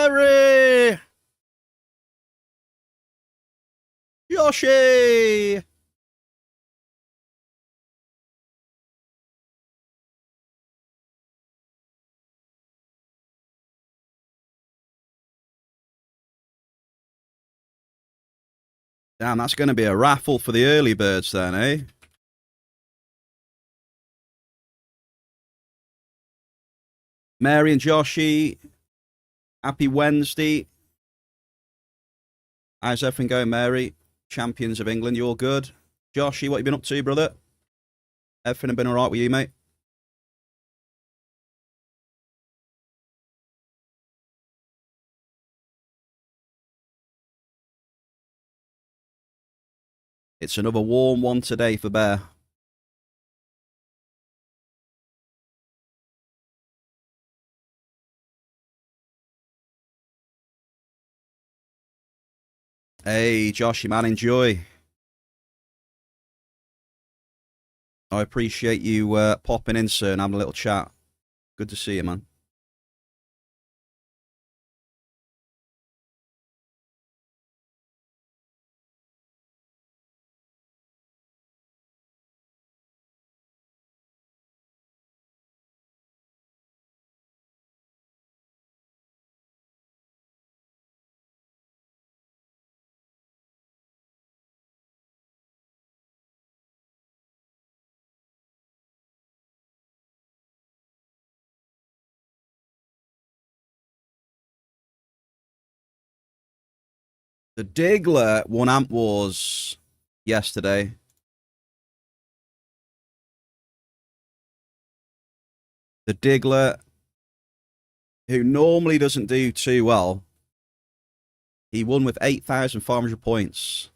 Mary! Yoshi! Damn, that's going to be a raffle for the early birds then, eh? Mary and Joshi, happy Wednesday. How's everything going, Mary? Champions of England, you all good? Joshi, what you been up to, brother? Everything been all right with you, mate? It's another warm one today for Bear. Hey, Joshy, man, enjoy. I appreciate you popping in, sir, and having a little chat. Good to see you, man. The Diggler won Amp Wars yesterday. The Diggler, who normally doesn't do too well, he won with 8,500 points.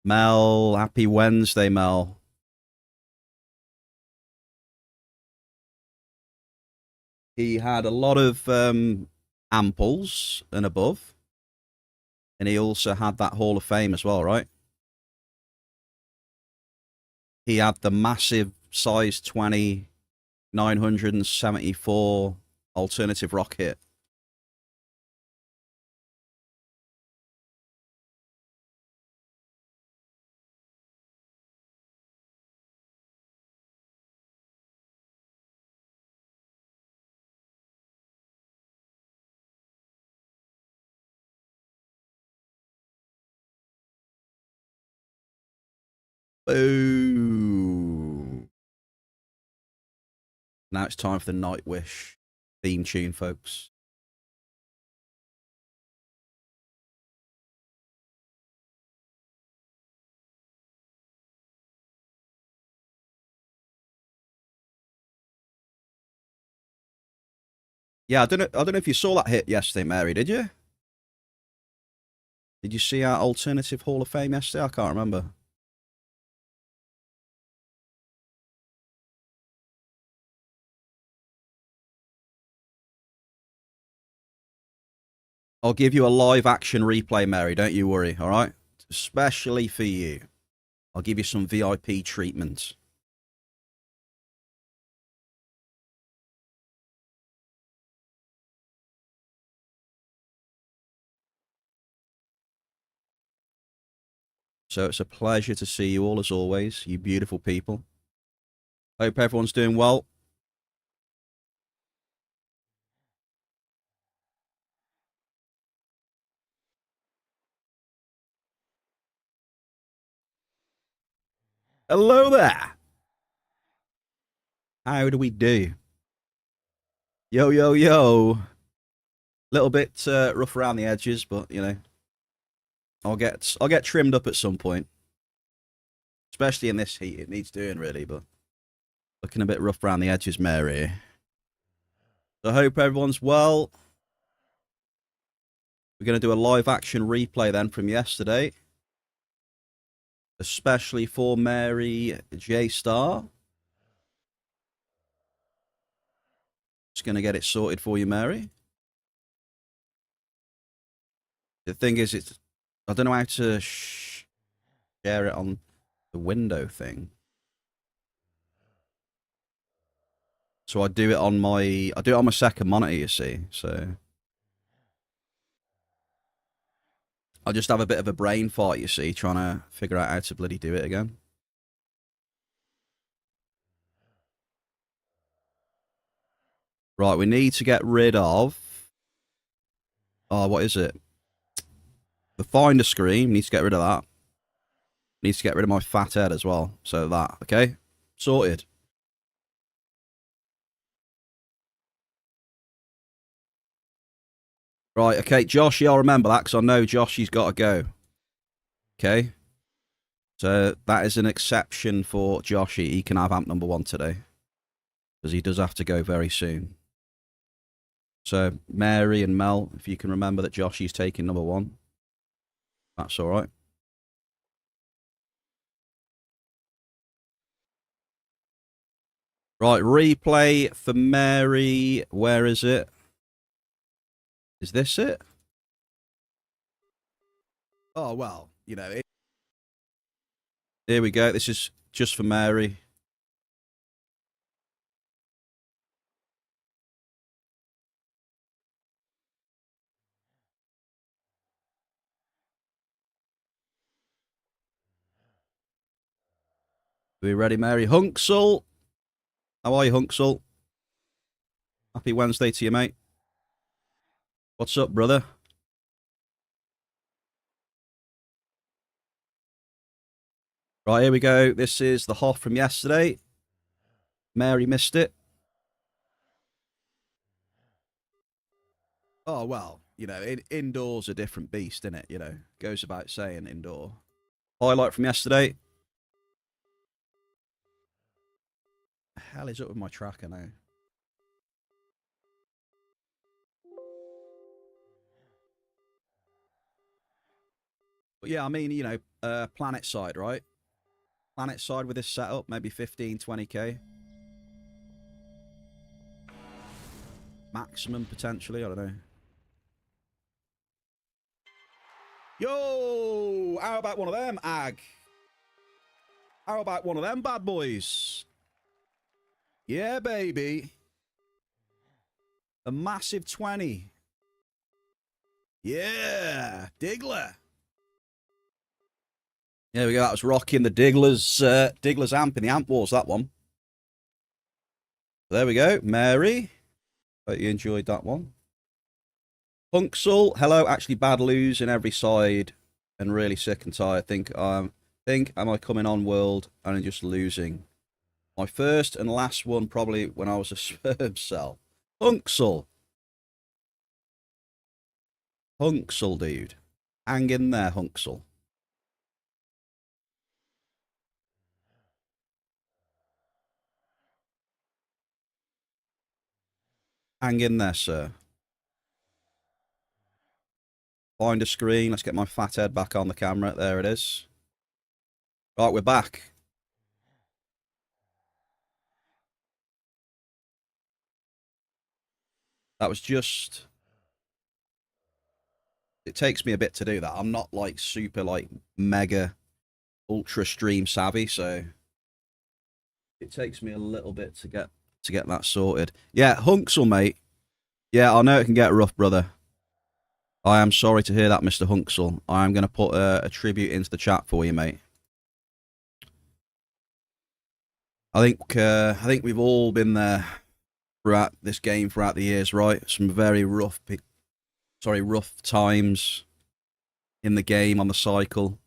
Mel, happy Wednesday, Mel. He had a lot of amples and above. And he also had that Hall of Fame as well, right? He had the massive size 20, 974 alternative rocket. Boo. Now it's time for the Nightwish theme tune, folks. Yeah, I don't know if you saw that hit yesterday, Mary, did you? Did you see our alternative Hall of Fame yesterday? I can't remember. I'll give you a live action replay, Mary. Don't you worry, all right? Especially for you. I'll give you some VIP treatment. So it's a pleasure to see you all as always, you beautiful people. Hope everyone's doing well. Hello there. How do we do? Yo, yo, yo. Little bit rough around the edges, but you know, I'll get trimmed up at some point. Especially in this heat, it needs doing really, but looking a bit rough around the edges, Mary. So I hope everyone's well. We're going to do a live action replay then from yesterday. Especially for Mary J Star. Just going to get it sorted for you, Mary. The thing is, I don't know how to share it on the window thing. So I do it on my second monitor, you see. So I just have a bit of a brain fart, you see, trying to figure out how to bloody do it again. Right, we need to get rid of... Oh, what is it? The Finder screen. Needs to get rid of that. Needs to get rid of my fat head as well. So that, okay? Sorted. Right, okay, Josh, I'll remember that because I know Josh, he's got to go. Okay? So that is an exception for Joshy. He can have amp number 1 today. Because he does have to go very soon. So, Mary and Mel, if you can remember that Joshy's taking number 1. That's alright. Right, replay for Mary. Where is it? Is this it? Oh, well, you know. Here we go. This is just for Mary. Are we ready, Mary? Hunksel. How are you, Hunksel? Happy Wednesday to you, mate. What's up, brother? Right, here we go. This is the Hoff from yesterday. Mary missed it. Oh, well, you know, indoors a different beast, isn't it? You know, goes about saying indoor. Highlight from yesterday. The hell is up with my tracker now? But yeah, I mean, you know, planet side, right? Planet side with this setup, maybe 15, 20k. Maximum, potentially, I don't know. Yo! How about one of them, Ag? How about one of them bad boys? Yeah, baby. A massive 20. Yeah, Diggler. There we go. That was rocking the Diggler's amp in the amp wars, that one. There we go. Mary. Hope you enjoyed that one. Punksel. Hello. Actually, bad lose in every side and really sick and tired. Think am I coming on world and just losing? My first and last one probably when I was a sperm cell. Punksel. Hunksel, dude. Hang in there, Hunksel. Hang in there, sir. Find a screen. Let's get my fat head back on the camera. There it is. Right, we're back. That was just... It takes me a bit to do that. I'm not like super like mega ultra stream savvy, so it takes me a little bit to get that sorted. Yeah, Hunksel, mate. Yeah, I know it can get rough, brother. I am sorry to hear that, Mr. Hunksel. I am going to put a tribute into the chat for you, mate. I think we've all been there throughout this game, throughout the years, right? Some very rough times in the game on the cycle.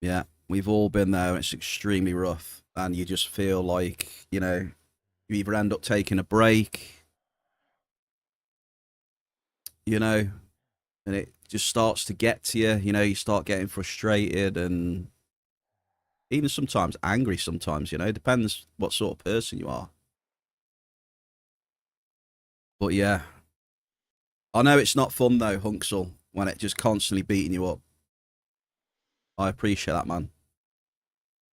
Yeah, we've all been there, and it's extremely rough. And you just feel like, you know, you either end up taking a break, you know, and it just starts to get to you. You know, you start getting frustrated and even sometimes angry sometimes, you know. It depends what sort of person you are. But yeah, I know it's not fun though, Hunksel, when it just constantly beating you up. I appreciate that, man.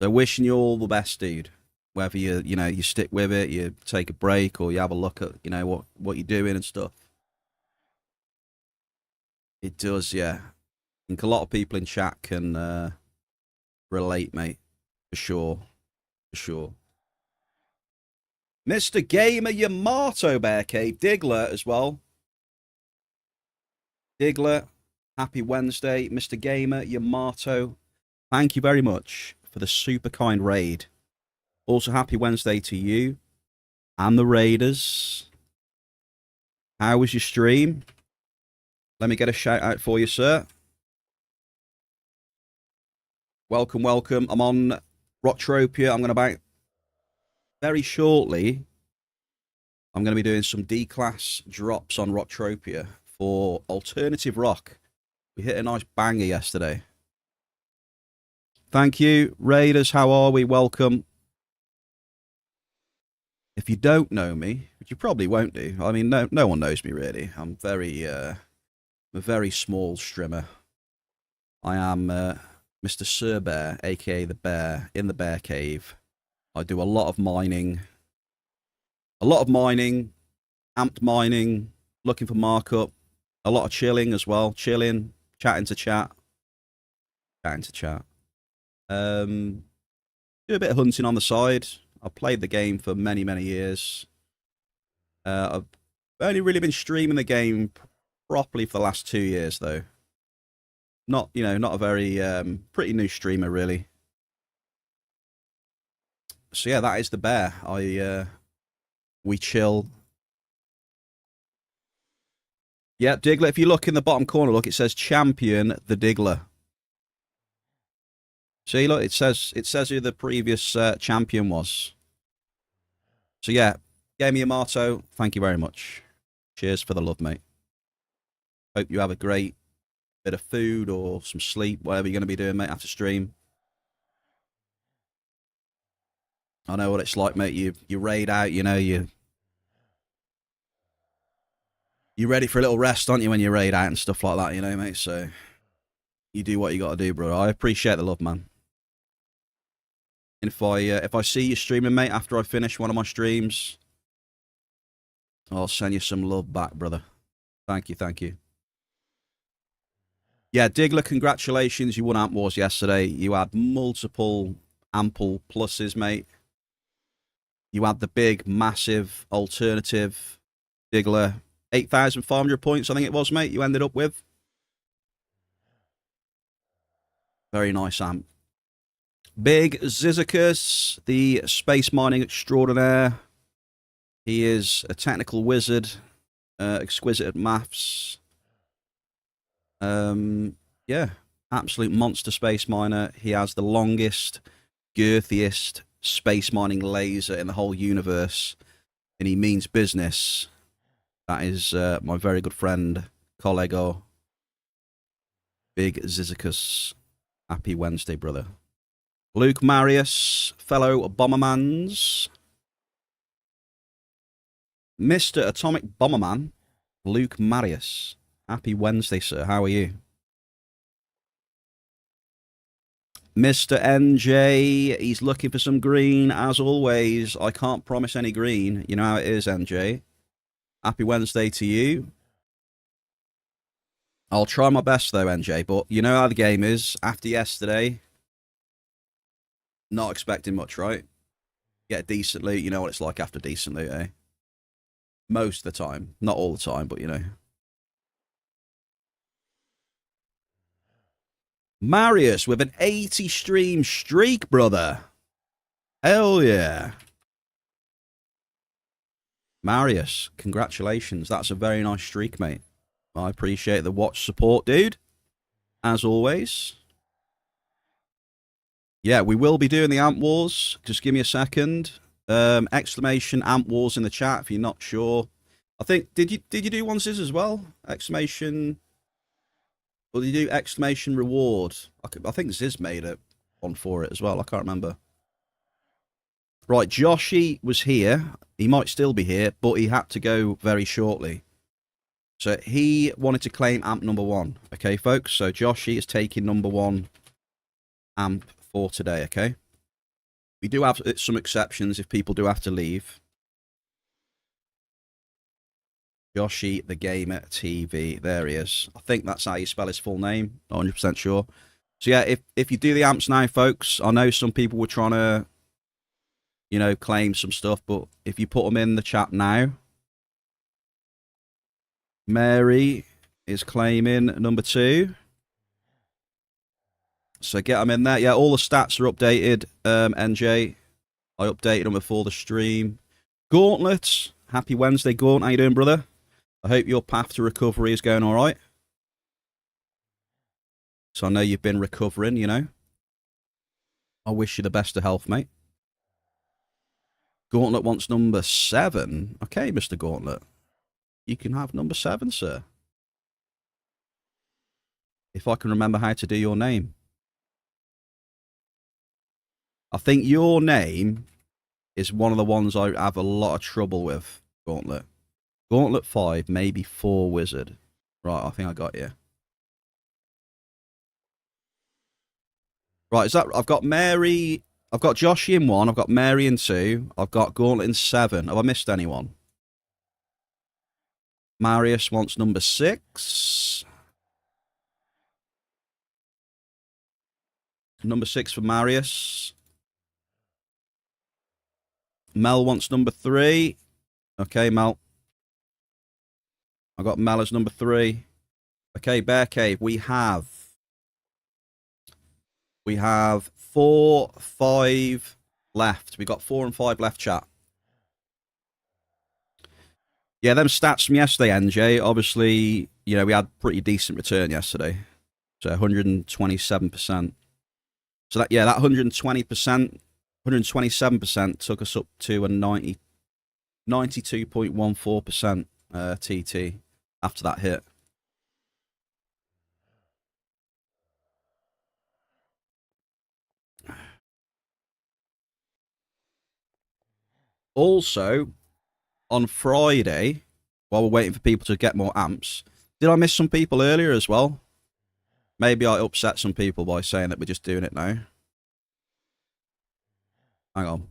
So wishing you all the best, dude. Whether you stick with it, you take a break, or you have a look at, you know, what you're doing and stuff. It does, yeah. I think a lot of people in chat can relate, mate. For sure. For sure. Mr. Gamer Yamato Bear Cave Diggler as well. Diggler, happy Wednesday. Mr. Gamer, Yamato, thank you very much for the super kind raid. Also, happy Wednesday to you and the Raiders. How was your stream? Let me get a shout out for you, sir. Welcome, welcome. I'm on Entropia. I'm going to very shortly. I'm going to be doing some D-class drops on Entropia for alternative rock. We hit a nice banger yesterday. Thank you, Raiders. How are we? Welcome. If you don't know me, which you probably won't do. I mean, no one knows me really. I'm a very small streamer. I am Mr. Sir Bear, aka the Bear, in the Bear Cave. I do a lot of mining. Amped mining, looking for markup, a lot of chilling as well. Chilling, chatting to chat. Do a bit of hunting on the side. I've played the game for many, many years. I've only really been streaming the game properly for the last 2 years, though. Not a very pretty new streamer, really. So yeah, that is the Bear. We chill. Yeah, Diggler. If you look in the bottom corner, look, it says Champion the Diggler. See, look, it says who the previous champion was. So yeah, Game Yamato, thank you very much. Cheers for the love, mate. Hope you have a great bit of food or some sleep, whatever you're going to be doing, mate, after stream. I know what it's like, mate. You raid out, you're ready for a little rest, aren't you, when you raid out and stuff like that, mate? So you do what you got to do, bro. I appreciate the love, man. And if I see you streaming, mate, after I finish one of my streams, I'll send you some love back, brother. Thank you. Yeah, Diggler, congratulations. You won Amp Wars yesterday. You had multiple ample pluses, mate. You had the big, massive alternative Diggler. 8,500 points, I think it was, mate, you ended up with. Very nice amp. Big Zizicus, the space mining extraordinaire. He is a technical wizard, exquisite at maths. Yeah, absolute monster space miner. He has the longest, girthiest space mining laser in the whole universe, and he means business. That is my very good friend, Collego, Big Zizicus. Happy Wednesday, brother. Luke Marius, fellow Bombermans. Mr. Atomic Bomberman, Luke Marius. Happy Wednesday, sir. How are you? Mr. NJ, he's looking for some green, as always. I can't promise any green. You know how it is, NJ. Happy Wednesday to you. I'll try my best, though, NJ, but you know how the game is. After yesterday, not expecting much, right? Get decent loot. You know what it's like after decent loot, eh? Most of the time. Not all the time, but you know. Marius with an 80 stream streak, brother. Hell yeah. Marius, congratulations. That's a very nice streak, mate. I appreciate the watch support, dude. As always. Yeah, we will be doing the Amp Wars. Just give me a second. Exclamation Amp Wars in the chat if you're not sure. I think, did you do one, Ziz, as well? Exclamation... Or did you do exclamation reward? I think Ziz made one for it as well. I can't remember. Right, Joshy was here. He might still be here, but he had to go very shortly. So he wanted to claim amp number 1. Okay, folks? So Joshy is taking number 1 amp for today, okay? We do have some exceptions if people do have to leave. Joshy the Gamer TV. There he is. I think that's how you spell his full name. Not 100% sure. So yeah, if you do the amps now, folks, I know some people were trying to, claim some stuff, but if you put them in the chat now, Mary, is claiming number 2. So get them in there. Yeah, all the stats are updated, NJ. I updated them before the stream. Gauntlet. Happy Wednesday, Gaunt. How you doing, brother? I hope your path to recovery is going all right. So I know you've been recovering, you know. I wish you the best of health, mate. Gauntlet wants number 7. Okay, Mr. Gauntlet. You can have number 7, sir. If I can remember how to do your name. I think your name is one of the ones I have a lot of trouble with, Gauntlet. Gauntlet 5, maybe 4 wizard. Right, I think I got you. Right, is that... I've got Mary... I've got Joshy in 1, I've got Mary in 2, I've got Gauntlet in 7. Have I missed anyone? Marius wants number 6. Number 6 for Marius. Mel wants number 3. Okay, Mel. I got Mel as number 3. Okay, Bear Cave. We have 4, 5 left. We got 4 and 5 left, chat. Yeah, them stats from yesterday, NJ. Obviously, you know, we had pretty decent return yesterday. So 127%. So that, yeah, that 120%, 127% took us up to a 92.14% TT after that hit. Also, on Friday, while we're waiting for people to get more amps, did I miss some people earlier as well? Maybe I upset some people by saying that we're just doing it now. Hang on.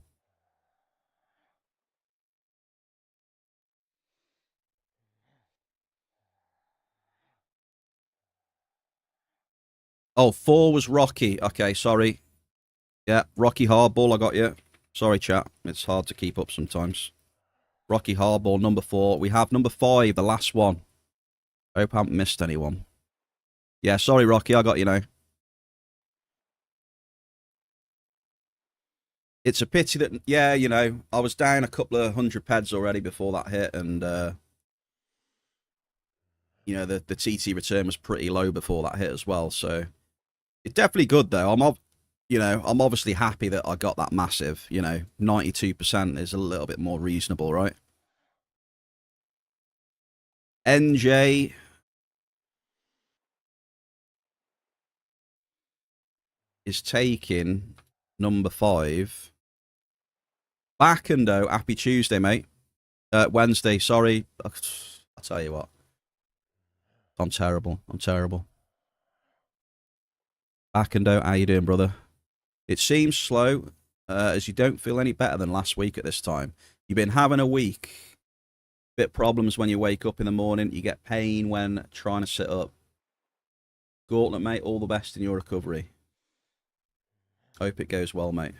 Oh, 4 was Rocky. Okay, sorry. Yeah, Rocky Hardball, I got you. Sorry, chat. It's hard to keep up sometimes. Rocky Hardball, number 4. We have number 5, the last one. I hope I haven't missed anyone. Yeah, sorry, Rocky, I got you now. It's a pity that, yeah, you know, I was down a couple of 100 peds already before that hit, and, you know, the TT return was pretty low before that hit as well, so it's definitely good, though. I'm obviously happy that I got that massive, you know, 92% is a little bit more reasonable, right? NJ is taking number 5. Backendo, happy Tuesday, mate. Wednesday, sorry. I'll tell you what. I'm terrible. Backendo, how you doing, brother? It seems slow, as you don't feel any better than last week at this time. You've been having a week. Bit problems when you wake up in the morning. You get pain when trying to sit up. Gauntlet, mate, all the best in your recovery. Hope it goes well, mate.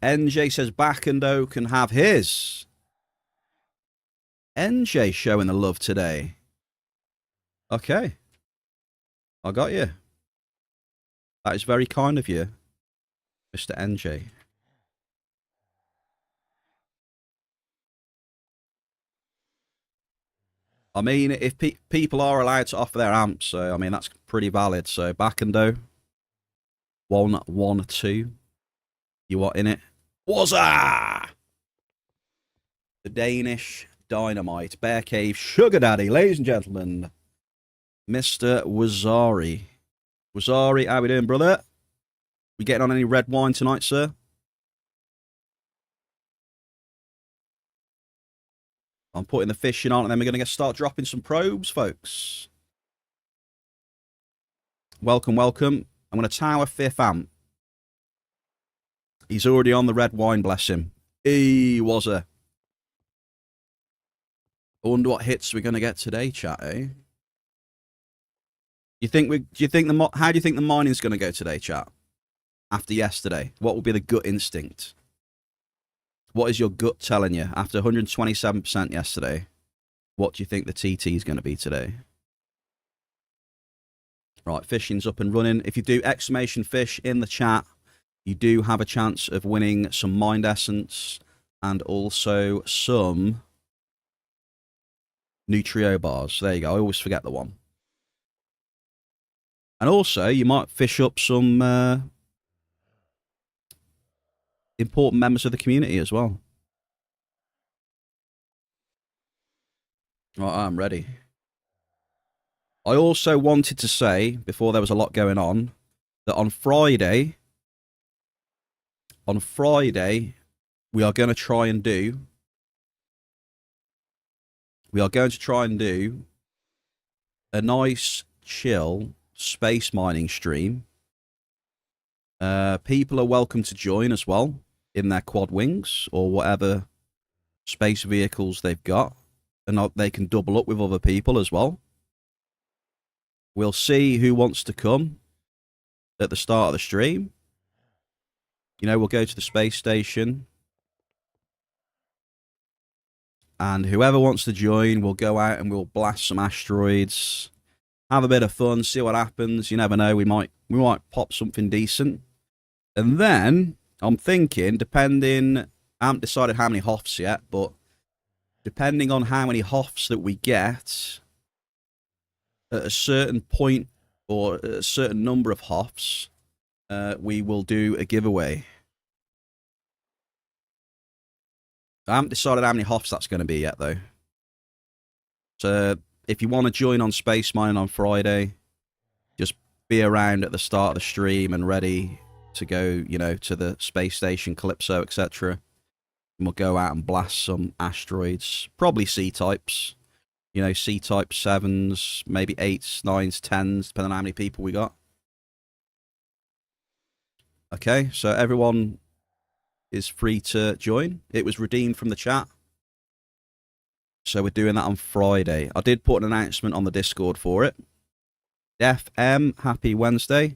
NJ says Backendo can have his. NJ showing the love today. Okay. I got you. That is very kind of you, Mr. NJ. I mean, if people are allowed to offer their amps, so, I mean, that's pretty valid. So, Backendo, 1, 2. You what in it? Wazza! The Danish Dynamite, Bear Cave, Sugar Daddy, ladies and gentlemen, Mr. Wazari. Wazari, how we doing, brother? We getting on any red wine tonight, sir? I'm putting the fishing on, and then we're going to start dropping some probes, folks. Welcome, welcome. I'm going to tower 5th amp. He's already on the red wine, bless him. He was a. I wonder what hits we're going to get today, chat, eh? How do you think the mining's going to go today, chat? After yesterday, what will be the gut instinct? What is your gut telling you after 127% yesterday? What do you think the TT is going to be today? Right, fishing's up and running. If you do exclamation fish in the chat, you do have a chance of winning some Mind Essence and also some Nutrio bars. There you go. I always forget the one. And also, you might fish up some important members of the community as well. Right, I'm ready. I also wanted to say, before there was a lot going on, that on Friday, we are going to try and do a nice, chill space mining stream. People are welcome to join as well in their quad wings or whatever space vehicles they've got, and they can double up with other people as well. We'll see who wants to come at the start of the stream. You know, we'll go to the space station, and whoever wants to join, we'll go out and we'll blast some asteroids, have a bit of fun, see what happens. You never know, we might pop something decent. And then I'm thinking, depending, I haven't decided how many Hoffs yet, but depending on how many Hoffs that we get at a certain point or a certain number of Hoffs, we will do a giveaway. I haven't decided how many Hoffs that's going to be yet, though. So if you want to join on Space Mining on Friday, just be around at the start of the stream and ready to go, you know, to the space station, Calypso, etc. And we'll go out and blast some asteroids, probably C-types. You know, C-type 7s, maybe 8s, 9s, 10s, depending on how many people we got. Okay, so everyone is free to join. It was redeemed from the chat. So we're doing that on Friday. I did put an announcement on the Discord for it. FM, happy Wednesday.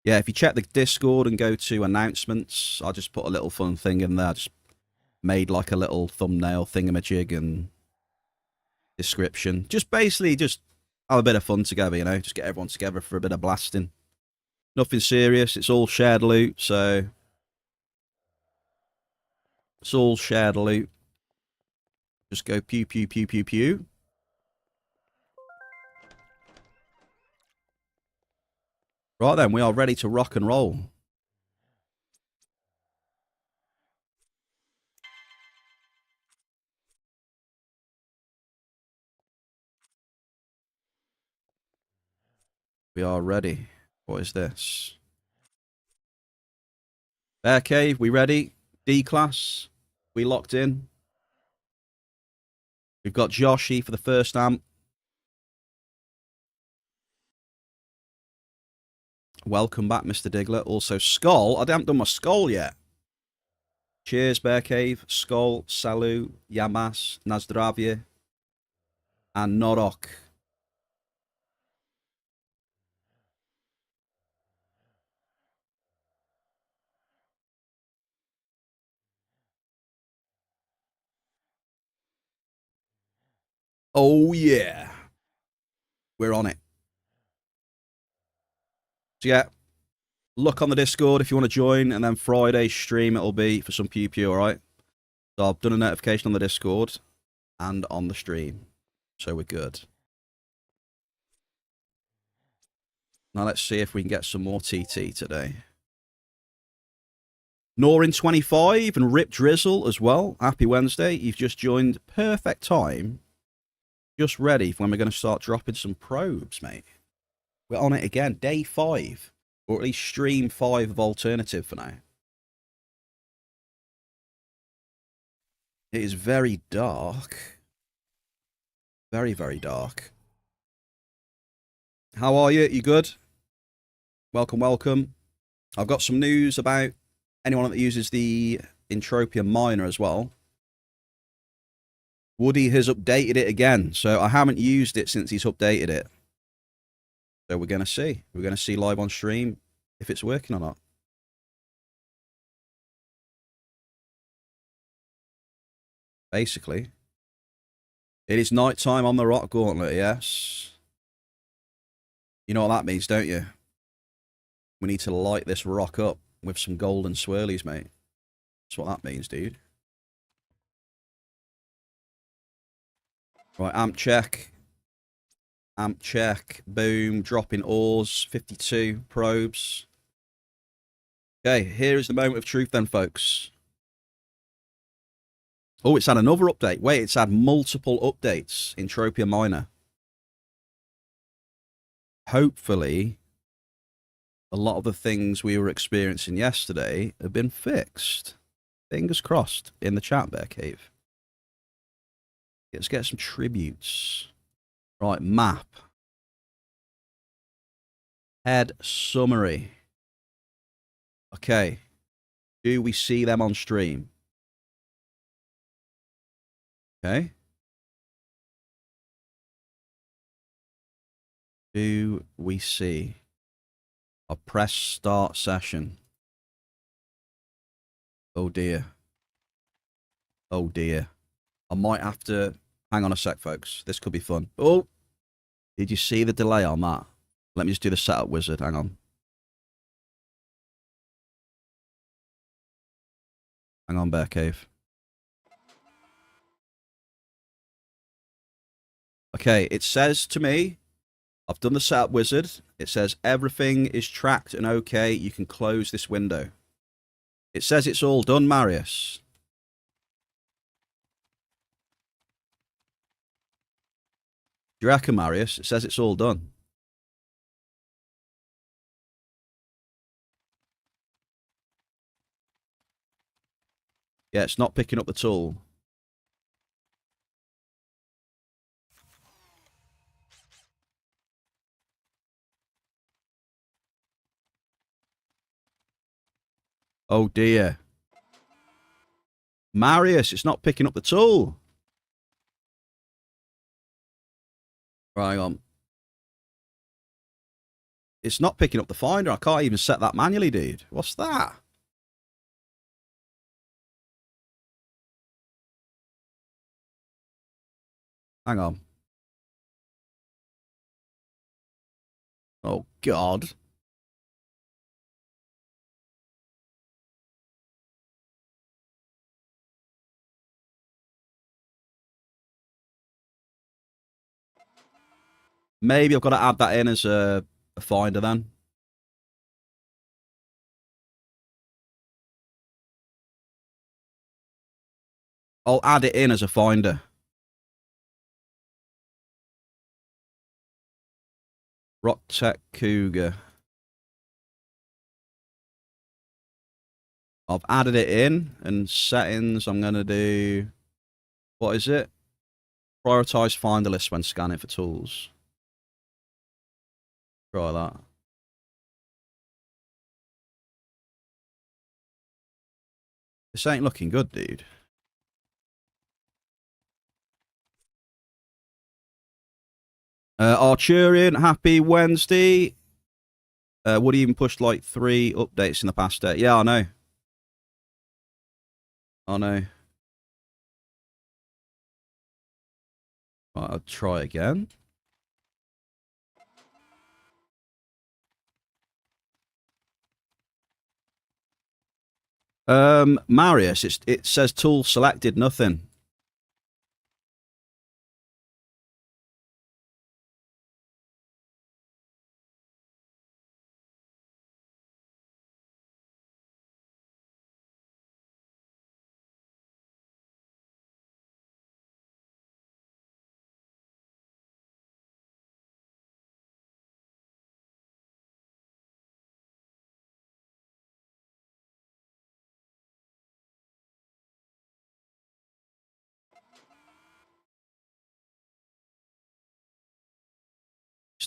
Yeah, if you check the Discord and go to announcements, I just put a little fun thing in there. I just made like a little thumbnail thingamajig and description. Just basically just have a bit of fun together, you know. Just get everyone together for a bit of blasting. Nothing serious. It's all shared loot, so it's all shared loot. Just go pew, pew, pew, pew, pew. Right then, we are ready to rock and roll. We are ready. What is this? Bear Cave, we ready? D-Class, we locked in. We've got Joshy for the first amp. Welcome back, Mr. Diggler. Also, Skull. I haven't done my Skull yet. Cheers, Bear Cave. Skull, Salu, Yamas, Nazdravie, and Norok. Oh, yeah. We're on it. So, yeah, look on the Discord if you want to join, and then Friday's stream it'll be for some pew pew, all right? So I've done a notification on the Discord and on the stream. So we're good. Now let's see if we can get some more TT today. Norin25 and Rip Drizzle as well. Happy Wednesday. You've just joined. Perfect time. Just ready for when we're going to start dropping some probes, mate. We're on it again. Day 5. Or at least stream 5 of Alternative for now. It is very dark. Very, very dark. How are you? You good? Welcome, welcome. I've got some news about anyone that uses the Entropia miner as well. Woody has updated it again, so I haven't used it since he's updated it. So we're going to see. We're going to see live on stream if it's working or not. Basically. It is night time on the rock gauntlet, yes. You know what that means, don't you? We need to light this rock up with some golden swirlies, mate. That's what that means, dude. Right, amp check. Amp check. Boom. Dropping ores. 52 probes. Okay, here is the moment of truth then, folks. Oh, it's had another update. Wait, it's had multiple updates in Entropia Minor. Hopefully, a lot of the things we were experiencing yesterday have been fixed. Fingers crossed in the chat, Bear Cave. Let's get some tributes. Right, map. Head summary. Okay. Do we see them on stream? Okay. Do we see? I'll press start session. Oh dear. Oh dear. I might have to... Hang on a sec, folks. This could be fun. Oh! Did you see the delay on that? Let me just do the setup wizard. Hang on. Hang on, Bear Cave. Okay, it says to me, I've done the setup wizard. It says everything is tracked and okay. You can close this window. It says it's all done, Marius. Do you reckon, Marius? It says it's all done. Yeah, it's not picking up the tool. Oh dear. Marius, it's not picking up the tool. Right, hang on. It's not picking up the finder. I can't even set that manually, dude. What's that? Hang on. Oh, God. Maybe I've got to add that in as a finder then. I'll add it in as a finder. Rock Tech Cougar. I've added it in, and settings, I'm going to do... What is it? Prioritize finder list when scanning for tools. Try that. This ain't looking good, dude. Arturian, happy Wednesday. Woody even pushed like 3 updates in the past day. Yeah, I know. I know. Right, I'll try again. Marius, it says tool selected, nothing.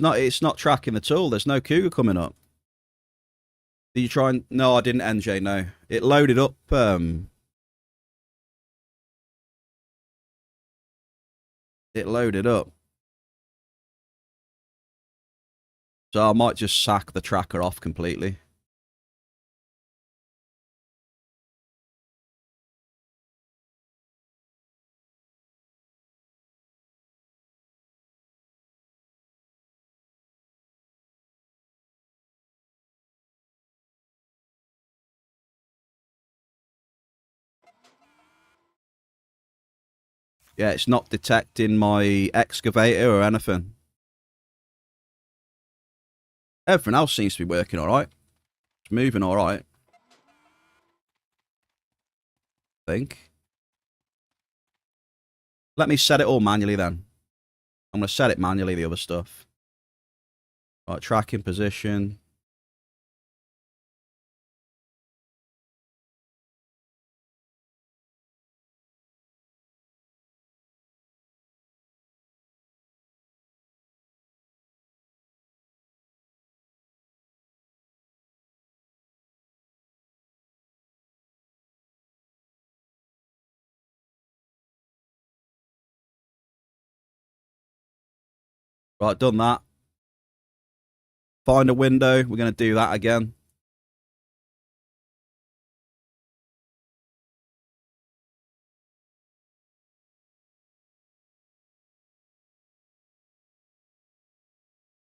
It's not tracking the tool. There's no Cougar coming up. Did you try and... No, I didn't, NJ, no. It loaded up, It loaded up. So I might just sack the tracker off completely. Yeah, it's not detecting my excavator or anything. Everything else seems to be working alright. It's moving alright. I think. Let me set it all manually then. I'm going to set it manually, the other stuff. Right, tracking position. Right, done that. Find a window. We're going to do that again.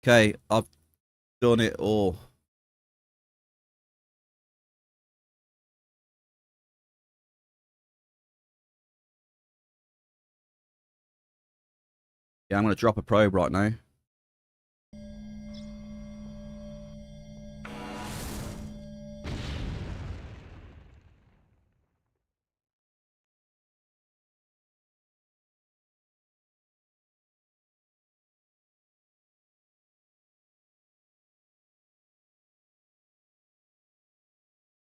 Okay, I've done it all. Yeah, I'm going to drop a probe right now.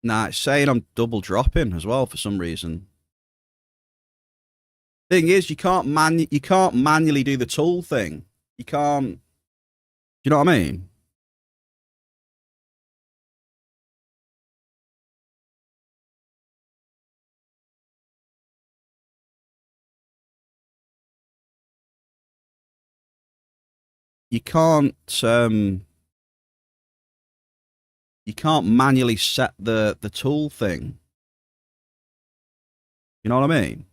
Nah, it's saying I'm double dropping as well for some reason. Thing is, you can't manually do the tool thing. You can't. You know what I mean? You can't. You can't manually set the tool thing. You know what I mean?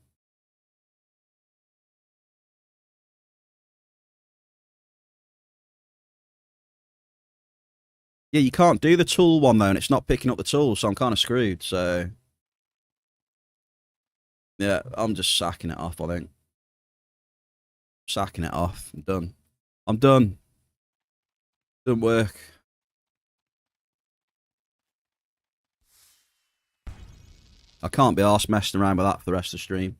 Yeah, you can't do the tool one though, and it's not picking up the tool, so I'm kind of screwed. So yeah, I'm just sacking it off. I think sacking it off. I'm done. I'm done. Doesn't work. I can't be arsed messing around with that for the rest of the stream.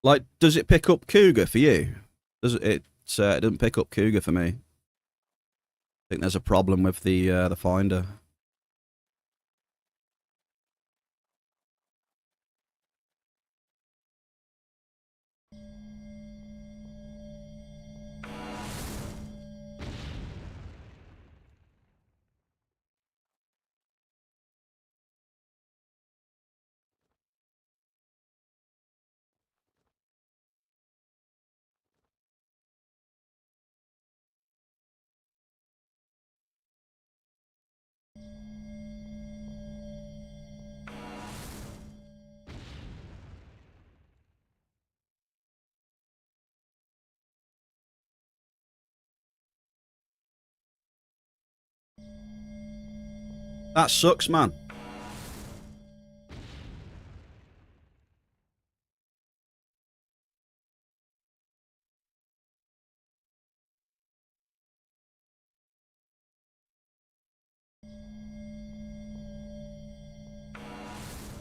Like, does it pick up Cougar for you? Does it? It doesn't pick up Cougar for me. I think there's a problem with the finder. That sucks, man.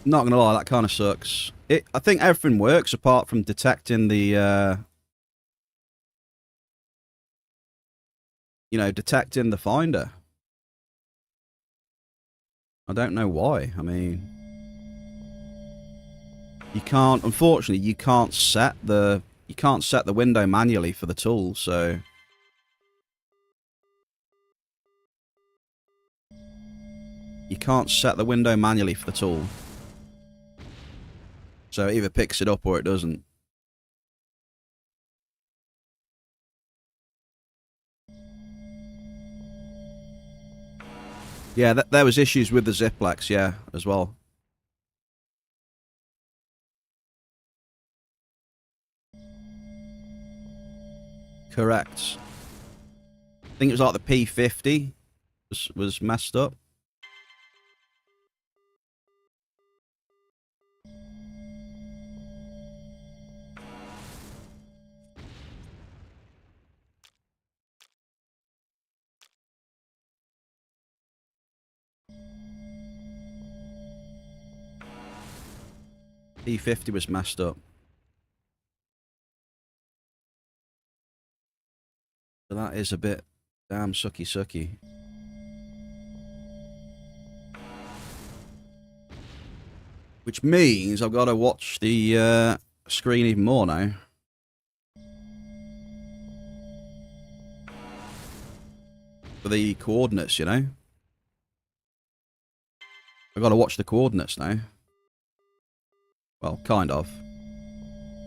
Not gonna lie, that kind of sucks. I think everything works apart from detecting the, detecting the finder. I don't know why. I mean, unfortunately, you can't set the window manually for the tool, so you can't set the window manually for the tool. So it either picks it up or it doesn't. Yeah, there was issues with the Ziplex, yeah, as well. Correct. I think it was like the P50 was messed up. P50 was messed up. So that is a bit damn sucky. Which means I've got to watch the screen even more now. For the coordinates, you know? I've got to watch the coordinates now. Well, kind of.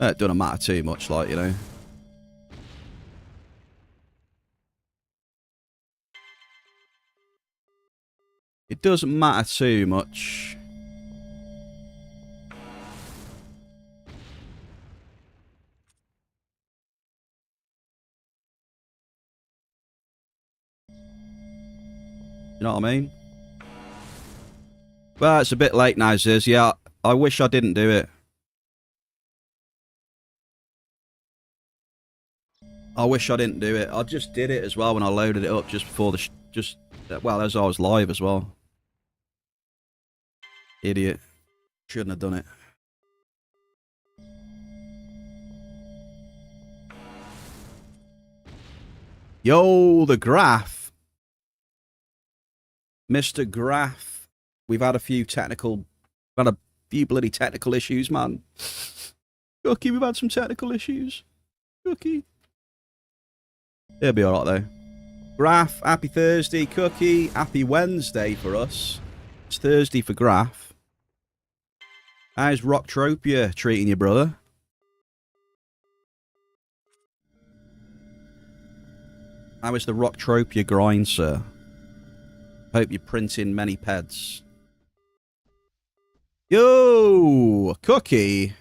It doesn't matter too much, like, you know. It doesn't matter too much. You know what I mean? Well, it's a bit late now, Ziz. Yeah, I wish I didn't do it. I wish I didn't do it. I just did it as well when I loaded it up just before the... well, as I was live as well. Idiot. Shouldn't have done it. Yo, the graph. Mr. Graph. We've had a few bloody technical issues, man. Cookie, we've had some technical issues. Cookie. It'll be alright, though. Graph, happy Thursday. Cookie, happy Wednesday for us. It's Thursday for Graph. How's Rocktropia treating you, brother? How is the Rocktropia grind, sir? Hope you're printing many peds. Yo, Cookie.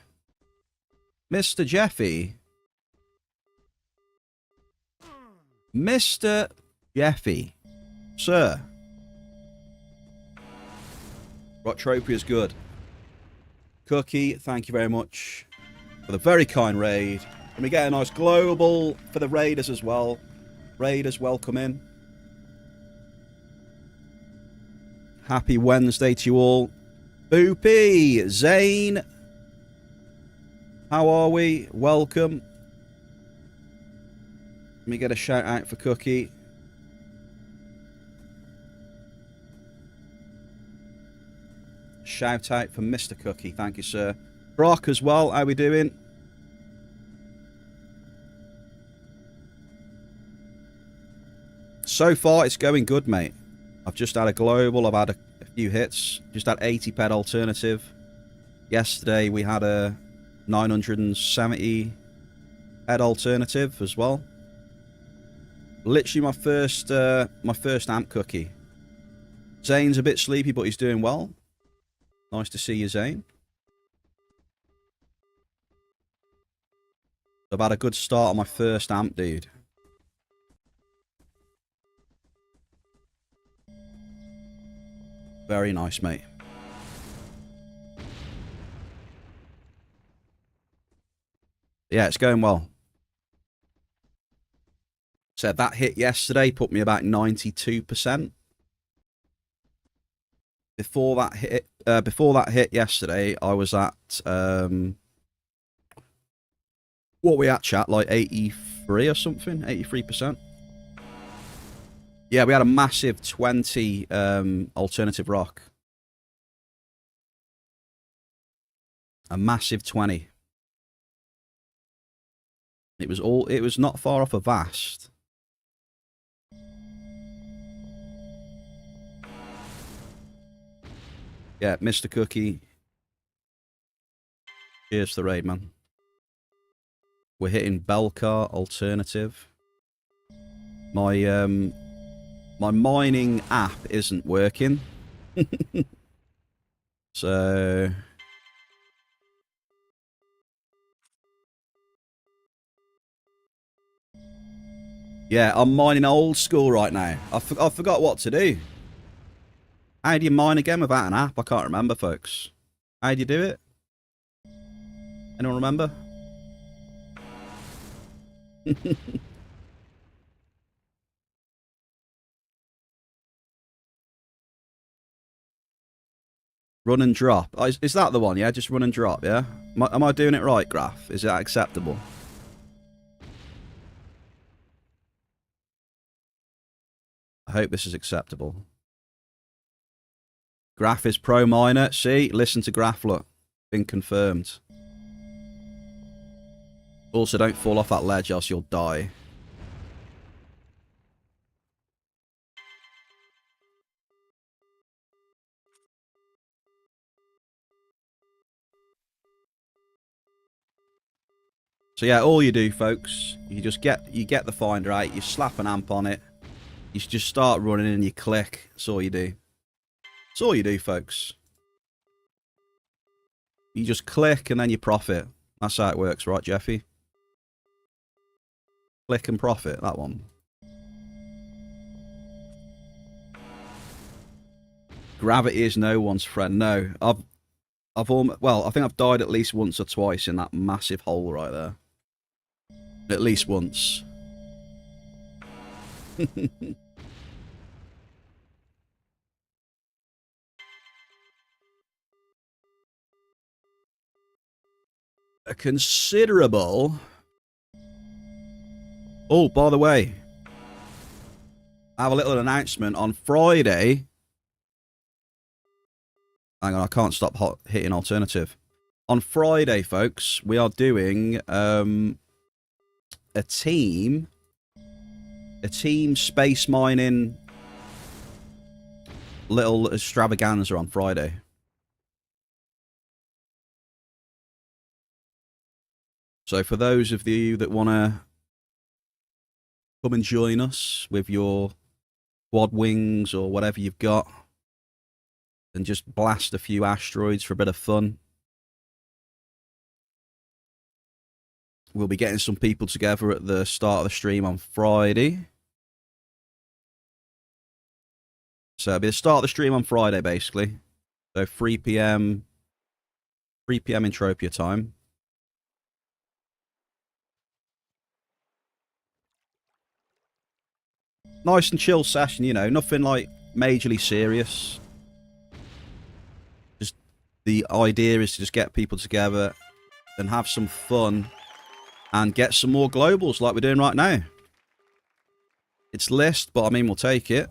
Mr. Jeffy. Mr. Jeffy. Sir. Rocktropia is good. Cookie, thank you very much for the very kind raid. And we get a nice global for the raiders as well. Raiders, welcome in. Happy Wednesday to you all. Boopy, Zane. How are we? Welcome. Let me get a shout out for Cookie. Shout out for Mr. Cookie. Thank you, sir. Brock as well. How we doing? So far, it's going good, mate. I've just had a global. I've had a few hits. Just had 80 ped alternative. Yesterday, we had a 970 ped alternative as well. Literally my first amp Cookie. Zane's a bit sleepy, but he's doing well. Nice to see you, Zane. I've had a good start on my first amp, dude. Very nice, mate. Yeah, it's going well. So that hit yesterday put me about 92%. Before that hit yesterday, I was at what we at, chat, like 83 or something, 83%. Yeah, we had a massive 20 alternative rock. A massive 20. It was not far off a vast. Yeah, Mr. Cookie. Cheers to the raid, man. We're hitting Belcar alternative. My mining app isn't working. So Yeah, I'm mining old school right now. I forgot what to do. How do you mine again without an app? I can't remember, folks. How do you do it? Anyone remember? Run and drop. Oh, is that the one? Yeah, just run and drop. Yeah. Am I doing it right, Graph? Is that acceptable? I hope this is acceptable. Graph is pro miner. See, listen to Graph. Look, been confirmed. Also, don't fall off that ledge, else you'll die. So yeah, all you do, folks, you get the finder out, you slap an amp on it, you just start running and you click. That's all you do. That's all you do, folks. You just click and then you profit. That's how it works, right, Jeffy? Click and profit, that one. Gravity is no one's friend. No, I've almost, well, I think I've died at least once or twice in that massive hole right there. At least once. A considerable. Oh, by the way, I have a little announcement on Friday. Hang on, I can't stop hitting alternative. On Friday, folks, we are doing a team space mining little extravaganza on Friday. So for those of you that want to come and join us with your quad wings or whatever you've got and just blast a few asteroids for a bit of fun, we'll be getting some people together at the start of the stream on Friday. So it'll be the start of the stream on Friday, basically. So 3 p.m. Entropia time. Nice and chill session, you know, nothing like majorly serious. Just the idea is to just get people together and have some fun and get some more globals like we're doing right now. It's list, but I mean, we'll take it.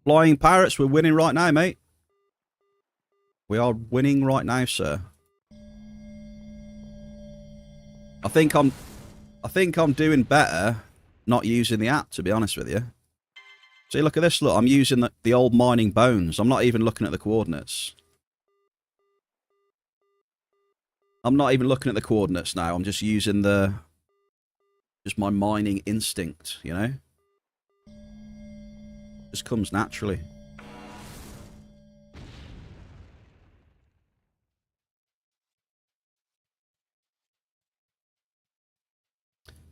Flying Parrots, we're winning right now, mate. We are winning right now, sir. I think I'm doing better not using the app, to be honest with you. See, look at this. Look, I'm using the old mining bones. I'm not even looking at the coordinates. I'm not even looking at the coordinates now. I'm just using just my mining instinct, you know? Just comes naturally.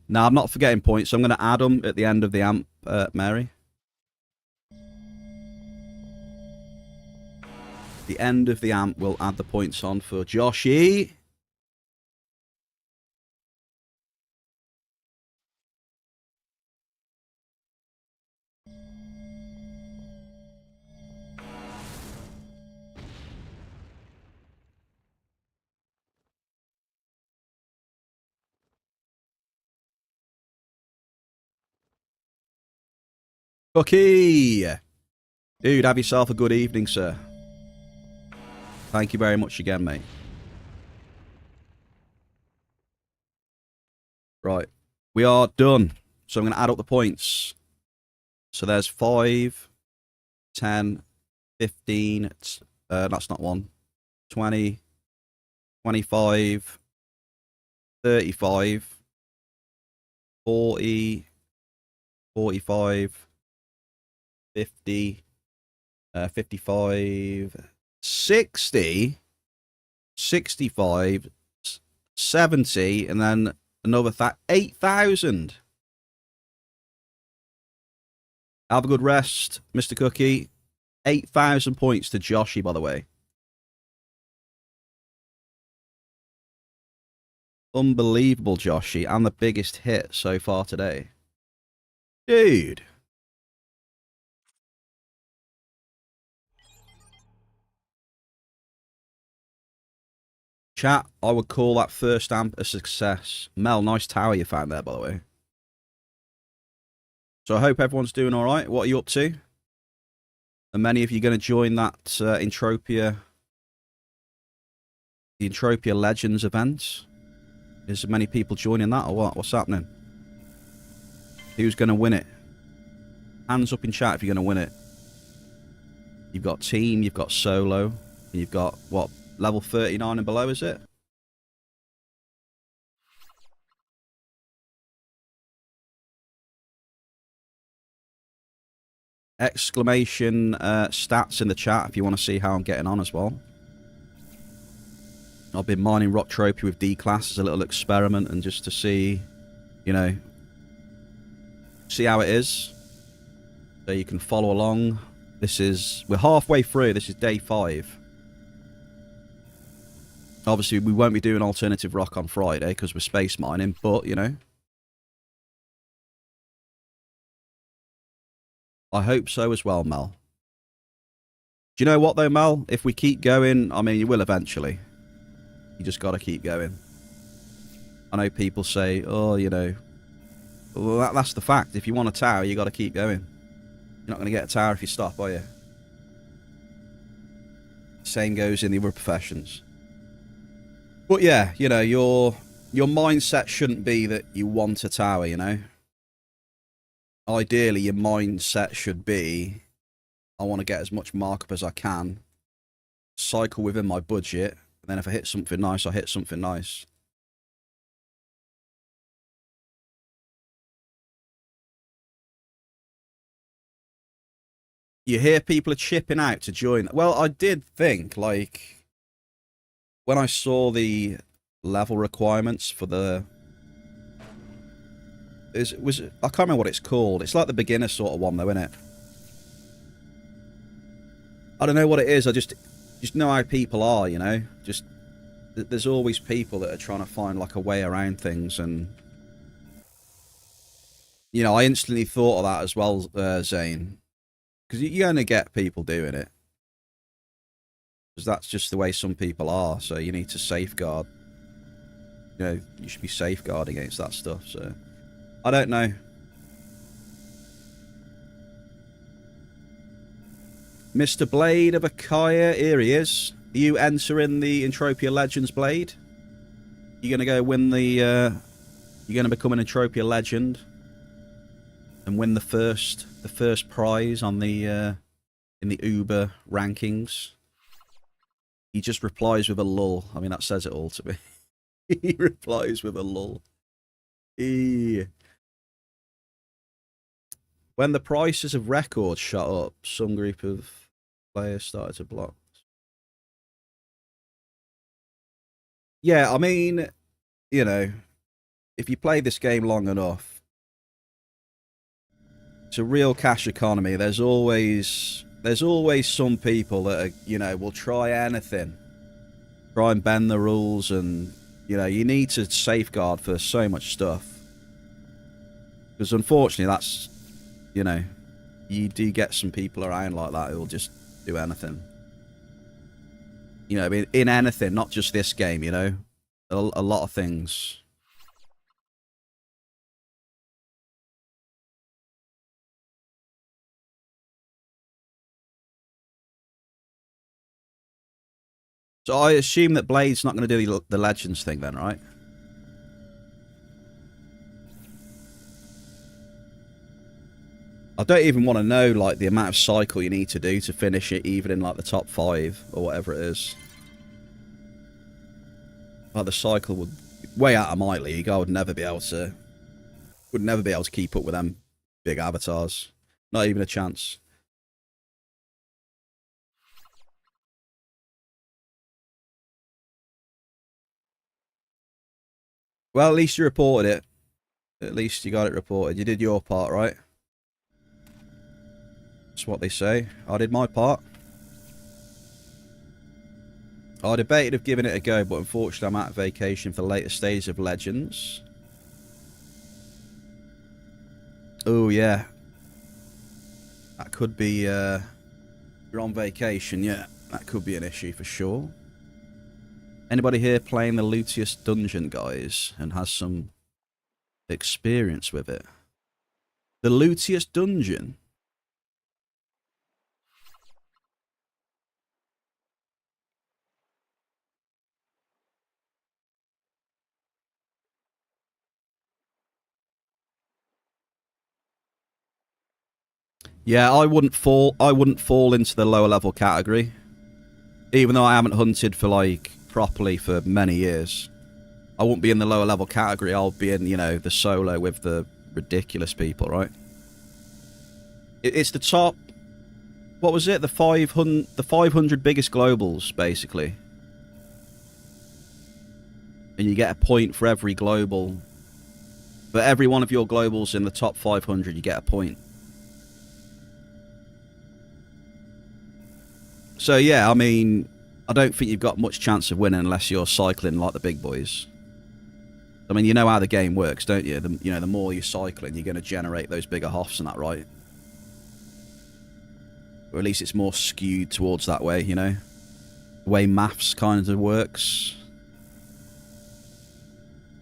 Now, I'm not forgetting points, so I'm going to add them at the end of the amp, Mary. The end of the amp will add the points on for Joshy. Cookie! Dude, have yourself a good evening, sir. Thank you very much again, mate. Right. We are done. So I'm going to add up the points. So there's 5, 10, 15, that's not one, 20, 25, 35, 40, 45, 50, 55, 60, 65, 70, and then another 8,000. Have a good rest, Mr. Cookie. 8,000 points to Joshy, by the way. Unbelievable, Joshy, and the biggest hit so far today. Dude. Chat, I would call that first amp a success. Mel, nice tower you found there, by the way. So I hope everyone's doing all right. What are you up to? Are many of you going to join that Entropia, the Entropia Legends event? Is there many people joining that or what? What's happening? Who's going to win it? Hands up in chat if you're going to win it. You've got team, you've got solo, and you've got, what, level 39 and below, is it? Exclamation stats in the chat if you want to see how I'm getting on as well. I've been mining Rock Trophy with D-Class as a little experiment and just to see, you know, see how it is. So you can follow along. We're halfway through. This is day 5. Obviously, we won't be doing alternative rock on Friday because we're space mining, but, you know. I hope so as well, Mel. Do you know what, though, Mel? If we keep going, I mean, you will eventually. You just got to keep going. I know people say, oh, you know, well, that's the fact. If you want a tower, you got to keep going. You're not going to get a tower if you stop, are you? Same goes in the other professions. But yeah, you know, your mindset shouldn't be that you want a tower, you know? Ideally, your mindset should be, I want to get as much markup as I can, cycle within my budget, and then if I hit something nice, I hit something nice. You hear people are chipping out to join. Well, I did think, like, when I saw the level requirements for the... I can't remember what it's called. It's like the beginner sort of one, though, isn't it? I don't know what it is. I just know how people are, you know? Just, there's always people that are trying to find, like, a way around things, and... You know, I instantly thought of that as well, Zane. Because you're going to get people doing it. Because that's just the way some people are, so you need to safeguard. You know, you should be safeguarding against that stuff, so... I don't know. Mr. Blade of Akaya, here he is. Are you entering the Entropia Legends, Blade? You're going to go win the... you're going to become an Entropia Legend. And win the first prize on the... in the Uber rankings. He just replies with a lull. I mean, that says it all to me. He replies with a lull. When the prices of records shot up, some group of players started to block. Yeah, I mean, you know, if you play this game long enough, it's a real cash economy. There's always some people that are, you know, will try anything, try and bend the rules, and you know, you need to safeguard for so much stuff. Because unfortunately, that's, you know, you do get some people around like that who will just do anything. You know, in anything, not just this game, you know. A lot of things. So I assume that Blade's not going to do the Legends thing then, right? I don't even want to know, like, the amount of cycle you need to do to finish it, even in, like, the top 5 or whatever it is. Like, the cycle would way out of my league. I would never be able to keep up with them big avatars. Not even a chance. Well, at least you reported it. At least you got it reported. You did your part, right? That's what they say. I did my part. I debated of giving it a go, but unfortunately I'm out of vacation for the later stages of Legends. Oh, yeah. That could be, you're on vacation, yeah. That could be an issue for sure. Anybody here playing the Lutius Dungeon, guys, and has some experience with it? The Lutius Dungeon? Yeah, I wouldn't fall into the lower level category. Even though I haven't hunted for, like, properly for many years. I won't be in the lower level category. I'll be in, you know, the solo with the ridiculous people, right? It's the top... What was it? The 500 biggest globals, basically. And you get a point for every global. For every one of your globals in the top 500, you get a point. So, yeah, I mean, I don't think you've got much chance of winning unless you're cycling like the big boys. I mean, you know how the game works, don't you? The more you're cycling, you're going to generate those bigger hoffs and that, right? Or at least it's more skewed towards that way, you know? The way maths kind of works.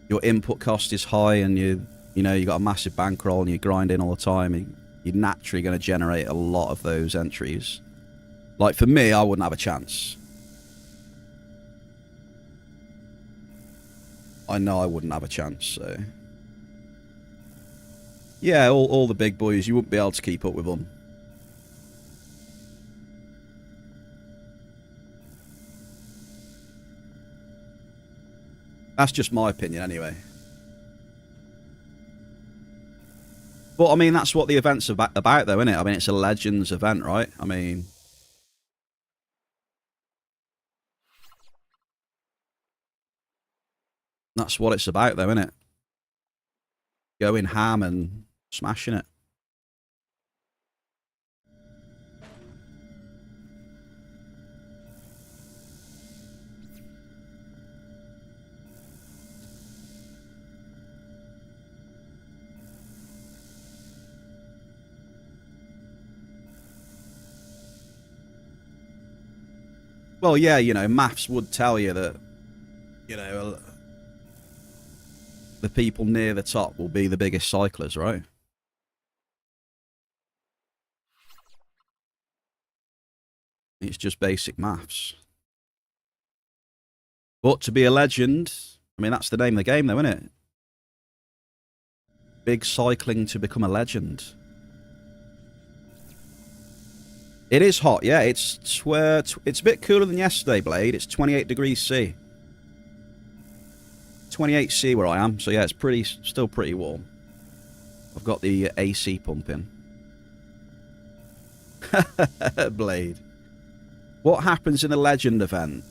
Your input cost is high and you got a massive bankroll and you're grinding all the time. And you're naturally going to generate a lot of those entries. Like, for me, I wouldn't have a chance. I know I wouldn't have a chance, so... Yeah, all the big boys, you wouldn't be able to keep up with them. That's just my opinion, anyway. But, I mean, that's what the event's about though, isn't it? I mean, it's a Legends event, right? I mean... That's what it's about, though, isn't it? Going ham and smashing it. Well, yeah, you know, maths would tell you that, you know, the people near the top will be the biggest cyclers, right? It's just basic maths. But to be a legend, I mean, that's the name of the game, though, isn't it? Big cycling to become a legend. It is hot, yeah. It's a bit cooler than yesterday, Blade. It's 28 degrees C. 28 C where I am, so yeah, it's still pretty warm. I've got the AC pumping. Blade. What happens in the Legend event?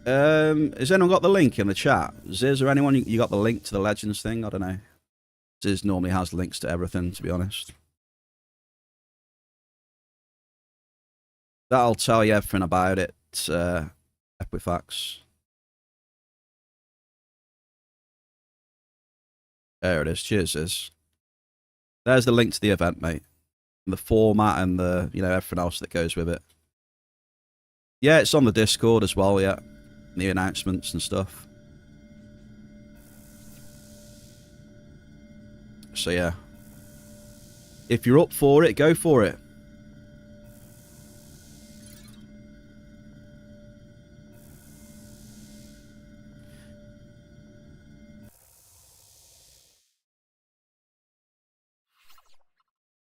Has anyone got the link in the chat? Ziz or anyone, you got the link to the Legends thing? I don't know. Ziz normally has links to everything, to be honest. That'll tell you everything about it, Equifax. There it is. Cheers, Ziz. There's the link to the event, mate. And the format and the, everything else that goes with it. Yeah, it's on the Discord as well, yeah. The announcements and stuff. So, yeah. If you're up for it, go for it.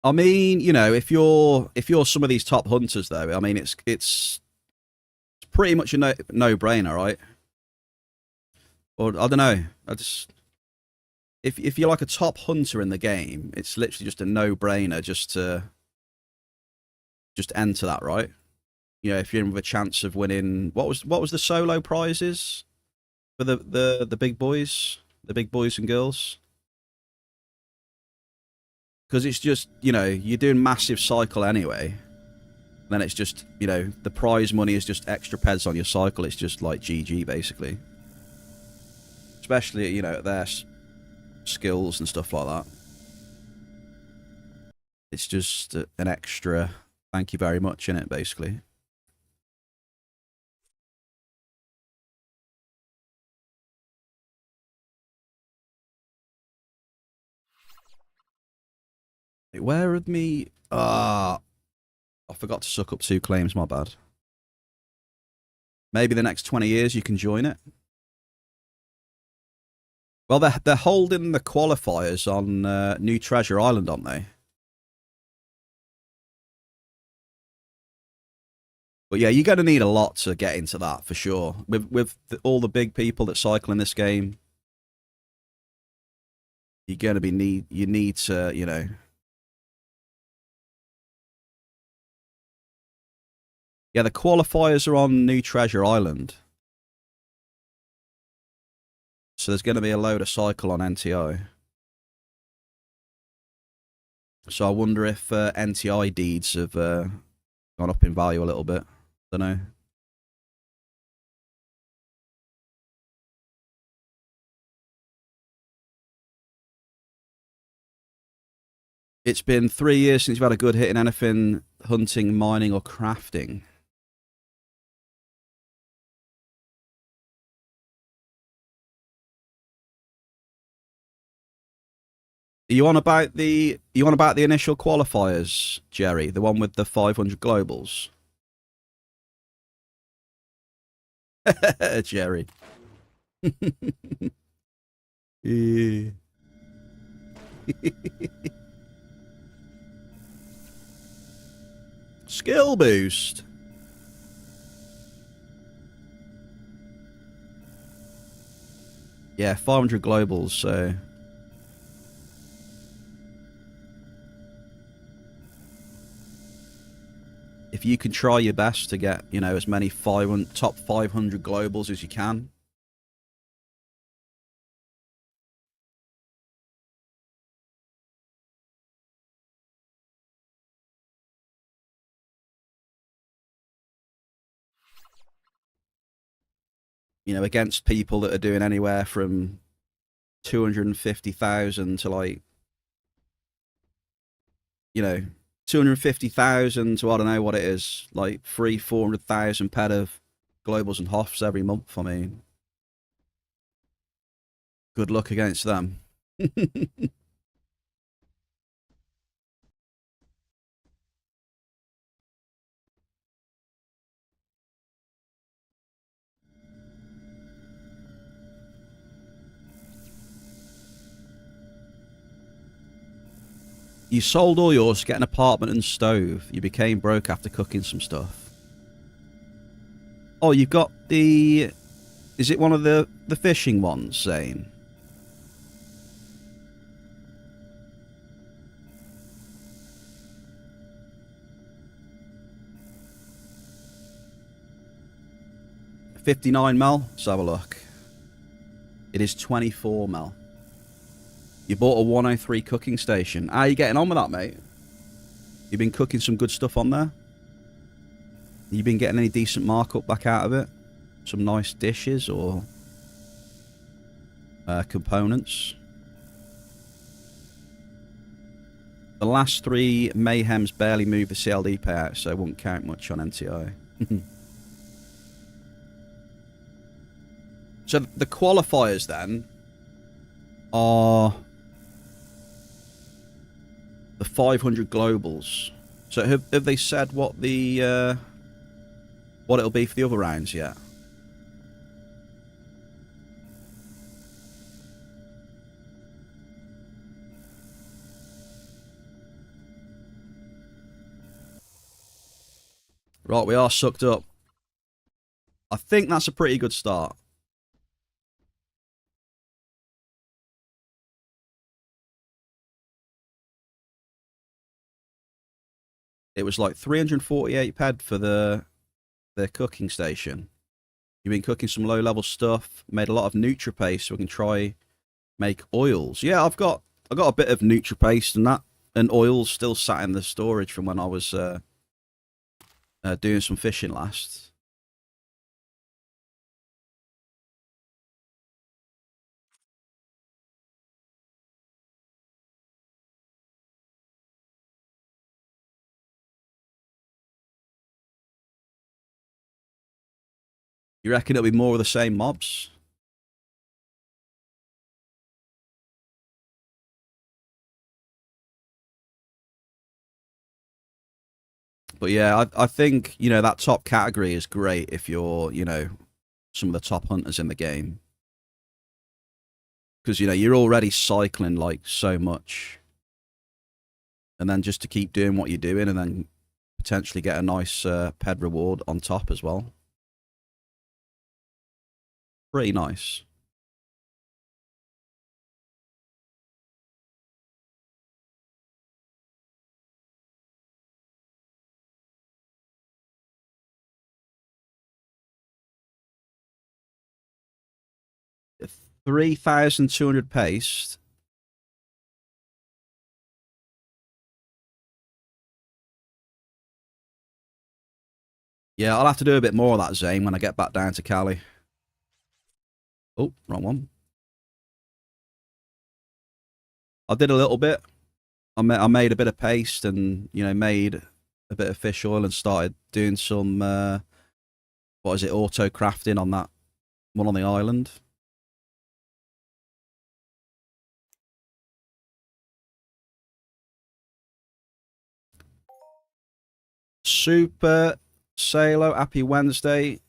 I mean, if you're some of these top hunters, though, I mean, it's pretty much a no-brainer, right? Or I don't know. If you're like a top hunter in the game, it's literally just a no-brainer just to enter that, right? If you're in with a chance of winning, what was the solo prizes for the big boys? the big boys and girls. Because it's just, you know, you're doing massive cycle anyway. Then it's just, you know, the prize money is just extra peds on your cycle. It's just like GG, basically. Especially, you know, their skills and stuff like that. It's just an extra thank you very much in it, basically. Where are me? I forgot to suck up 2 claims, my bad. Maybe the next 20 years you can join it. Well, they're holding the qualifiers on New Treasure Island, aren't they? But yeah, you're going to need a lot to get into that for sure. With all the big people that cycle in this game, you're going to be you need to, you know. Yeah, the qualifiers are on New Treasure Island. So there's going to be a load of cycle on NTI. So I wonder if NTI deeds have gone up in value a little bit. Don't know. It's been 3 years since you've had a good hit in anything hunting, mining, or crafting. You on about the initial qualifiers, Jerry? The one with the 500 globals? Jerry. Skill boost. Yeah, 500 globals, so if you can try your best to get, you know, as many top 500 globals as you can. You know, against people that are doing anywhere from 250,000 to like, you know, 250,000 to I don't know what it is, like 400,000 pet of globals and hoffs every month. I mean, good luck against them. You sold all yours to get an apartment and stove. You became broke after cooking some stuff. Oh, you've got the... Is it one of the fishing ones, Zane? $59 mil? Let's have a look. It is 24 mil. You bought a 103 cooking station. How are you getting on with that, mate? You've been cooking some good stuff on there? You been getting any decent markup back out of it? Some nice dishes or components? The last 3 Mayhems barely moved the CLD payout, so it won't count much on NTI. So the qualifiers then are the 500 globals. So have they said what what it'll be for the other rounds yet? Right, we are sucked up. I think that's a pretty good start. It was like 348 ped for the cooking station. You've been cooking some low-level stuff, made a lot of Nutri paste so we can try Make oils. Yeah, I got a bit of NutriPaste and that, and oils still sat in the storage from when I was doing some fishing last. You reckon it'll be more of the same mobs? But yeah, I think, you know, that top category is great if you're, you know, some of the top hunters in the game. Because, you know, you're already cycling like so much. And then just to keep doing what you're doing and then potentially get a nice ped reward on top as well. Pretty nice. If 3,200 paste. Yeah, I'll have to do a bit more of that, Zane, when I get back down to Cali. Oh, wrong one. I did a little bit. I made a bit of paste and, you know, made a bit of fish oil and started doing some, what is it, auto crafting on that one on the island. Super Salo, happy Wednesday.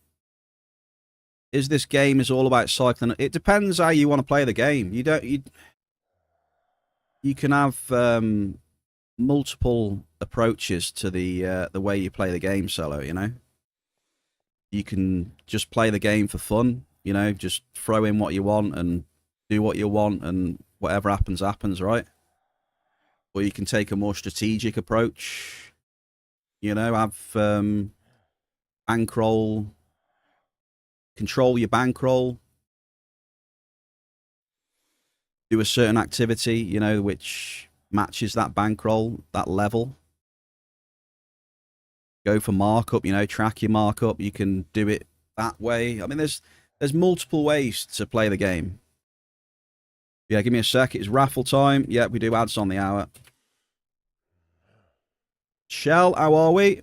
Is this game is all about cycling? It depends how you want to play the game. You can have multiple approaches to the way you play the game solo, you know. You can just play the game for fun, you know, just throw in what you want and do what you want and whatever happens happens, right? Or you can take a more strategic approach, you know, have bankroll, control your bankroll, do a certain activity, you know, which matches that bankroll, that level. Go for markup, you know, track your markup. You can do it that way. I mean, there's multiple ways to play the game. Yeah, give me a sec. It's raffle time. Yeah, we do ads on the hour. Shell, how are we?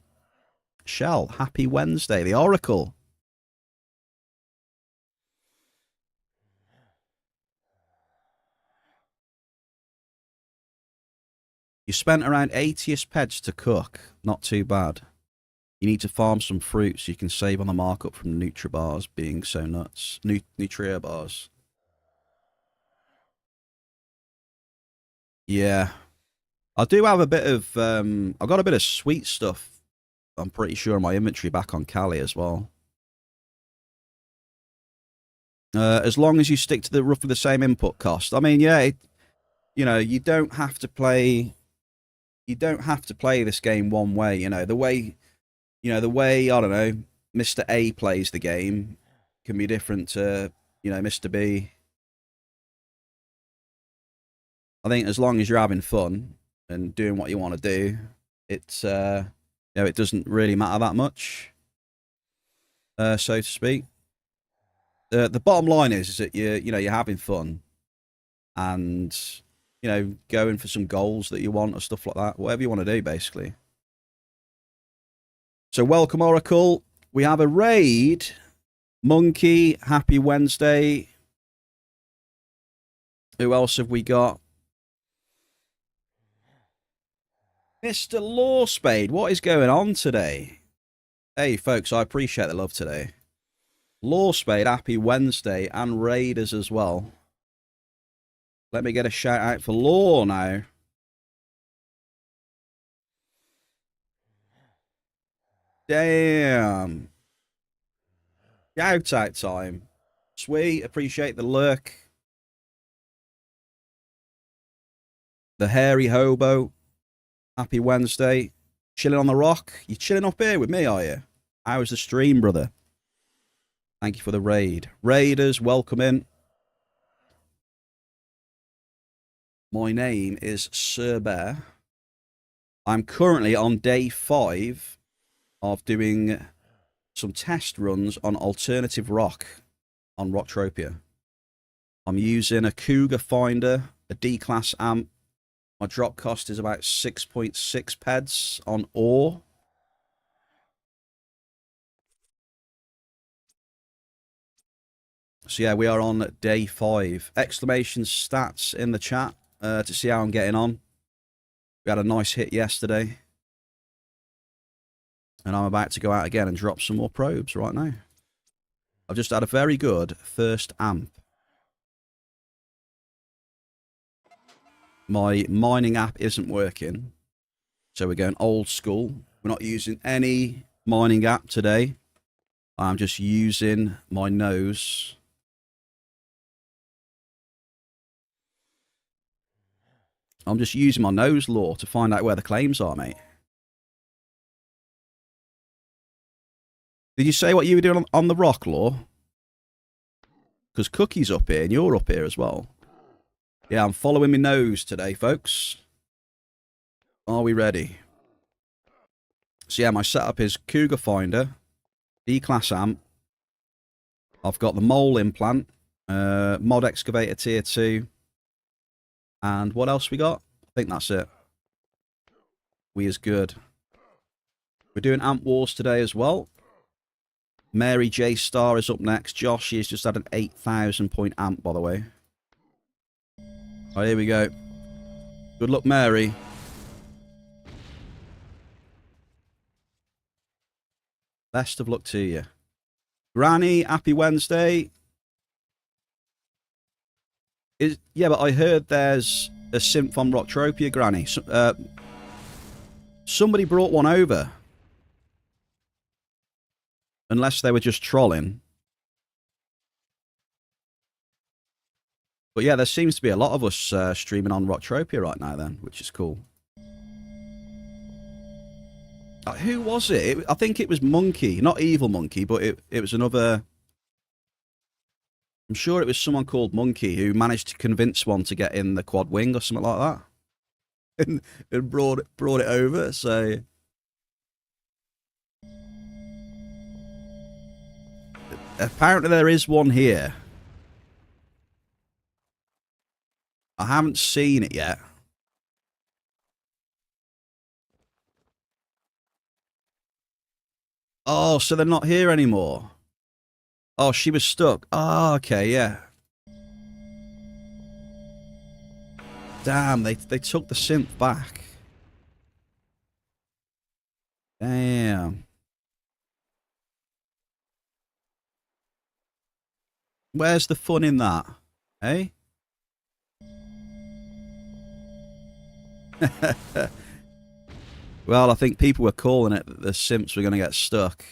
Shell, happy Wednesday. The Oracle. You spent around 80ish peds to cook. Not too bad. You need to farm some fruit so you can save on the markup from Nutri bars being so nuts. Nutria bars. Yeah. I do have a bit of I've got a bit of sweet stuff. I'm pretty sure in my inventory back on Cali as well. As long as you stick to the roughly the same input cost. I mean, yeah, you know, you don't have to play. You don't have to play this game one way. The way I don't know, Mr. A plays the game can be different to Mr. B. I think as long as you're having fun and doing what you want to do, it's it doesn't really matter that much, so to speak. The bottom line is that you're having fun and going for some goals that you want or stuff like that, whatever you want to do, basically. So welcome, Oracle. We have a raid. Monkey, happy Wednesday. Who else have we got? Mr. Lawspade, what is going on today? Hey, folks, I appreciate the love today. Lawspade, happy Wednesday, and Raiders as well. Let me get a shout out for Law now. Damn. Shout out time. Sweet, appreciate the lurk. The hairy hobo, happy Wednesday. Chilling on the rock. You chilling up here with me, are you? How was the stream, brother? Thank you for the raid. Raiders, welcome in. My name is Sir Bear. I'm currently on day 5 of doing some test runs on alternative rock on Rocktropia. I'm using a Cougar Finder, a D-Class amp. My drop cost is about 6.6 peds on ore. So yeah, we are on day 5. Exclamation stats in the chat to see how I'm getting on. We had a nice hit yesterday. And I'm about to go out again and drop some more probes right now. I've just had a very good first amp. My mining app isn't working. So we're going old school. We're not using any mining app today. I'm just using my nose. I'm just using my nose lore to find out where the claims are, mate. Did you say what you were doing on the rock lore? Because Cookie's up here and you're up here as well. Yeah, I'm following my nose today, folks. Are we ready? So yeah, my setup is Cougar Finder, D-Class amp. I've got the mole implant, mod excavator tier 2. And what else we got? I think that's it. We is good. We're doing amp wars today as well. Mary J Star is up next. Josh, he's just had an 8,000 point amp, by the way. Oh, here we go. Good luck, Mary. Best of luck to you. Granny, happy Wednesday. Yeah, but I heard there's a synth on Rocktropia, Granny. Somebody brought one over. Unless they were just trolling. But yeah, there seems to be a lot of us streaming on Rocktropia right now then, which is cool. Who was it? I think it was Monkey. Not Evil Monkey, but it was another... I'm sure it was someone called Monkey who managed to convince one to get in the quad wing or something like that. and brought it over, so... Apparently there is one here. I haven't seen it yet. Oh, so they're not here anymore. Oh, she was stuck. Oh, okay, yeah. Damn, they took the synth back. Damn. Where's the fun in that? Eh? Well, I think people were calling it that the simps were going to get stuck.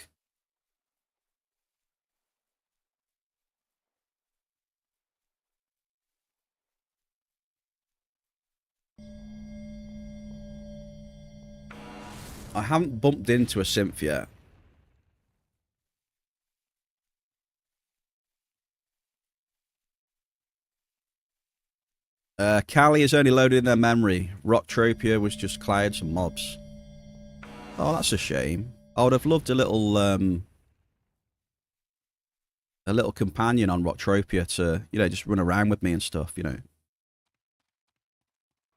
I haven't bumped into a simp yet. Cali is only loaded in their memory. Rocktropia was just clouds and mobs. Oh, that's a shame. I would have loved a little companion on Rocktropia to, you know, just run around with me and stuff, you know.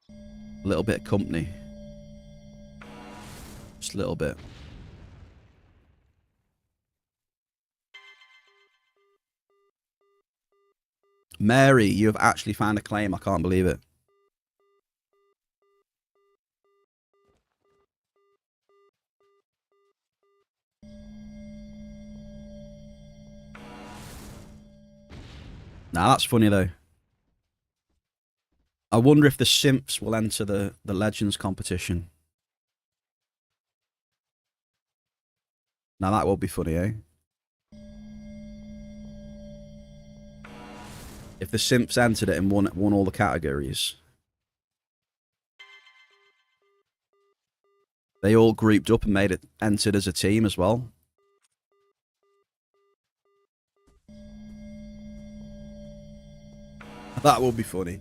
A little bit of company. Just a little bit. Mary, you have actually found a claim. I can't believe it. Nah, that's funny though. I wonder if the simps will enter the Legends competition. Now that will be funny, eh? If the simps entered it and won all the categories. They all grouped up and made it entered as a team as well. That will be funny.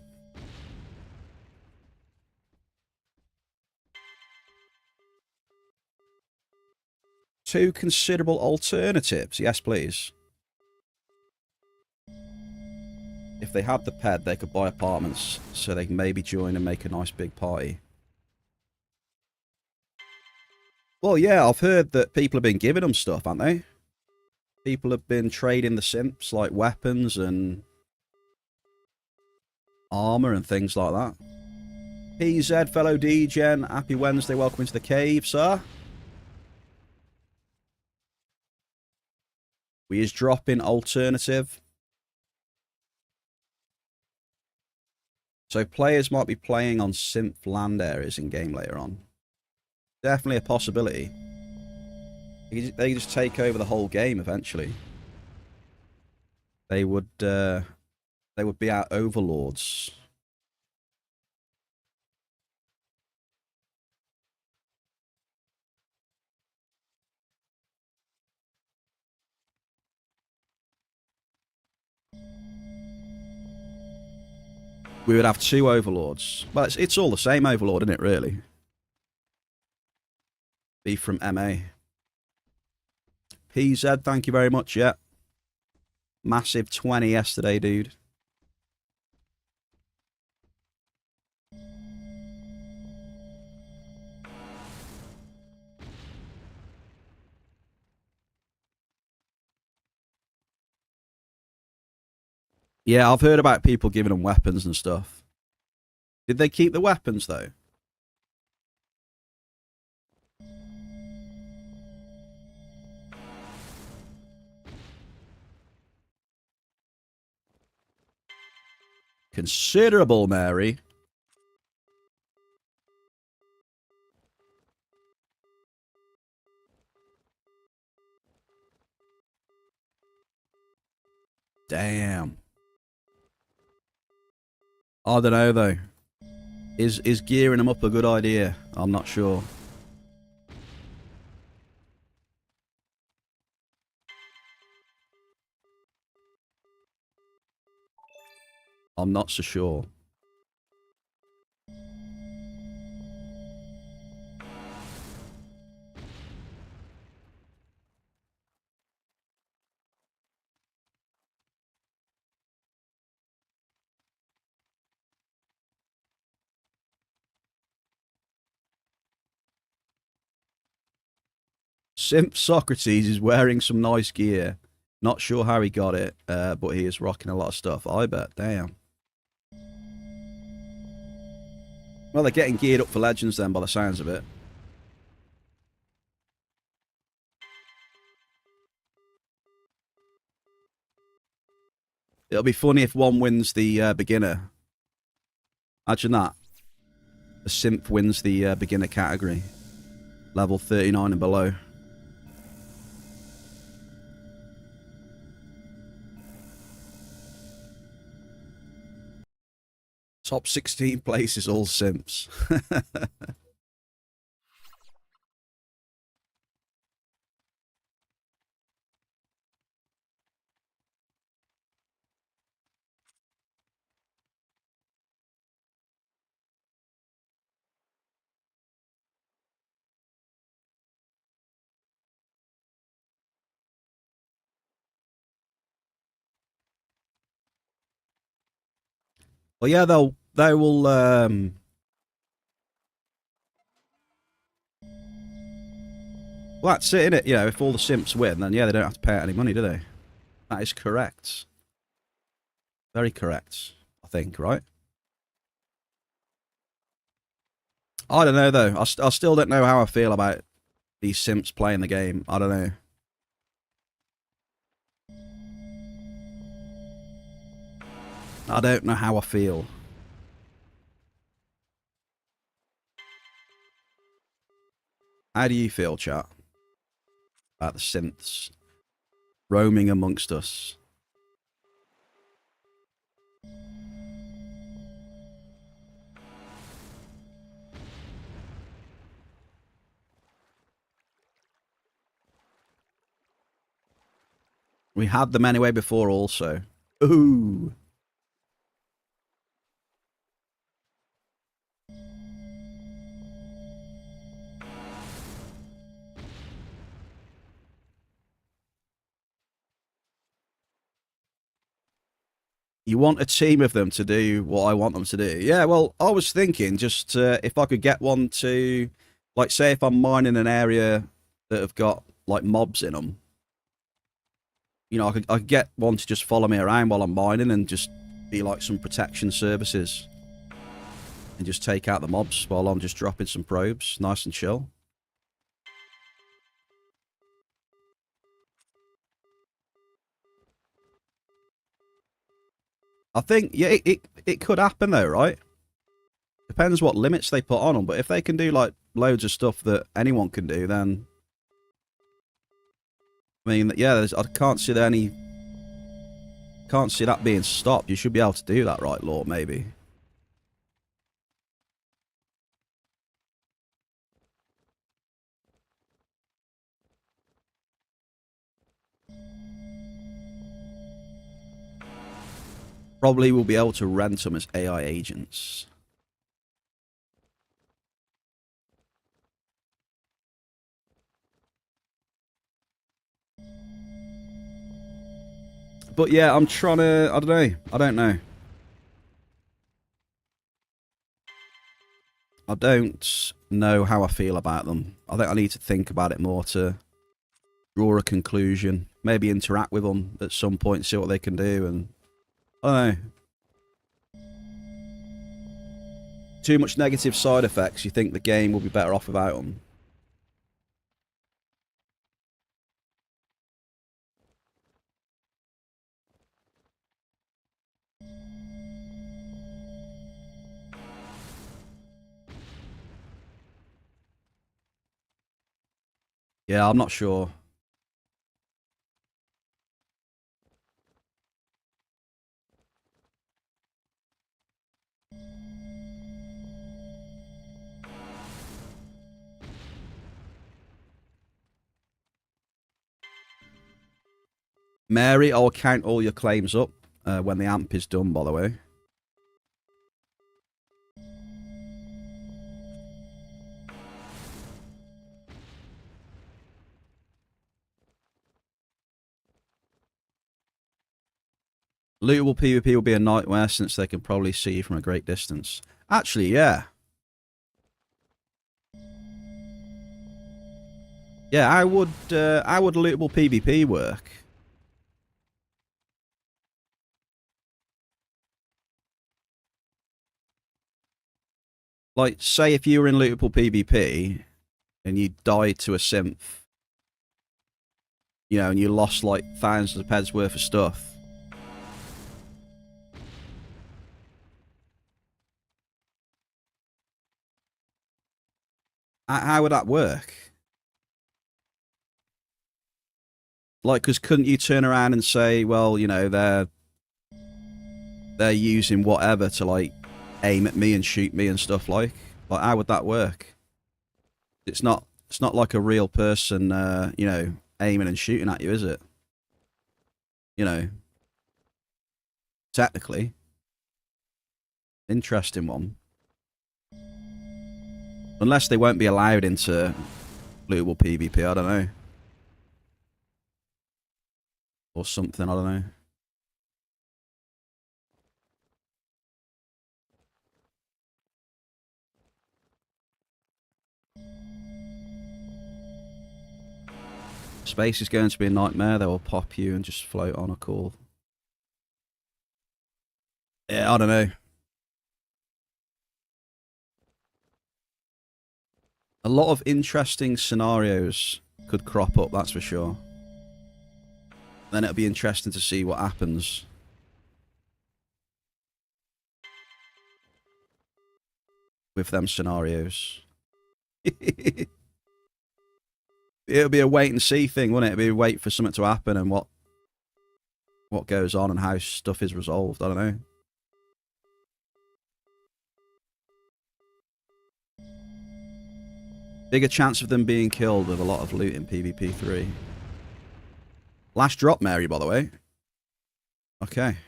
2 considerable alternatives. Yes, please. If they had the ped, they could buy apartments, so they can maybe join and make a nice big party. Well, yeah, I've heard that people have been giving them stuff, haven't they? People have been trading the simps, like weapons and armor and things like that. PZ, fellow D-Gen, happy Wednesday, welcome into the cave, sir. We is dropping alternative. So players might be playing on synth land areas in game later on. Definitely a possibility. They just take over the whole game eventually. They would be our overlords. We would have 2 overlords. Well, it's all the same overlord, isn't it, really? Be from MA. PZ, thank you very much, yeah. Massive 20 yesterday, dude. Yeah, I've heard about people giving them weapons and stuff. Did they keep the weapons, though? Considerable, Mary. Damn. I don't know, though. Is gearing them up a good idea? I'm not sure. I'm not so sure. Simp Socrates is wearing some nice gear. Not sure how he got it, but he is rocking a lot of stuff. I bet. Damn. Well, they're getting geared up for Legends then, by the sounds of it. It'll be funny if one wins the beginner. Imagine that. A simp wins the beginner category. Level 39 and below. Top 16 places, all simps. Well, yeah, they will. Well, that's it, innit? You know, if all the simps win, then yeah, they don't have to pay out any money, do they? That is correct. Very correct, I think, right? I don't know, though. I still don't know how I feel about these simps playing the game. I don't know. I don't know how I feel. How do you feel, chat? About the simps roaming amongst us? We had them anyway before also. Ooh. You want a team of them to do what I want them to do. Yeah, well, I was thinking just if I could get one to, like, say if I'm mining an area that have got, like, mobs in them, you know, I could get one to just follow me around while I'm mining and just be like some protection services and just take out the mobs while I'm just dropping some probes. Nice and chill. I think, yeah, it could happen though, right? Depends what limits they put on them, but if they can do like loads of stuff that anyone can do, then I mean, yeah, I can't see can't see that being stopped. You should be able to do that, right, Lord? Maybe. Probably will be able to rent them as AI agents. But yeah, I'm trying to. I don't know. I don't know. I don't know how I feel about them. I think I need to think about it more to draw a conclusion. Maybe interact with them at some point, see what they can do, and I don't know. Too much negative side effects. You think the game will be better off without them? Yeah, I'm not sure. Mary, I'll count all your claims up when the amp is done, by the way. Lootable PvP will be a nightmare since they can probably see you from a great distance. Actually, yeah. Yeah, how would lootable PvP work? Like, say if you were in lootable PvP and you died to a synth, you know, and you lost like thousands of peds worth of stuff. How would that work? Like, because couldn't you turn around and say, well, you know, they're using whatever to like aim at me and shoot me and stuff like how would that work? It's not like a real person, you know, aiming and shooting at you, is it? You know, technically, interesting one. Unless they won't be allowed into lootable PvP, I don't know. Or something, I don't know. Space is going to be a nightmare. They will pop you and just float on a call. Yeah, I don't know. A lot of interesting scenarios could crop up, that's for sure. Then it'll be interesting to see what happens. With them scenarios. It'll be a wait and see thing, won't it? It'll be a wait for something to happen and what goes on and how stuff is resolved. I don't know. Bigger chance of them being killed with a lot of loot in PvP 3. Last drop, Mary, by the way. Okay.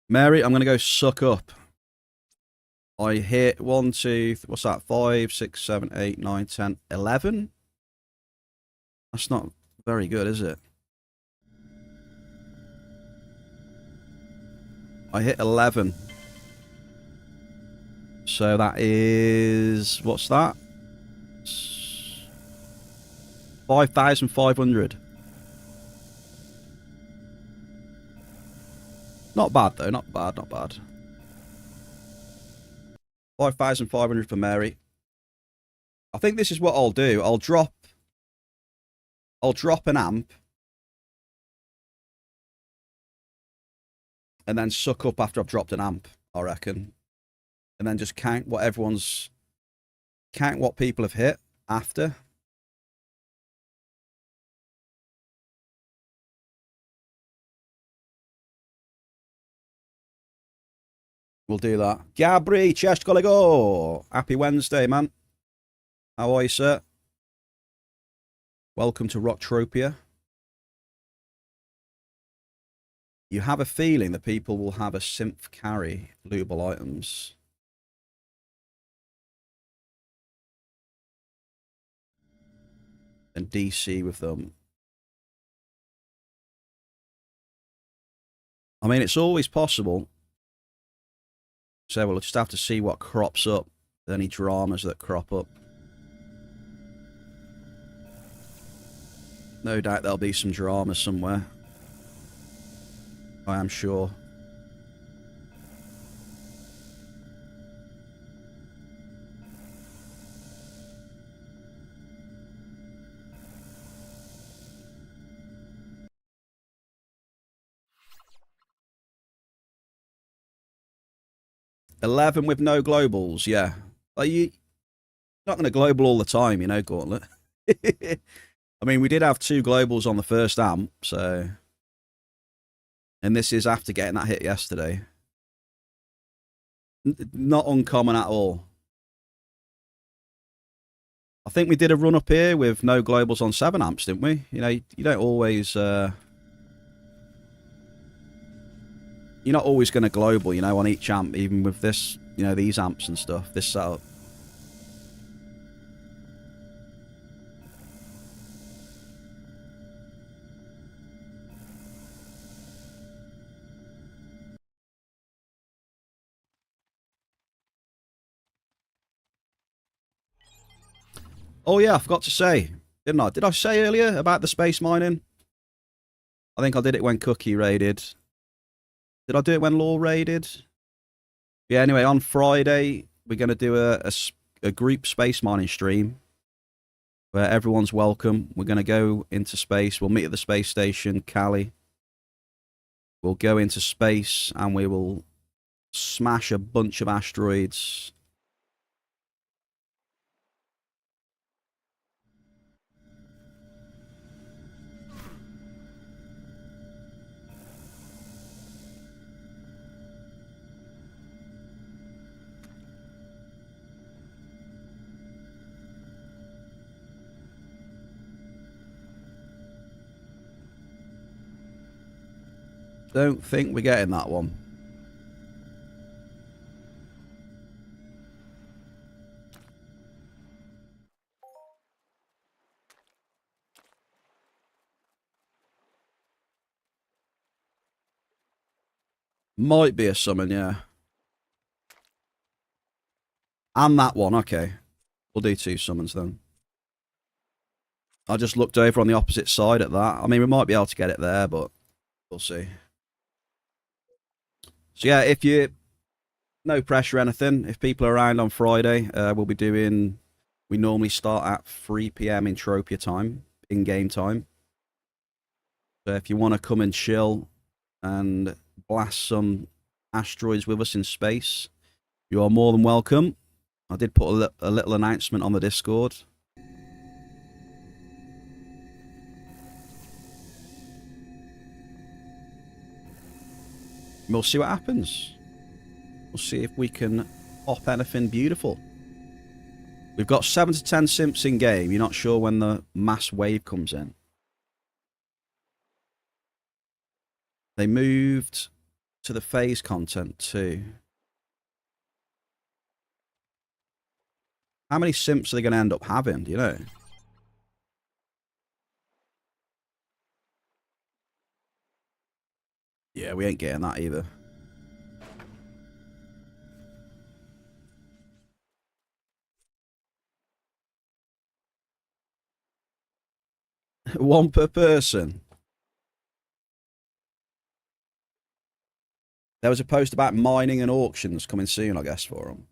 Mary, I'm going to go suck up. I hit 1, 2, what's that? 5, 6, 7, 8, 9, 10, 11? That's not very good, is it? I hit 11. So that is... What's that? 5,500. Not bad, though. Not bad, not bad. 5,500 for Mary. I think this is what I'll do. I'll drop an amp. And then suck up after I've dropped an amp, I reckon. And then just count what people have hit after. We'll do that. Gabri, cześć kolego. Happy Wednesday, man. How are you, sir? Welcome to Entropia. You have a feeling that people will have a synth carry lootable items. And DC with them. I mean, it's always possible. So we'll just have to see what crops up. Any dramas that crop up. No doubt there'll be some drama somewhere. I am sure. $11 with no globals, yeah. Are you not going to global all the time, you know, Gauntlet? I mean, we did have 2 globals on the first amp, so... And this is after getting that hit yesterday. Not uncommon at all. I think we did a run up here with no globals on 7 amps, didn't we? You know, you don't always... You're not always going to global, you know, on each amp, even with this, you know, these amps and stuff, this setup. Oh yeah, I forgot to say, didn't I? Did I say earlier about the space mining? I think I did it when Cookie raided. Did I do it when Law raided? Yeah, anyway, on Friday, we're going to do a group space mining stream where everyone's welcome. We're going to go into space. We'll meet at the space station, Cali. We'll go into space and we will smash a bunch of asteroids. Don't think we're getting that one. Might be a summon, yeah. And that one, okay. We'll do 2 summons then. I just looked over on the opposite side at that. I mean, we might be able to get it there, but we'll see. So yeah, if you... No pressure or anything. If people are around on Friday, we'll be doing... We normally start at 3 PM Entropia time, in-game time. So if you want to come and chill and blast some asteroids with us in space, you are more than welcome. I did put a little announcement on the Discord. We'll see what happens. We'll see if we can pop anything beautiful. We've got 7 to 10 simps in game. You're not sure when the mass wave comes in. They moved to the phase content too. How many simps are they going to end up having, do you know? Yeah, we ain't getting that either. One per person. There was a post about mining and auctions coming soon, I guess, for them.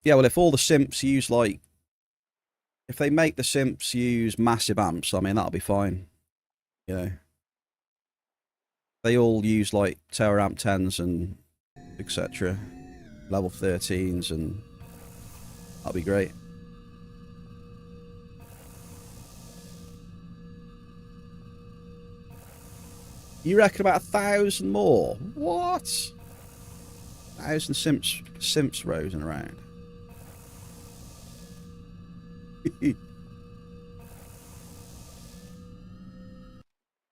Yeah, well, if all the simps use, like, if they make the simps use massive amps, I mean, that'll be fine. You know, they all use, like, Tower Amp 10s and etc. Level 13s, and that'll be great. You reckon about 1,000 more? What? 1,000 simps rosing around.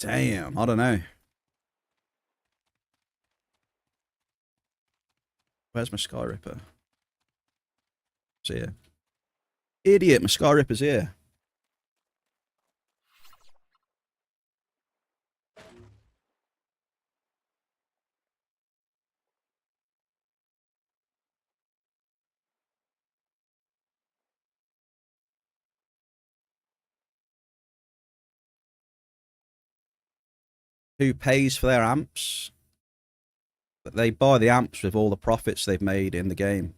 Damn, I don't know. Where's my Sky Ripper? It's here. Idiot, my Sky Ripper's here. Who pays for their amps? But they buy the amps with all the profits they've made in the game.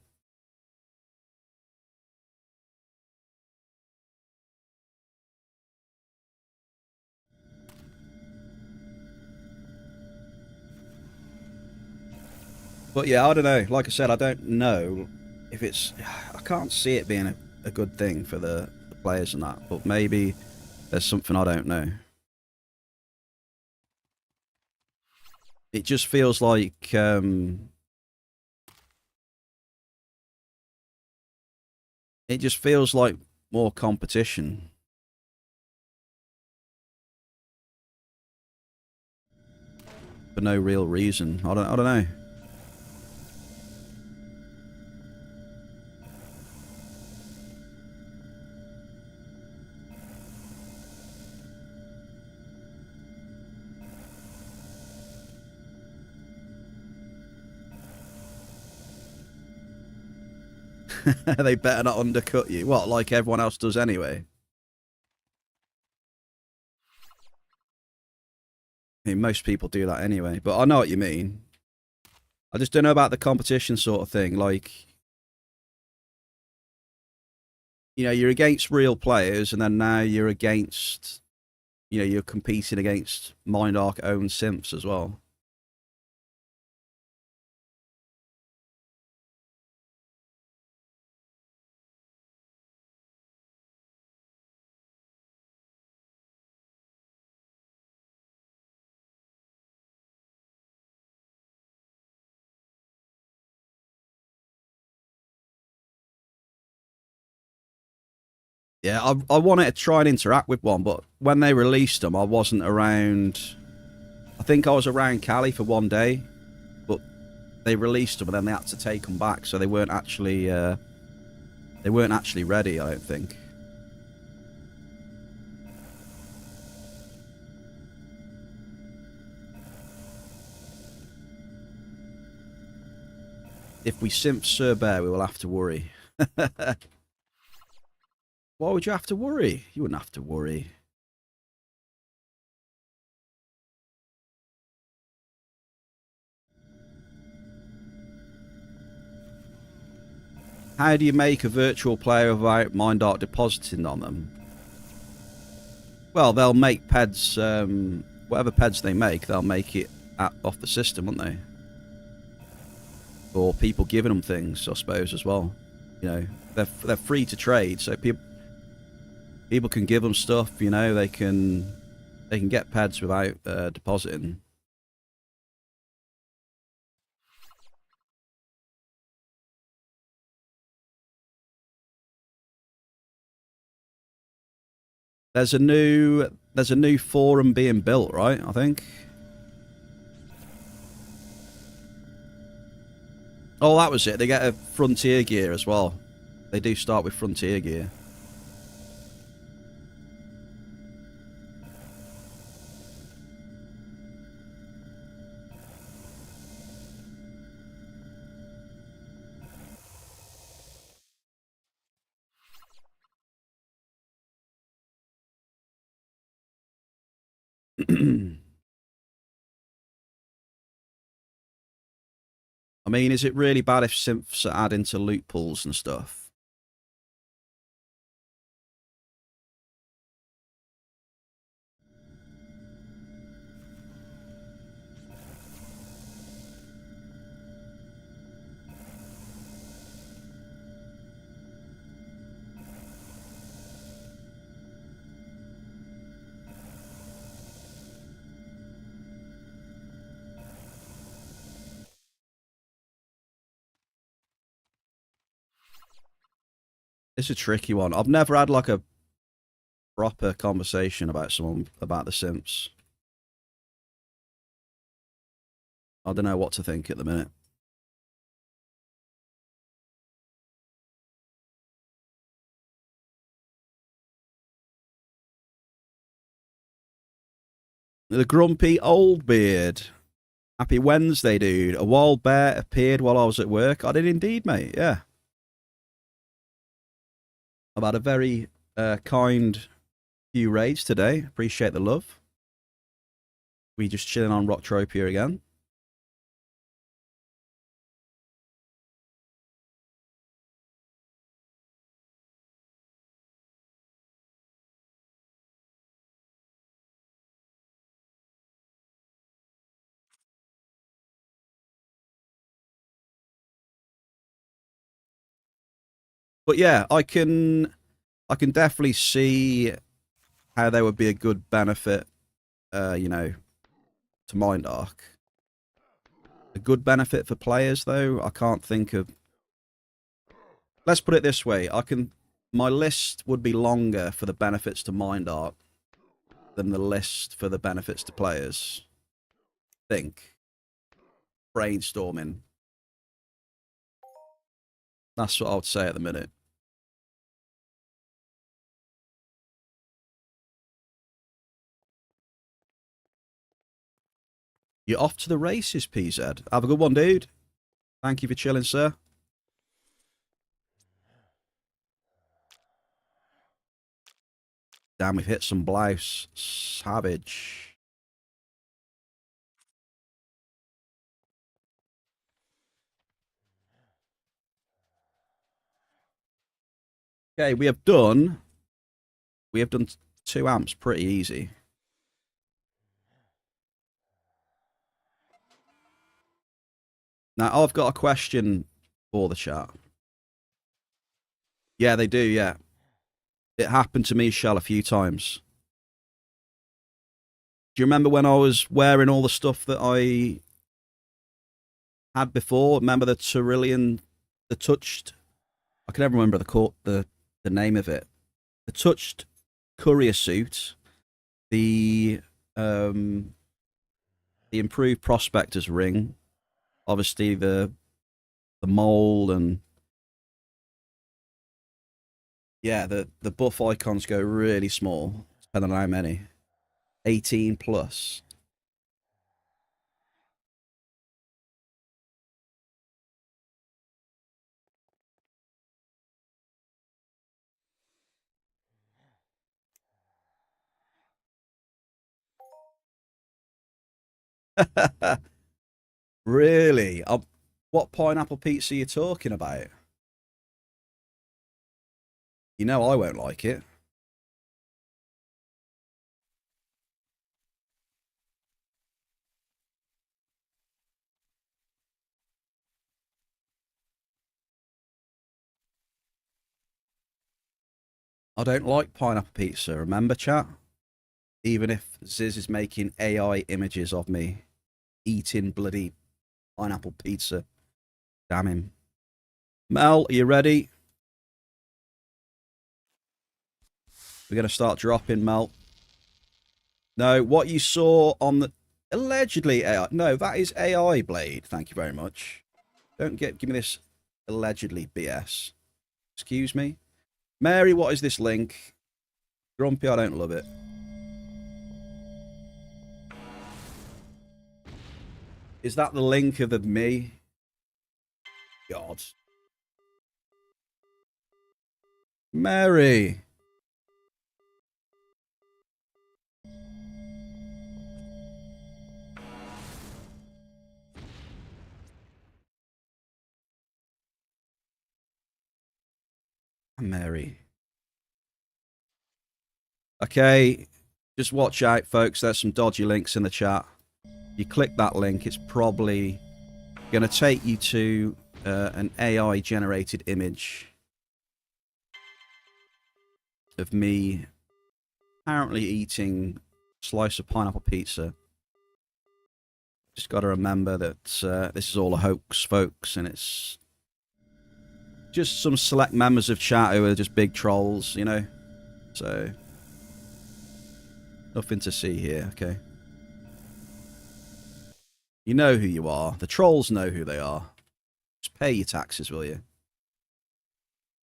But yeah, I don't know. Like I said, I don't know if it's... I can't see it being a good thing for the players and that. But maybe there's something I don't know. It just feels like... it just feels like more competition. For no real reason. I don't know. They better not undercut you. What, like everyone else does anyway? I mean, most people do that anyway, but I know what you mean. I just don't know about the competition sort of thing. Like, you know, you're against real players, and then now you're against, you know, you're competing against MindArc owned simps as well. Yeah, I wanted to try and interact with one, but when they released them, I wasn't around. I think I was around Cali for one day, but they released them and then they had to take them back, so they weren't actually ready, I don't think. If we simp Sir Bear, we will have to worry. Why would you have to worry? You wouldn't have to worry. How do you make a virtual player without MindArc depositing on them? Well, they'll make PEDs, whatever PEDs they make, they'll make it off the system, won't they? Or people giving them things, I suppose, as well. You know, they're free to trade, so people can give them stuff. You know, they can get PEDs without depositing. There's a new forum being built, right? I think. Oh, that was it. They get a Frontier gear as well. They do start with Frontier gear. I mean, is it really bad if synths are adding to loot pools and stuff? It's a tricky one. I've never had like a proper conversation about someone about the simps. I don't know what to think at the minute. The grumpy old beard. Happy Wednesday, dude. A wild bear appeared while I was at work. I did indeed, mate. Yeah. I've had a very kind few raids today. Appreciate the love. We just chilling on Entropia again. But yeah, I can definitely see how there would be a good benefit, you know, to Mind Arc. A good benefit for players, though, I can't think of. Let's put it this way: my list would be longer for the benefits to Mind Arc than the list for the benefits to players. Think brainstorming. That's what I would say at the minute. You're off to the races, PZ. Have a good one, dude. Thank you for chilling, sir. Damn, we've hit some blouse. Savage. Okay, we have done 2 amps pretty easy. Now, I've got a question for the chat. Yeah, they do, yeah. It happened to me, Shell, a few times. Do you remember when I was wearing all the stuff that I had before? Remember the Tyrillian, the touched, I can never remember the name of it. The touched courier suit, the improved prospector's ring, obviously the mole, and yeah, the buff icons go really small, depending on how many. 18 plus. Really? What pineapple pizza are you talking about? You know I won't like it. I don't like pineapple pizza, remember, chat? Even if Ziz is making AI images of me eating bloody pineapple pizza. Damn him. Mel, are you ready? We're going to start dropping, Mel. No, what you saw on the... Allegedly AI. No, that is AI, Blade. Thank you very much. Don't give me this allegedly BS. Excuse me? Mary, what is this link? Grumpy, I don't love it. Is that the link of the me? God. Mary. Mary. Okay, just watch out, folks. There's some dodgy links in the chat. You click that link, it's probably going to take you to an AI-generated image of me apparently eating a slice of pineapple pizza. Just got to remember that this is all a hoax, folks, and it's just some select members of chat who are just big trolls, you know? So, nothing to see here, okay? You know who you are. The trolls know who they are. Just pay your taxes, will you?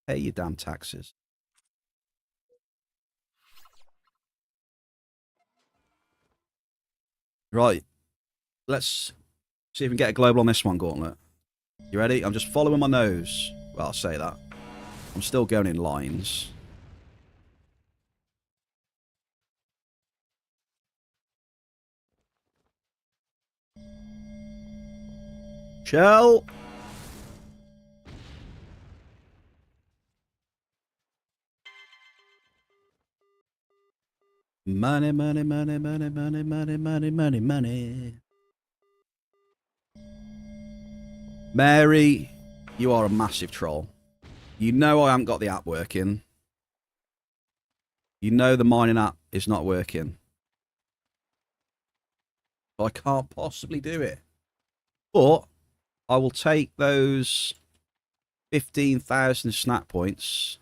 Pay your damn taxes. Right. Let's see if we can get a global on this one, Gauntlet. You ready? I'm just following my nose. Well, I'll say that. I'm still going in lines. Shell. Money, money, money, money, money, money, money, money, money. Mary, you are a massive troll. You know I haven't got the app working. You know the mining app is not working. So I can't possibly do it. But I will take those 15,000 snap points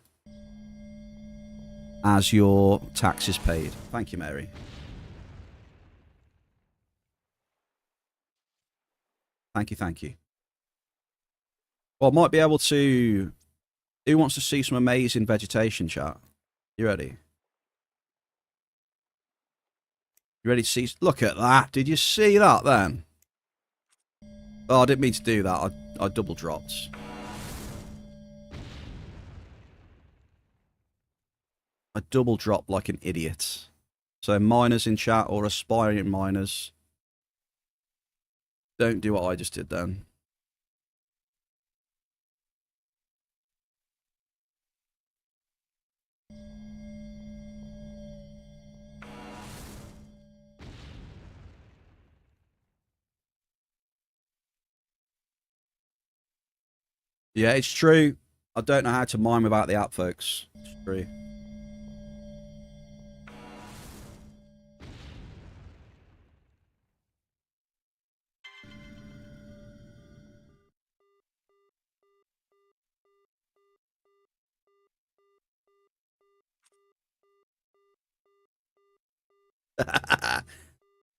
as your taxes paid. Thank you, Mary. Thank you, thank you. Well, I might be able to... Who wants to see some amazing vegetation, chat? You ready? You ready to see... Look at that. Did you see that, then? Oh, I didn't mean to do that. I double dropped. I double dropped like an idiot. So miners in chat or aspiring miners, don't do what I just did then. Yeah, it's true. I don't know how to mine without the app, folks. It's true.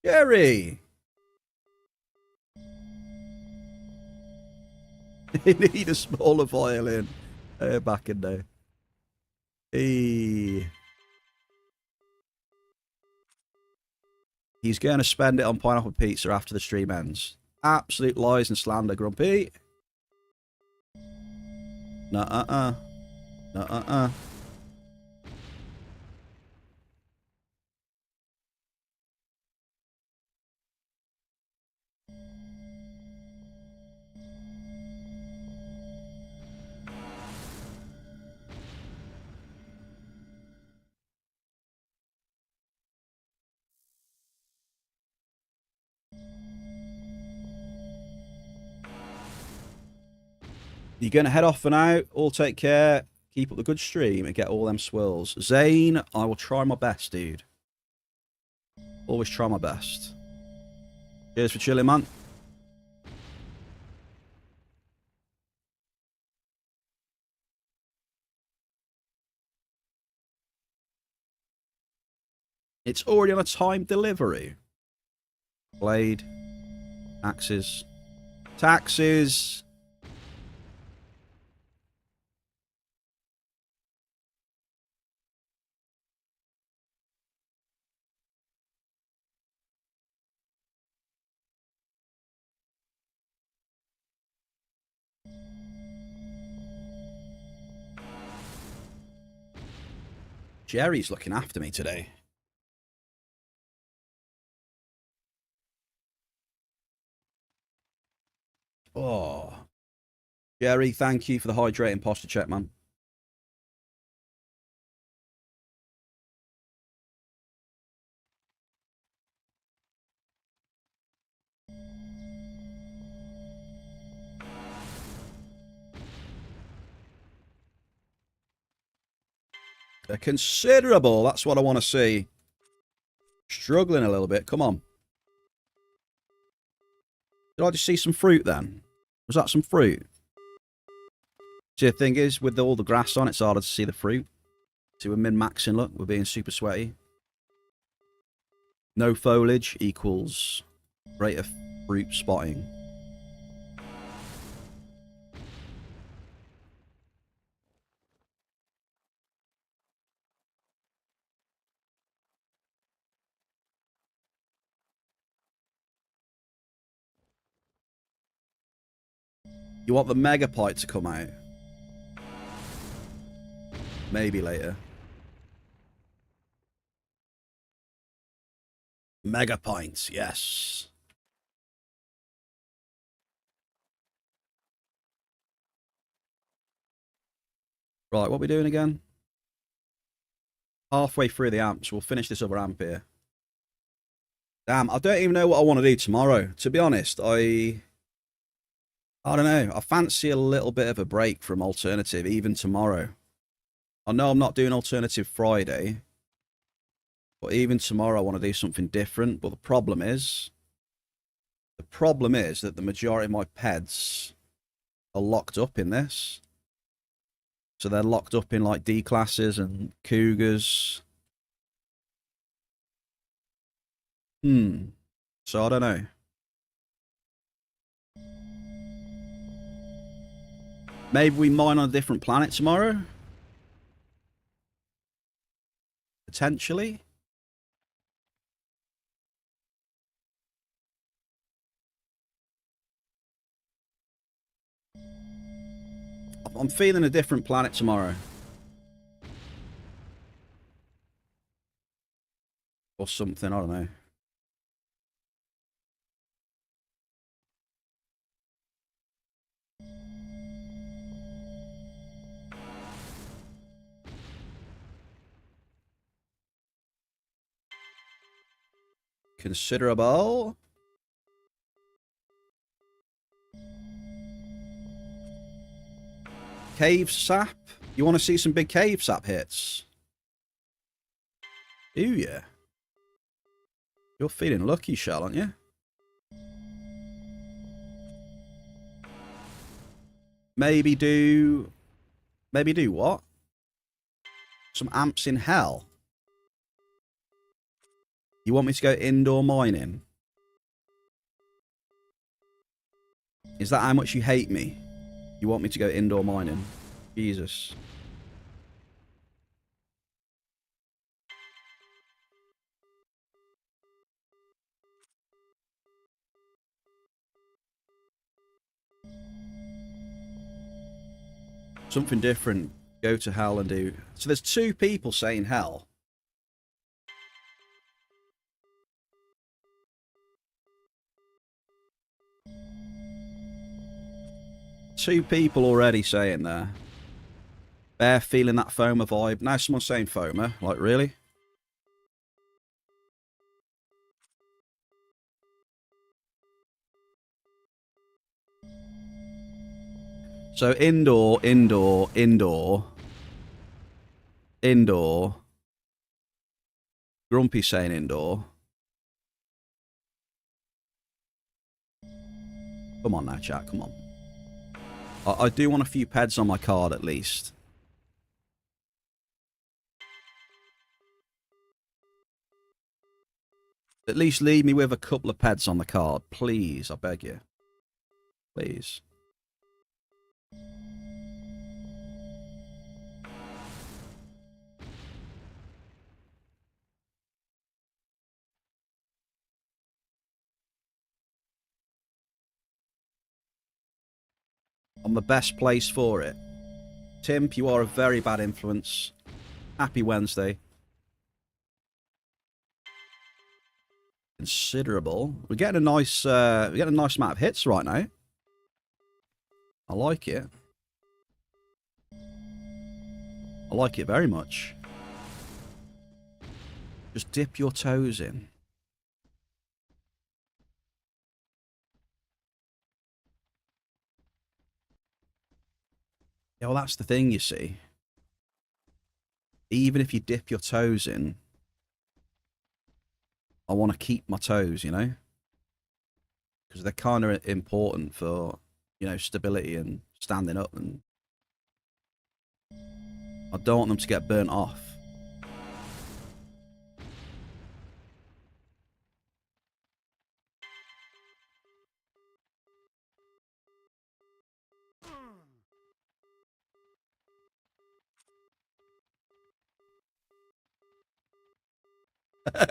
Jerry! They need a smaller violin. Back in there. Hey. He's going to spend it on pineapple pizza after the stream ends. Absolute lies and slander, Grumpy. Nuh-uh-uh. Nuh-uh-uh. You're going to head off for now. All take care. Keep up the good stream and get all them swirls. Zane, I will try my best, dude. Always try my best. Cheers for chilling, man. It's already on a time delivery. Blade. Axes. Taxes. Jerry's looking after me today. Oh. Jerry, thank you for the hydrating posture check, man. Considerable. That's what I want to see. Struggling a little bit. Come on. Did I just see some fruit then? Was that some fruit? See, the thing is, with all the grass on, it's harder to see the fruit. See, we're min-maxing, look. We're being super sweaty. No foliage equals rate of fruit spotting. You want the megapite to come out? Maybe later. Megapints, yes. Right, what are we doing again? Halfway through the amps. We'll finish this other amp here. Damn, I don't even know what I want to do tomorrow. To be honest, I don't know. I fancy a little bit of a break from alternative, even tomorrow. I know I'm not doing alternative Friday, but even tomorrow I want to do something different. But the problem is that the majority of my peds are locked up in this. So they're locked up in like D classes and cougars. So I don't know. Maybe we mine on a different planet tomorrow? Potentially? I'm feeling a different planet tomorrow. Or something, I don't know. Considerable. Cave sap. You want to see some big cave sap hits? Do you? You're feeling lucky, Shell, aren't you? Maybe do what? Some amps in hell. You want me to go indoor mining? Is that how much you hate me? You want me to go indoor mining? Jesus. Something different. Go to hell and do... So there's 2 people saying hell. Two people already saying there. Bear feeling that FOMA vibe. Now someone's saying FOMA. Like, really? So indoor, indoor, indoor. Indoor. Grumpy saying indoor. Come on now, chat. Come on. I do want a few peds on my card at least. At least leave me with a couple of peds on the card. Please, I beg you. Please. I'm the best place for it. Timp, you are a very bad influence. Happy Wednesday. Considerable. We're getting a nice amount of hits right now. I like it. I like it very much. Just dip your toes in. Yeah, well, that's the thing, you see. even if you dip your toes in, I want to keep my toes, you know? Because they're kind of important for, you know, stability and standing up, and I don't want them to get burnt off.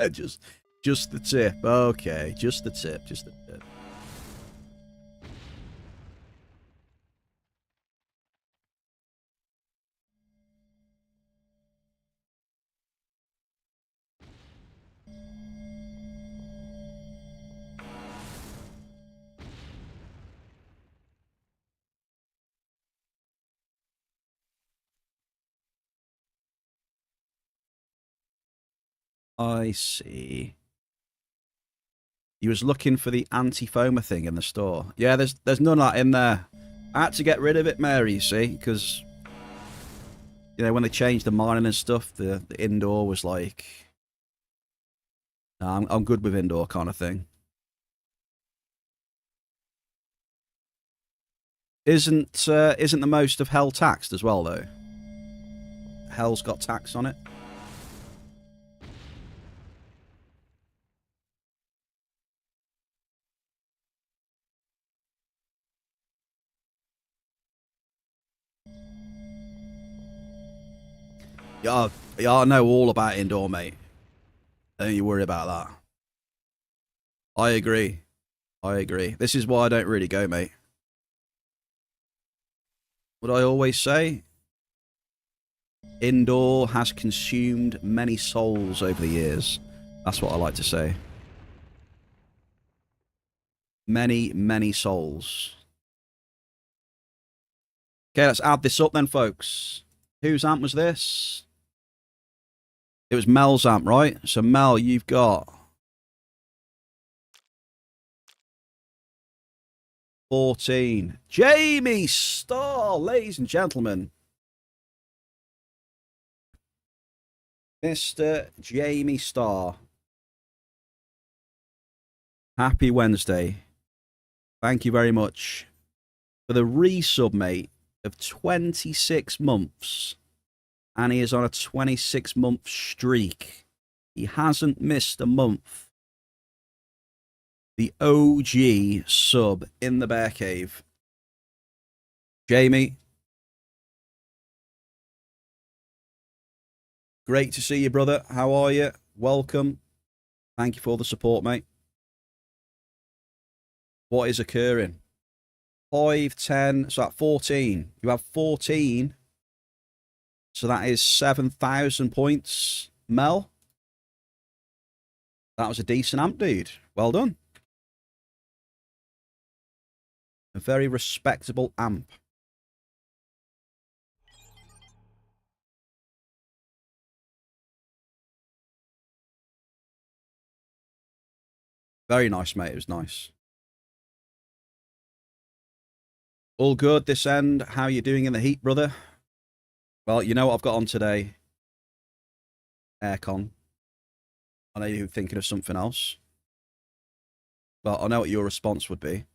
just the tip. Okay, just the tip, just the tip. I see. You was looking for the anti-foamer thing in the store. Yeah, there's none of that in there. I had to get rid of it, Mary, you see, because, you know, when they changed the mining and stuff, the indoor was like, nah, I'm good with indoor kind of thing. Isn't the most of hell taxed as well, though? Hell's got tax on it. Yeah, I know all about indoor, mate. Don't you worry about that. I agree. I agree. This is why I don't really go, mate. What I always say, indoor has consumed many souls over the years. That's what I like to say. Many, many souls. Okay, let's add this up then, folks. Whose amp was this? It was Mel's amp, right? So, Mel, you've got 14. Jamie Starr, ladies and gentlemen. Mr. Jamie Starr. Happy Wednesday. Thank you very much for the resub, mate, of 26 months. And he is on a 26-month streak. He hasn't missed a month. The OG sub in the Bear Cave. Jamie. Great to see you, brother. How are you? Welcome. Thank you for the support, mate. What is occurring? 5, 10, so at 14. You have 14. So that is 7,000 points. Mel? That was a decent amp, dude. Well done. A very respectable amp. Very nice, mate. It was nice. All good this end. How are you doing in the heat, brother? Well, you know what I've got on today? Aircon. I know you're thinking of something else. But I know what your response would be.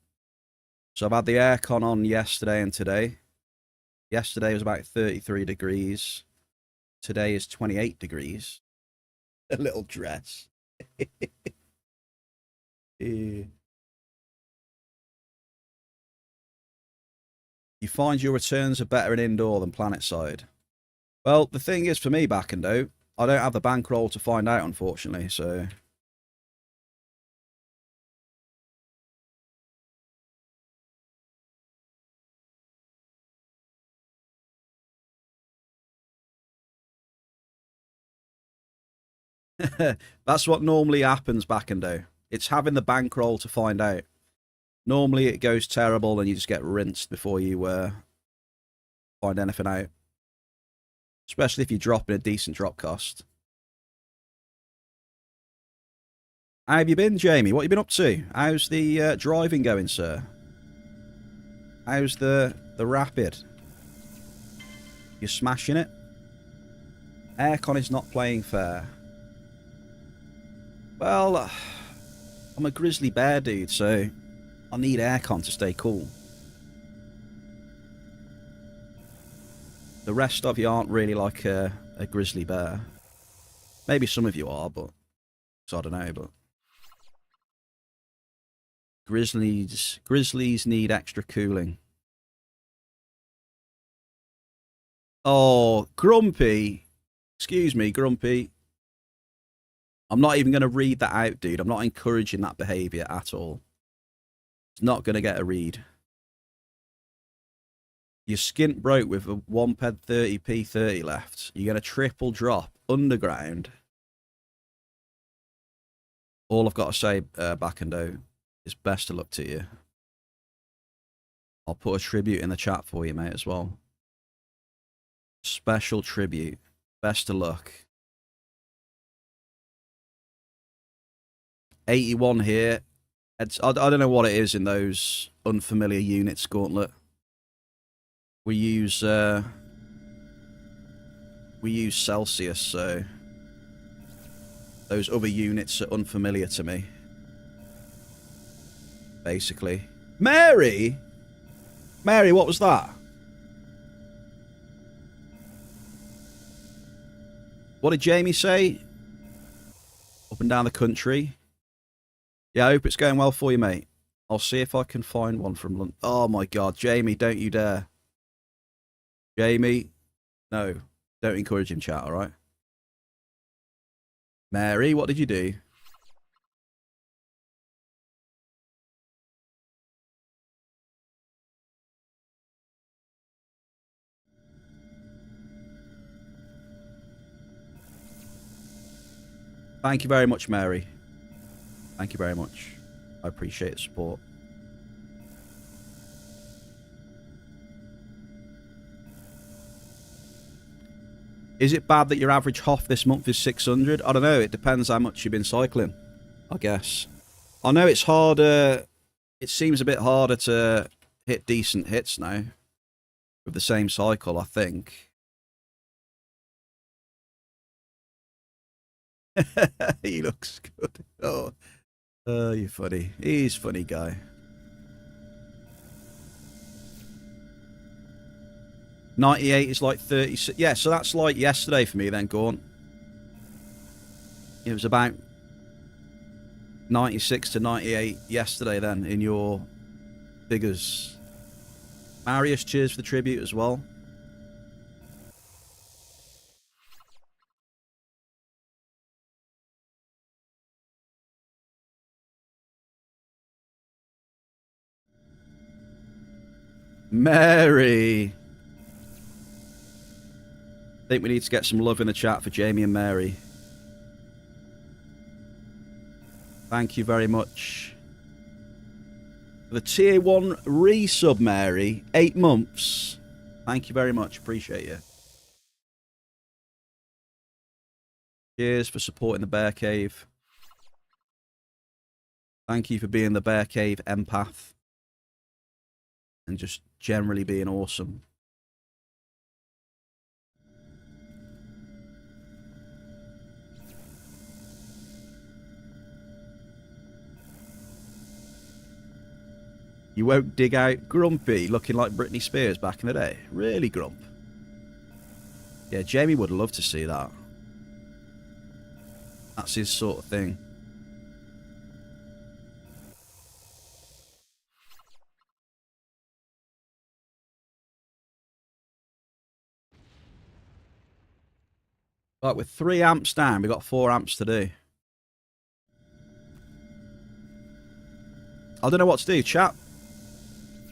So I've had the aircon on yesterday and today. Yesterday was about 33 degrees. Today is 28 degrees. A little dress. You find your returns are better in indoor than planet side. Well, the thing is for me, Backendo, I don't have the bankroll to find out, unfortunately, so... That's what normally happens, Backendo. It's having the bankroll to find out. Normally it goes terrible and you just get rinsed before you find anything out. Especially if you're dropping a decent drop cost. How have you been, Jamie? What have you been up to? How's the driving going, sir? How's the Rapid? You smashing it? Aircon is not playing fair. Well, I'm a grizzly bear dude, so I need aircon to stay cool. The rest of you aren't really like a grizzly bear. Maybe some of you are, but so I don't know. But grizzlies need extra cooling. Oh, Grumpy. Excuse me, Grumpy. I'm not even going to read that out, dude. I'm not encouraging that behaviour at all. It's not going to get a read. Your skint broke with a 1 ped 30 P30 left. You're going to triple drop underground. All I've got to say, Backendo, is best of luck to you. I'll put a tribute in the chat for you, mate, as well. Special tribute. Best of luck. 81 here. I don't know what it is in those unfamiliar units, Gauntlet. We use Celsius, so those other units are unfamiliar to me. Basically. Mary? Mary, what was that? What did Jamie say? Up and down the country. Yeah, I hope it's going well for you, mate. I'll see if I can find one from London. Oh my god, Jamie, don't you dare. Jamie, no. Don't encourage him, chat, alright? Mary, what did you do? Thank you very much, Mary. Thank you very much. I appreciate the support. Is it bad that your average HOF this month is 600? I don't know. It depends how much you've been cycling, I guess. I know it's harder. It seems a bit harder to hit decent hits now with the same cycle, I think. He looks good. Oh, you're funny. He's a funny guy. 98 is like 36. Yeah, so that's like yesterday for me then, Gaunt. It was about 96 to 98 yesterday then in your figures. Marius, cheers for the tribute as well. Mary. I think we need to get some love in the chat for Jamie and Mary. Thank you very much. For the tier 1 resub, Mary. 8 months. Thank you very much. Appreciate you. Cheers for supporting the Bear Cave. Thank you for being the Bear Cave empath. And just generally being awesome. You won't dig out Grumpy looking like Britney Spears back in the day? Really, Grump? Yeah, Jamie would love to see that. That's his sort of thing. Right, with 3 amps down, we've got 4 amps to do. I don't know what to do, chat.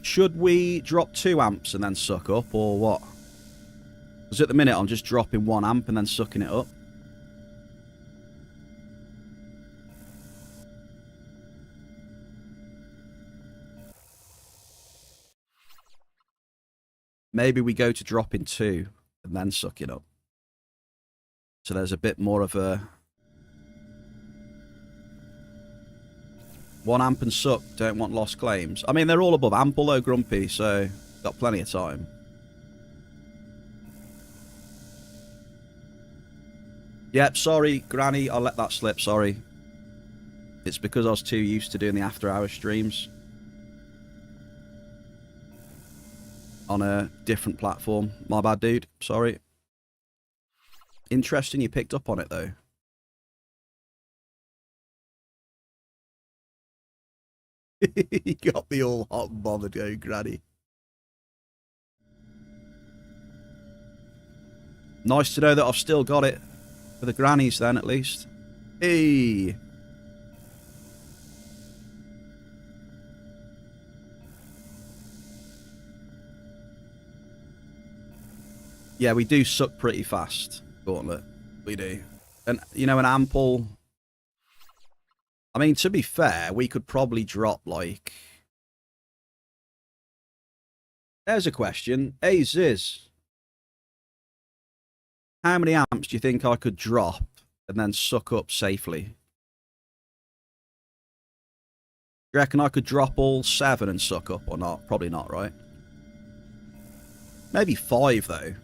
Should we drop 2 amps and then suck up, or what? Because at the minute, I'm just dropping 1 amp and then sucking it up. Maybe we go to dropping 2 and then suck it up. So there's a bit more of a 1 amp and suck, don't want lost claims. I mean, they're all above ample though, Grumpy, so got plenty of time. Yep, sorry, Granny, I'll let that slip, sorry. It's because I was too used to doing the after-hour streams on a different platform. My bad, dude. Sorry. Interesting you picked up on it, though. You got me all hot and bothered, going, Granny. Nice to know that I've still got it for the grannies, then, at least. Hey! Yeah, we do suck pretty fast, Gauntlet. We do. And, you know, an ample... I mean, to be fair, we could probably drop, like... There's a question. Hey, Ziz. How many amps do you think I could drop and then suck up safely? Do you reckon I could drop all 7 and suck up or not? Probably not, right? Maybe 5, though.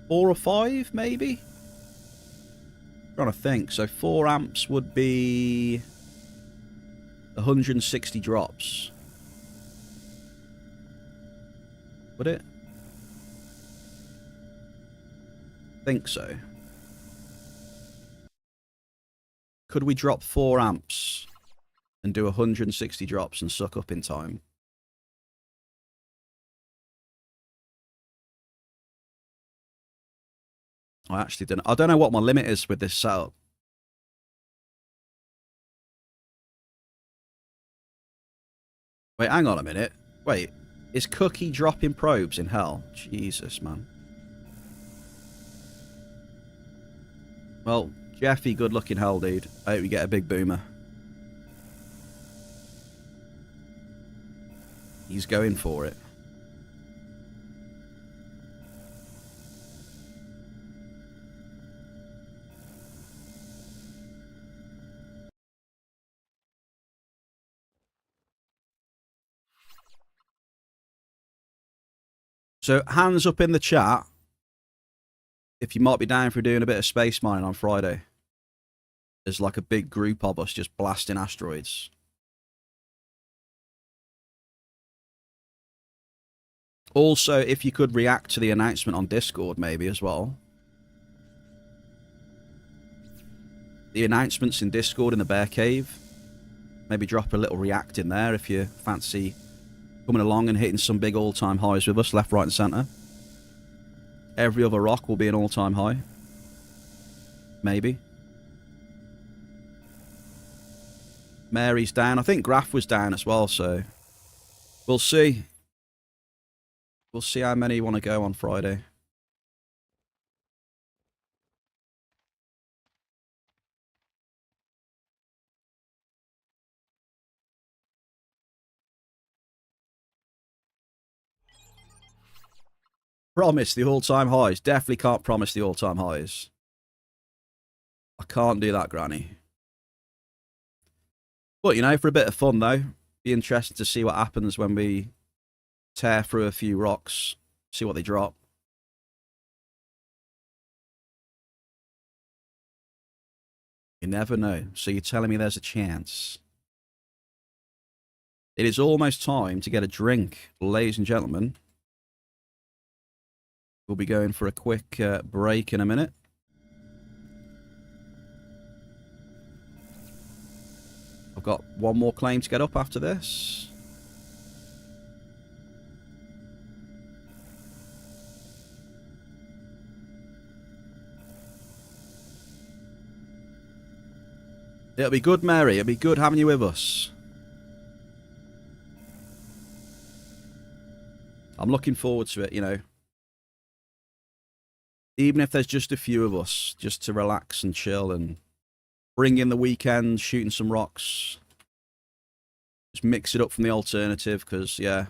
4 or 5, maybe? I'm trying to think. So 4 amps would be 160 drops. Would it? Think so. Could we drop 4 amps and do 160 drops and suck up in time? I actually don't. I don't know what my limit is with this setup. Wait, hang on a minute. Wait, is Cookie dropping probes in hell? Jesus, man. Well, Jeffy, good luck in hell, dude. I hope you get a big boomer. He's going for it. So, hands up in the chat if you might be down for doing a bit of space mining on Friday. There's like a big group of us just blasting asteroids. Also, if you could react to the announcement on Discord, maybe, as well. The announcements in Discord in the Bear Cave. Maybe drop a little react in there if you fancy coming along and hitting some big all-time highs with us, left, right, and centre. Every other rock will be an all-time high. Maybe. Mary's down. I think Graf was down as well, so... We'll see. We'll see how many want to go on Friday. Promise the all-time highs. Definitely can't promise the all-time highs. I can't do that, Granny. But, you know, for a bit of fun, though, be interesting to see what happens when we tear through a few rocks, see what they drop. You never know. So you're telling me there's a chance. It is almost time to get a drink, ladies and gentlemen. We'll be going for a quick break in a minute. I've got one more claim to get up after this. It'll be good, Mary. It'll be good having you with us. I'm looking forward to it, you know. Even if there's just a few of us, just to relax and chill and bring in the weekend, shooting some rocks. Just mix it up from the alternative, because, yeah.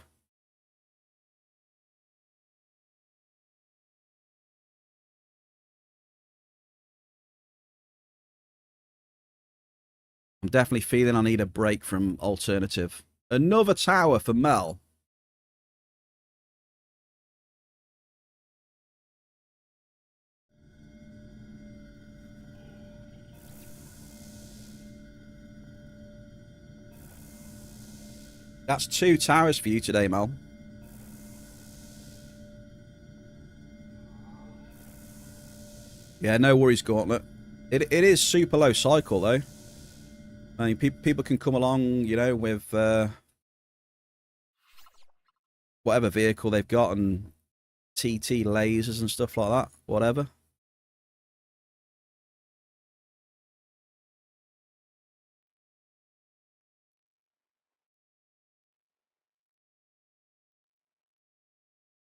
I'm definitely feeling I need a break from alternative. Another tower for Mel. That's 2 towers for you today, Mel. Yeah, no worries, Gauntlet. It is super low cycle, though. I mean, people can come along, you know, with whatever vehicle they've got and TT lasers and stuff like that. Whatever.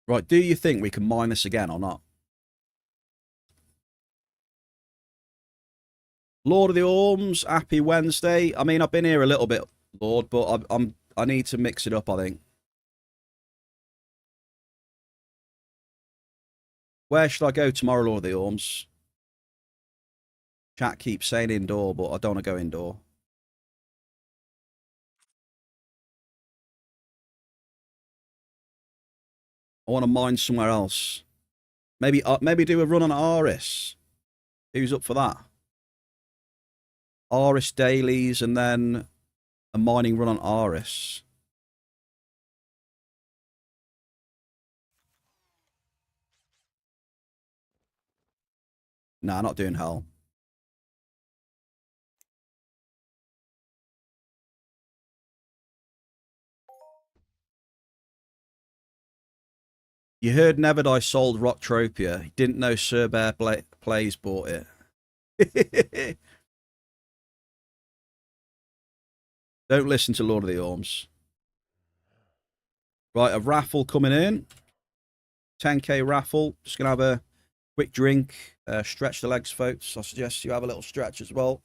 Right, do you think we can mine this again or not? Lord of the Orms, happy Wednesday. I mean, I've been here a little bit, Lord, but I need to mix it up, I think. Where should I go tomorrow, Lord of the Orms? Chat keeps saying indoor, but I don't want to go indoor. I want to mine somewhere else. Maybe do a run on Aris. Who's up for that? Aris dailies and then a mining run on Aris. Nah, not doing hell. You heard Neverdie sold Rocktropia. He didn't know Sir Bear Plays bought it. Don't listen to Lord of the Orms. Right, a raffle coming in. 10k raffle. Just going to have a quick drink. Stretch the legs, folks. I suggest you have a little stretch as well.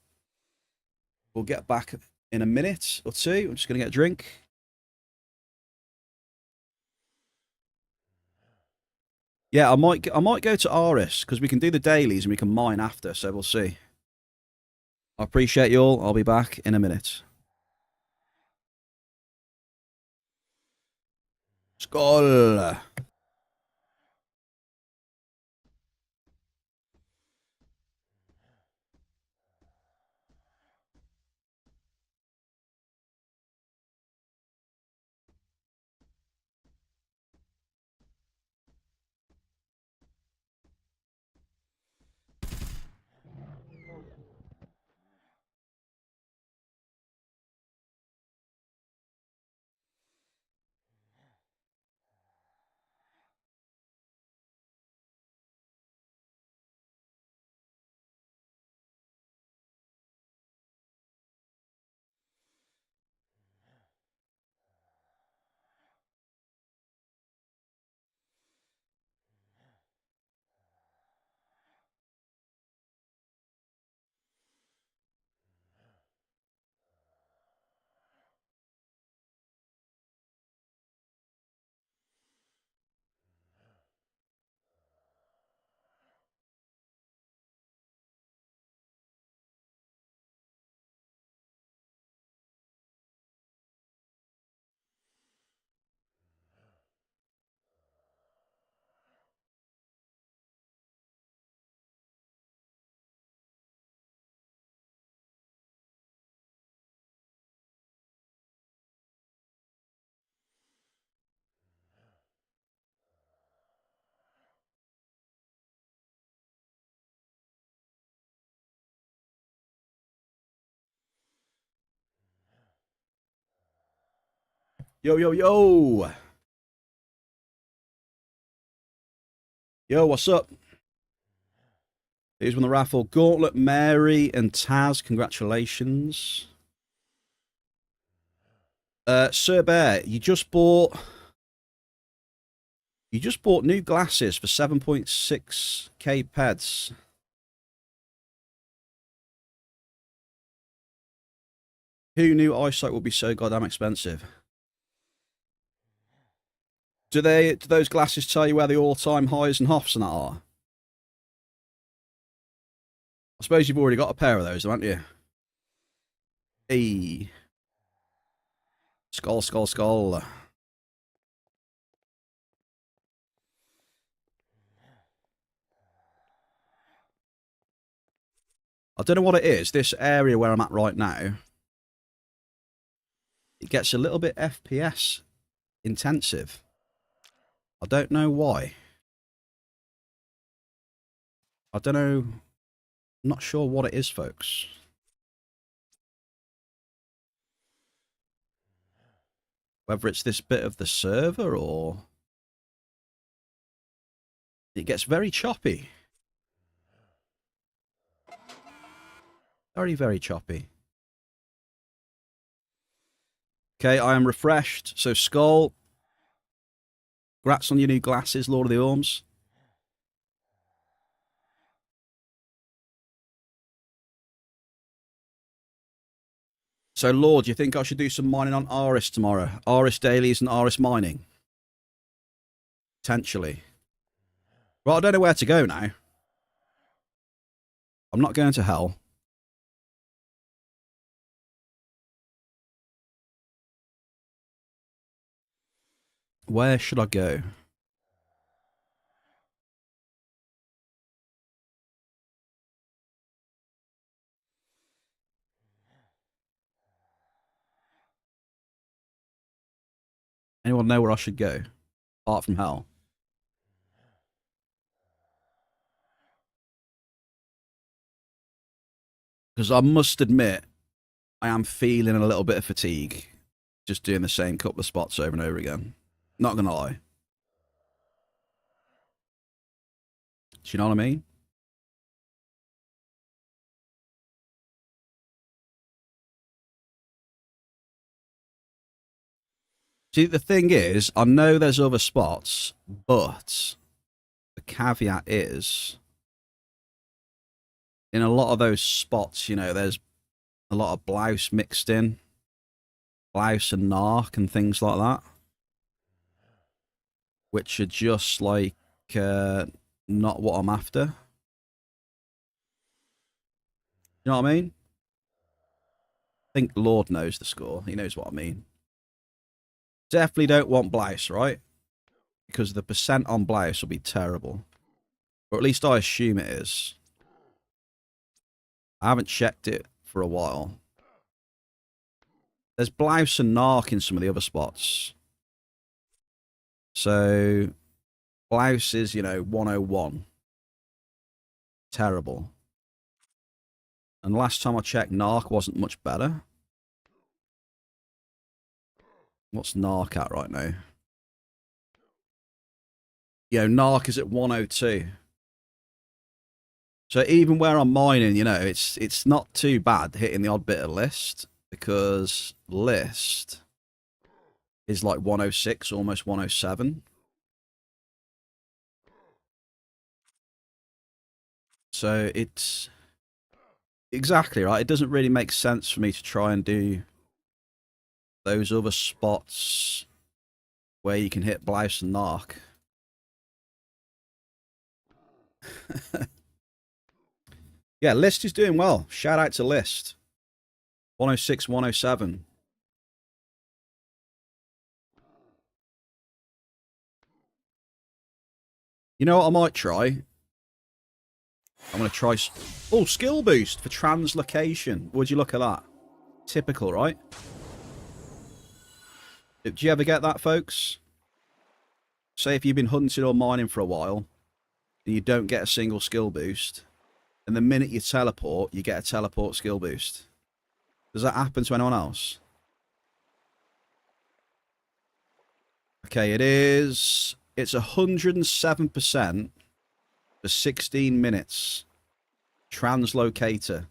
We'll get back in a minute or two. I'm just going to get a drink. Yeah, I might go to Aris because we can do the dailies and we can mine after, so we'll see. I appreciate you all. I'll be back in a minute. Skål! Yo, yo, yo! Yo, what's up? Here's one the raffle. Gauntlet, Mary, and Taz. Congratulations. Sir Bear, you just bought new glasses for 7.6k peds. Who knew eyesight would be so goddamn expensive? Do those glasses tell you where the all-time highs and hoffs and that are? I suppose you've already got a pair of those, haven't you? Hey. Skull, skull, skull. I don't know what it is. This area where I'm at right now. it gets a little bit FPS intensive. I don't know why. I don't know. I'm not sure what it is, folks. Whether it's this bit of the server or... It gets very choppy. Very, very choppy. Okay, I am refreshed. So, Skull, congrats on your new glasses, Lord of the Orms. So, Lord, do you think I should do some mining on Aris tomorrow? Aris dailies and Aris mining? Potentially. Well, I don't know where to go now. I'm not going to hell. Where should I go? Anyone know where I should go? Apart from hell. Because I must admit, I am feeling a little bit of fatigue. Just doing the same couple of spots over and over again. Not going to lie. Do you know what I mean? See, the thing is, I know there's other spots, but the caveat is, in a lot of those spots, you know, there's a lot of blouse mixed in. Blouse and narc and things like that. Which are just like not what I'm after. You know what I mean? I think Lord knows the score. He knows what I mean. Definitely don't want blouse, right? Because the percent on blouse will be terrible. Or at least I assume it is. I haven't checked it for a while. There's blouse and narc in some of the other spots. So, blouse is, you know, 101. Terrible. And last time I checked, narc wasn't much better. What's narc at right now? You know, narc is at 102. So even where I'm mining, you know, it's not too bad hitting the odd bit of list, because list is like 106, almost 107. So it's exactly right. It doesn't really make sense for me to try and do those other spots where you can hit blouse and narc. Yeah, list is doing well. Shout out to list. 106, 107. You know what I might try? I'm going to try... Oh, skill boost for translocation. Would you look at that? Typical, right? Do you ever get that, folks? Say if you've been hunting or mining for a while, and you don't get a single skill boost, and the minute you teleport, you get a teleport skill boost. Does that happen to anyone else? Okay, it is... It's 107% for 16 minutes. Translocator.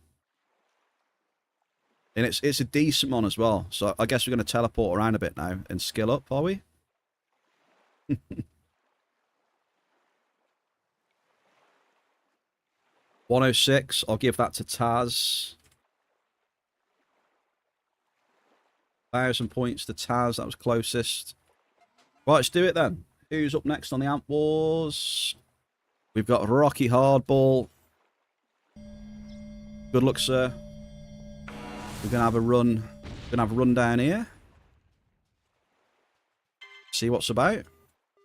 And it's a decent one as well. So I guess we're going to teleport around a bit now and skill up, are we? 106. I'll give that to Taz. 1,000 points to Taz. That was closest. Right, let's do it then. Who's up next on the Amp Wars? We've got Rocky Hardball. Good luck, sir. We're gonna have a run. Gonna have a run down here. See what's about.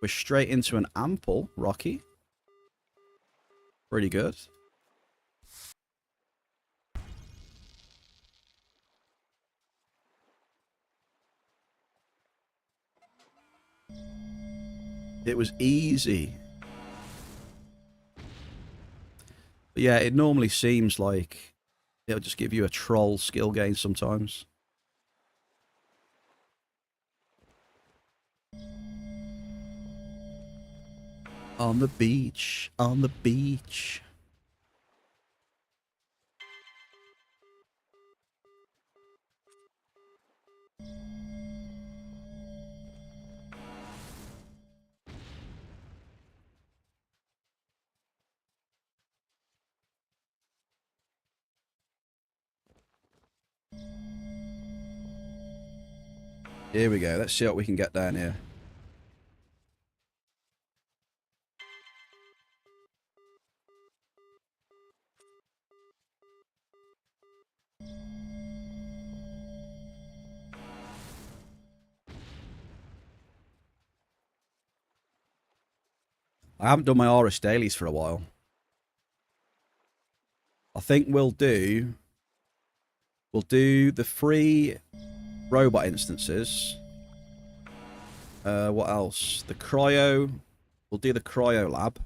We're straight into an ample, Rocky. Pretty good. It was easy. But yeah, it normally seems like it'll just give you a troll skill gain sometimes. On the beach, on the beach. Here we go. Let's see what we can get down here. I haven't done my Aurus dailies for a while. I think we'll do the free robot instances. What else? The cryo. We'll do the cryo lab.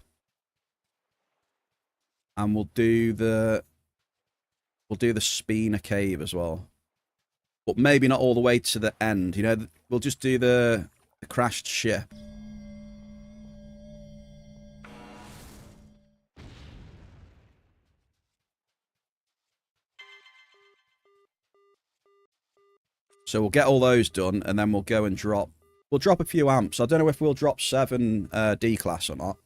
And we'll do the Spina cave as well. But maybe not all the way to the end, you know, we'll just do the crashed ship. So we'll get all those done, and then we'll go and drop... We'll drop a few amps. I don't know if we'll drop 7 D-class or not.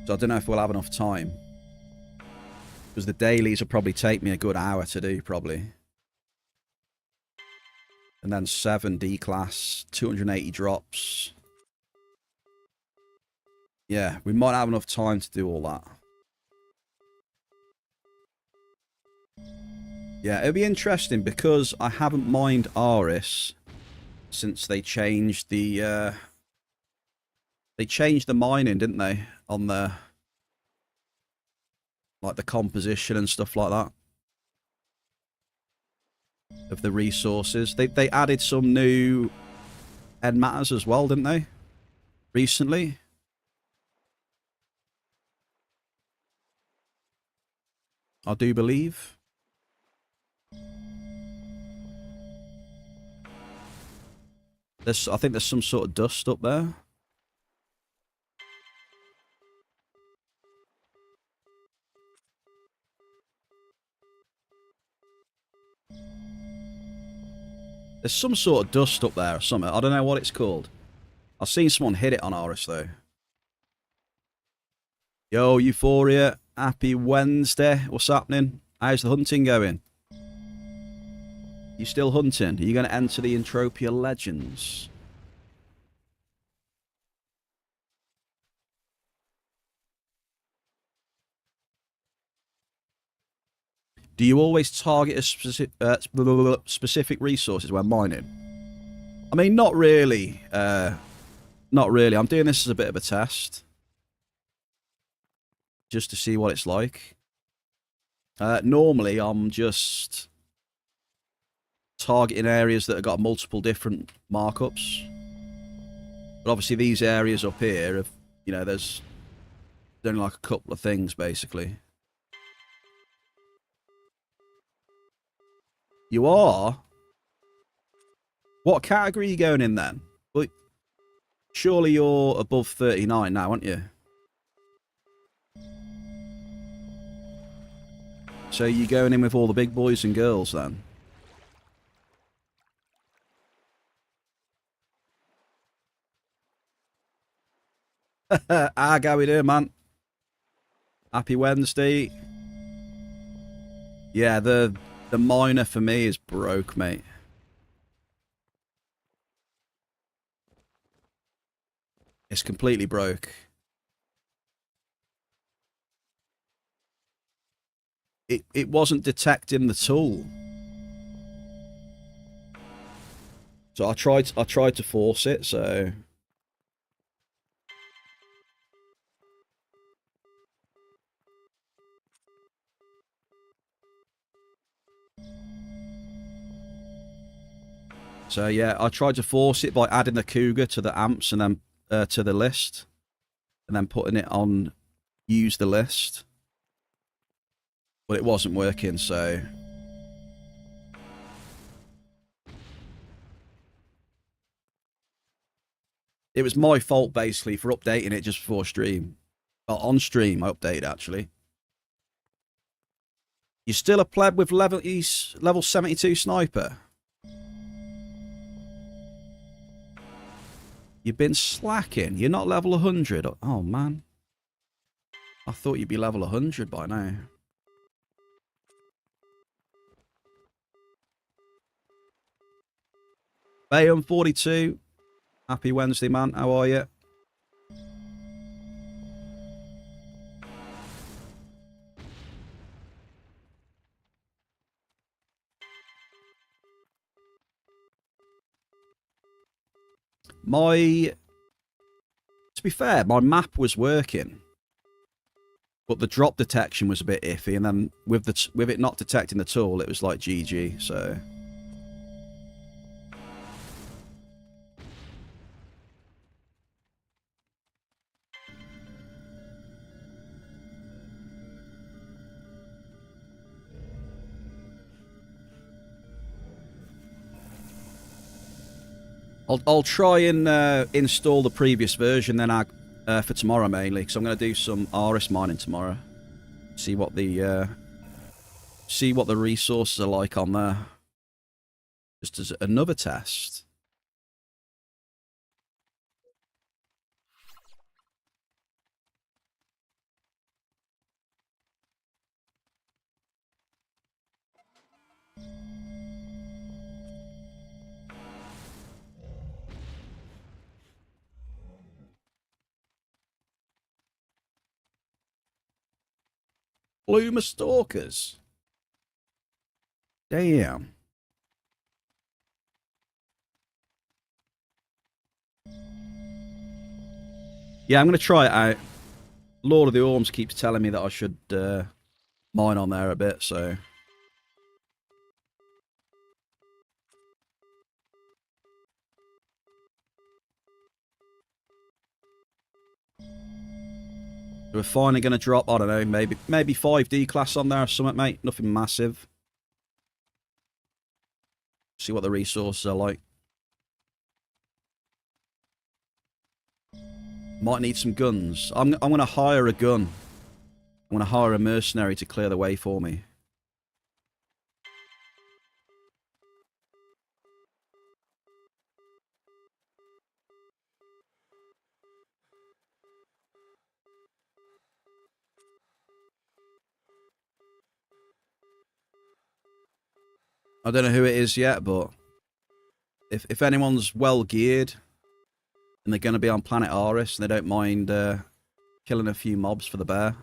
So I don't know if we'll have enough time. Because the dailies will probably take me a good hour to do, probably. And then 7 D-class, 280 drops. Yeah, we might have enough time to do all that. Yeah, it'll be interesting because I haven't mined Aris since they changed the mining, didn't they? On the like the composition and stuff like that of the resources. They added some new end matters as well, didn't they? Recently. I do believe. I think there's some sort of dust up there. There's some sort of dust up there or something. I don't know what it's called. I've seen someone hit it on Aris though. Yo, Euphoria. Happy Wednesday. What's happening? How's the hunting going? You still hunting? Are you going to enter the Entropia Legends? Do you always target a specific resources when mining? I mean, not really. Not really. I'm doing this as a bit of a test. Just to see what it's like. Normally, I'm just targeting areas that have got multiple different markups. But obviously these areas up here, have, you know, there's only like a couple of things, basically. You are? What category are you going in then? Well, surely you're above 39 now, aren't you? So you're going in with all the big boys and girls then? How we doing, man? Happy Wednesday. Yeah, the miner for me is broke, mate. It's completely broke. It wasn't detecting the tool. So I tried to force it, so So yeah, I tried to force it by adding the Cougar to the amps and then to the list, and then putting it on use the list, but it wasn't working. So it was my fault basically for updating it just before stream. Well, on stream I updated actually. You're still a pleb with level 72 sniper. You've been slacking. You're not level 100. Oh, man. I thought you'd be level 100 by now. Bayham 42. Happy Wednesday, man. How are you? To be fair, my map was working, but the drop detection was a bit iffy, and then with it not detecting the tool, it was like GG. So I'll try and install the previous version then for tomorrow mainly, because I'm going to do some RS mining tomorrow. See what the resources are like on there. Just as another test. Bloomer Stalkers. Damn. Yeah, I'm going to try it out. Lord of the Orms keeps telling me that I should mine on there a bit, so... We're finally going to drop, I don't know, maybe 5D class on there or something, mate. Nothing massive. See what the resources are like. Might need some guns. I'm going to hire a gun. I'm going to hire a mercenary to clear the way for me. I don't know who it is yet, but if anyone's well geared and they're going to be on Planet Aris and they don't mind killing a few mobs for the bear,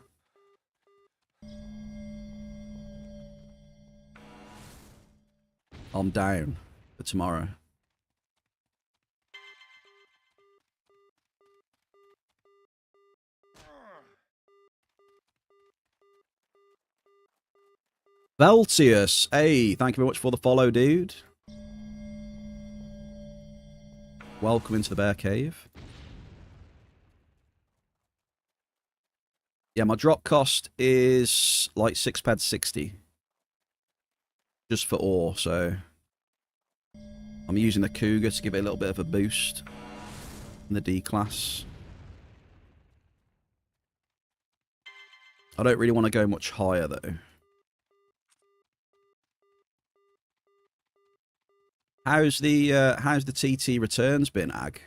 I'm down for tomorrow. Veltius, hey, thank you very much for the follow, dude. Welcome into the bear cave. Yeah, my drop cost is like 6.60 just for ore, so I'm using the Cougar to give it a little bit of a boost in the D class. I don't really want to go much higher though. How's the TT returns been, Ag?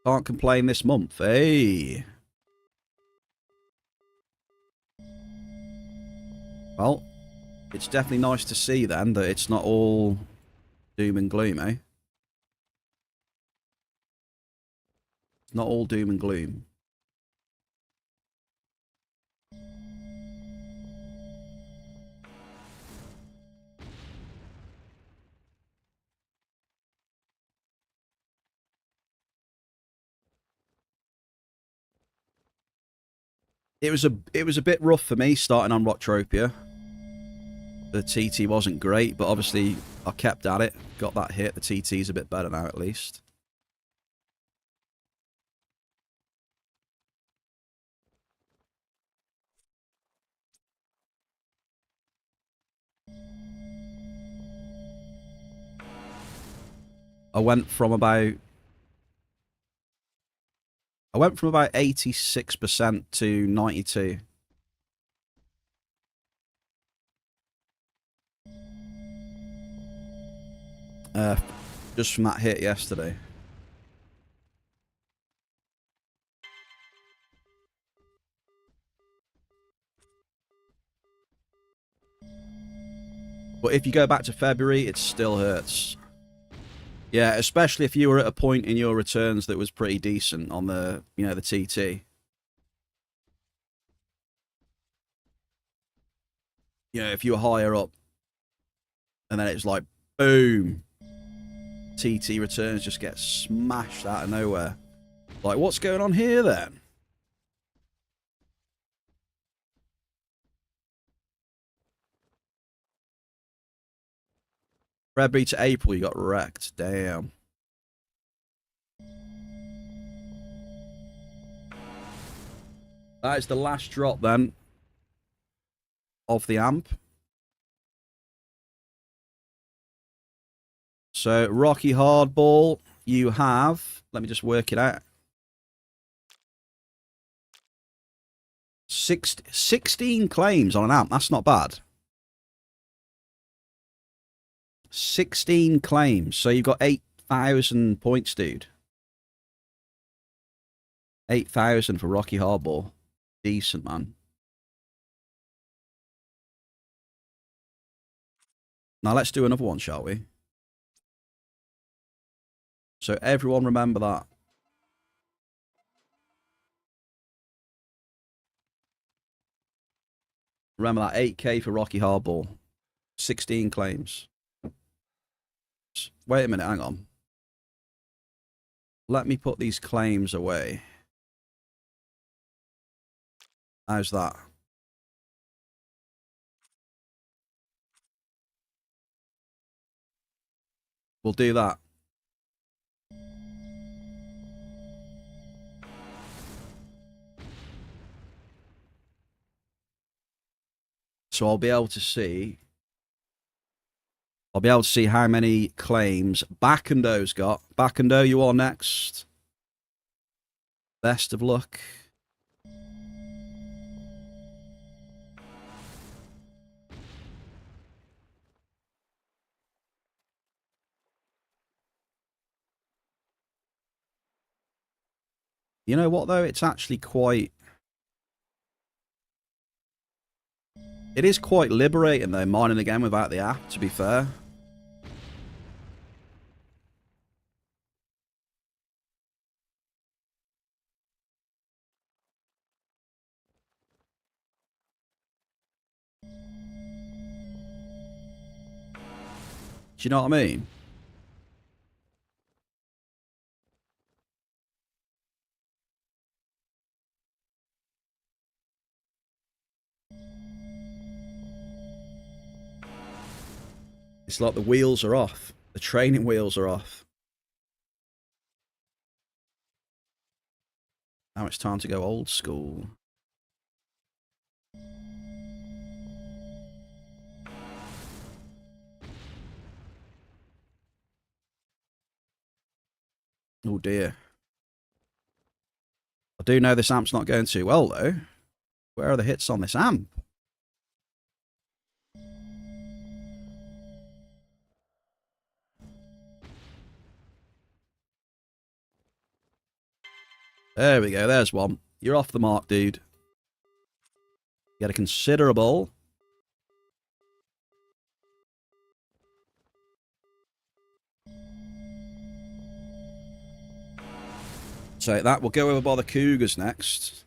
Can't complain this month. Hey. Well, it's definitely nice to see then that it's not all doom and gloom, eh? It's not all doom and gloom. It was a bit rough for me starting on Entropia. The TT wasn't great, but obviously I kept at it, got that hit. The TT's a bit better now at least. I went from about 86% to 92. Just from that hit yesterday. But if you go back to February, it still hurts. Yeah, especially if you were at a point in your returns that was pretty decent on the, you know, the TT. You know, if you were higher up, and then it's like, boom, TT returns just get smashed out of nowhere. Like, what's going on here then? February to April, you got wrecked. Damn. That is the last drop then of the amp. So, Rocky Hardball, you have, let me just work it out. 16 claims on an amp. That's not bad. 16 claims. So you've got 8,000 points, dude. 8,000 for Rocky Hardball. Decent, man. Now let's do another one, shall we? So everyone remember that. Remember that 8K for Rocky Hardball. 16 claims. Wait a minute, hang on. Let me put these claims away. How's that? We'll do that. So I'll be able to see. I'll be able to see how many claims Backendo's got. Backendo, you are next. Best of luck. You know what, though? It's actually quite... It is quite liberating, though, mining again without the app, to be fair. Do you know what I mean? It's like the wheels are off. The training wheels are off. Now it's time to go old school. Oh dear. I do know this amp's not going too well, though. Where are the hits on this amp? There we go. There's one. You're off the mark, dude. You had a considerable. So that will go over by the Cougars next.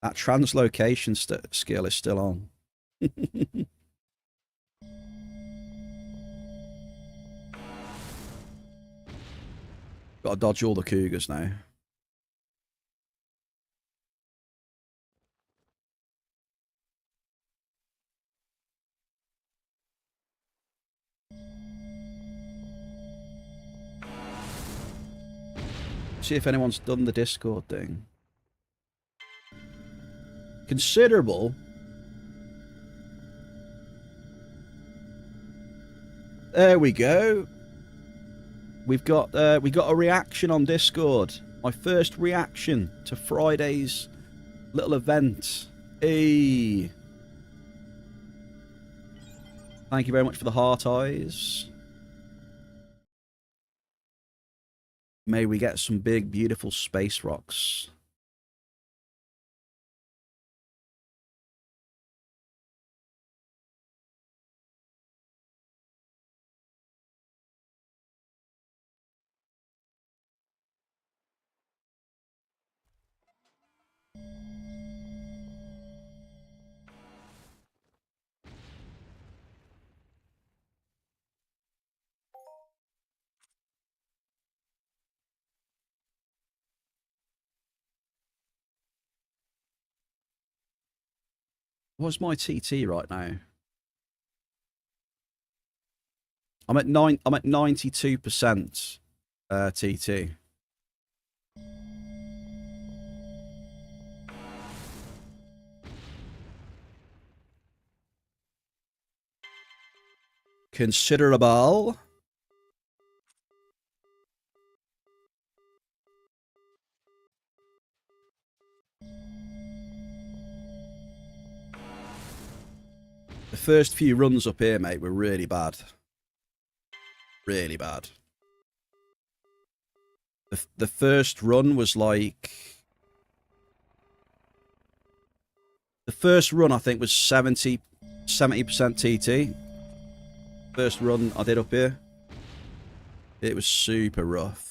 That translocation skill is still on. Got to dodge all the cougars now. See if anyone's done the Discord thing. Considerable. There we go. We got a reaction on Discord. My first reaction to Friday's little event. Hey. Thank you very much for the heart eyes. May we get some big, beautiful space rocks. What's my TT right now? I'm at 92% TT. Considerable. The first few runs up here, mate, were really bad. Really bad. The first run was like... The first run, I think, was 70% TT. First run I did up here. It was super rough.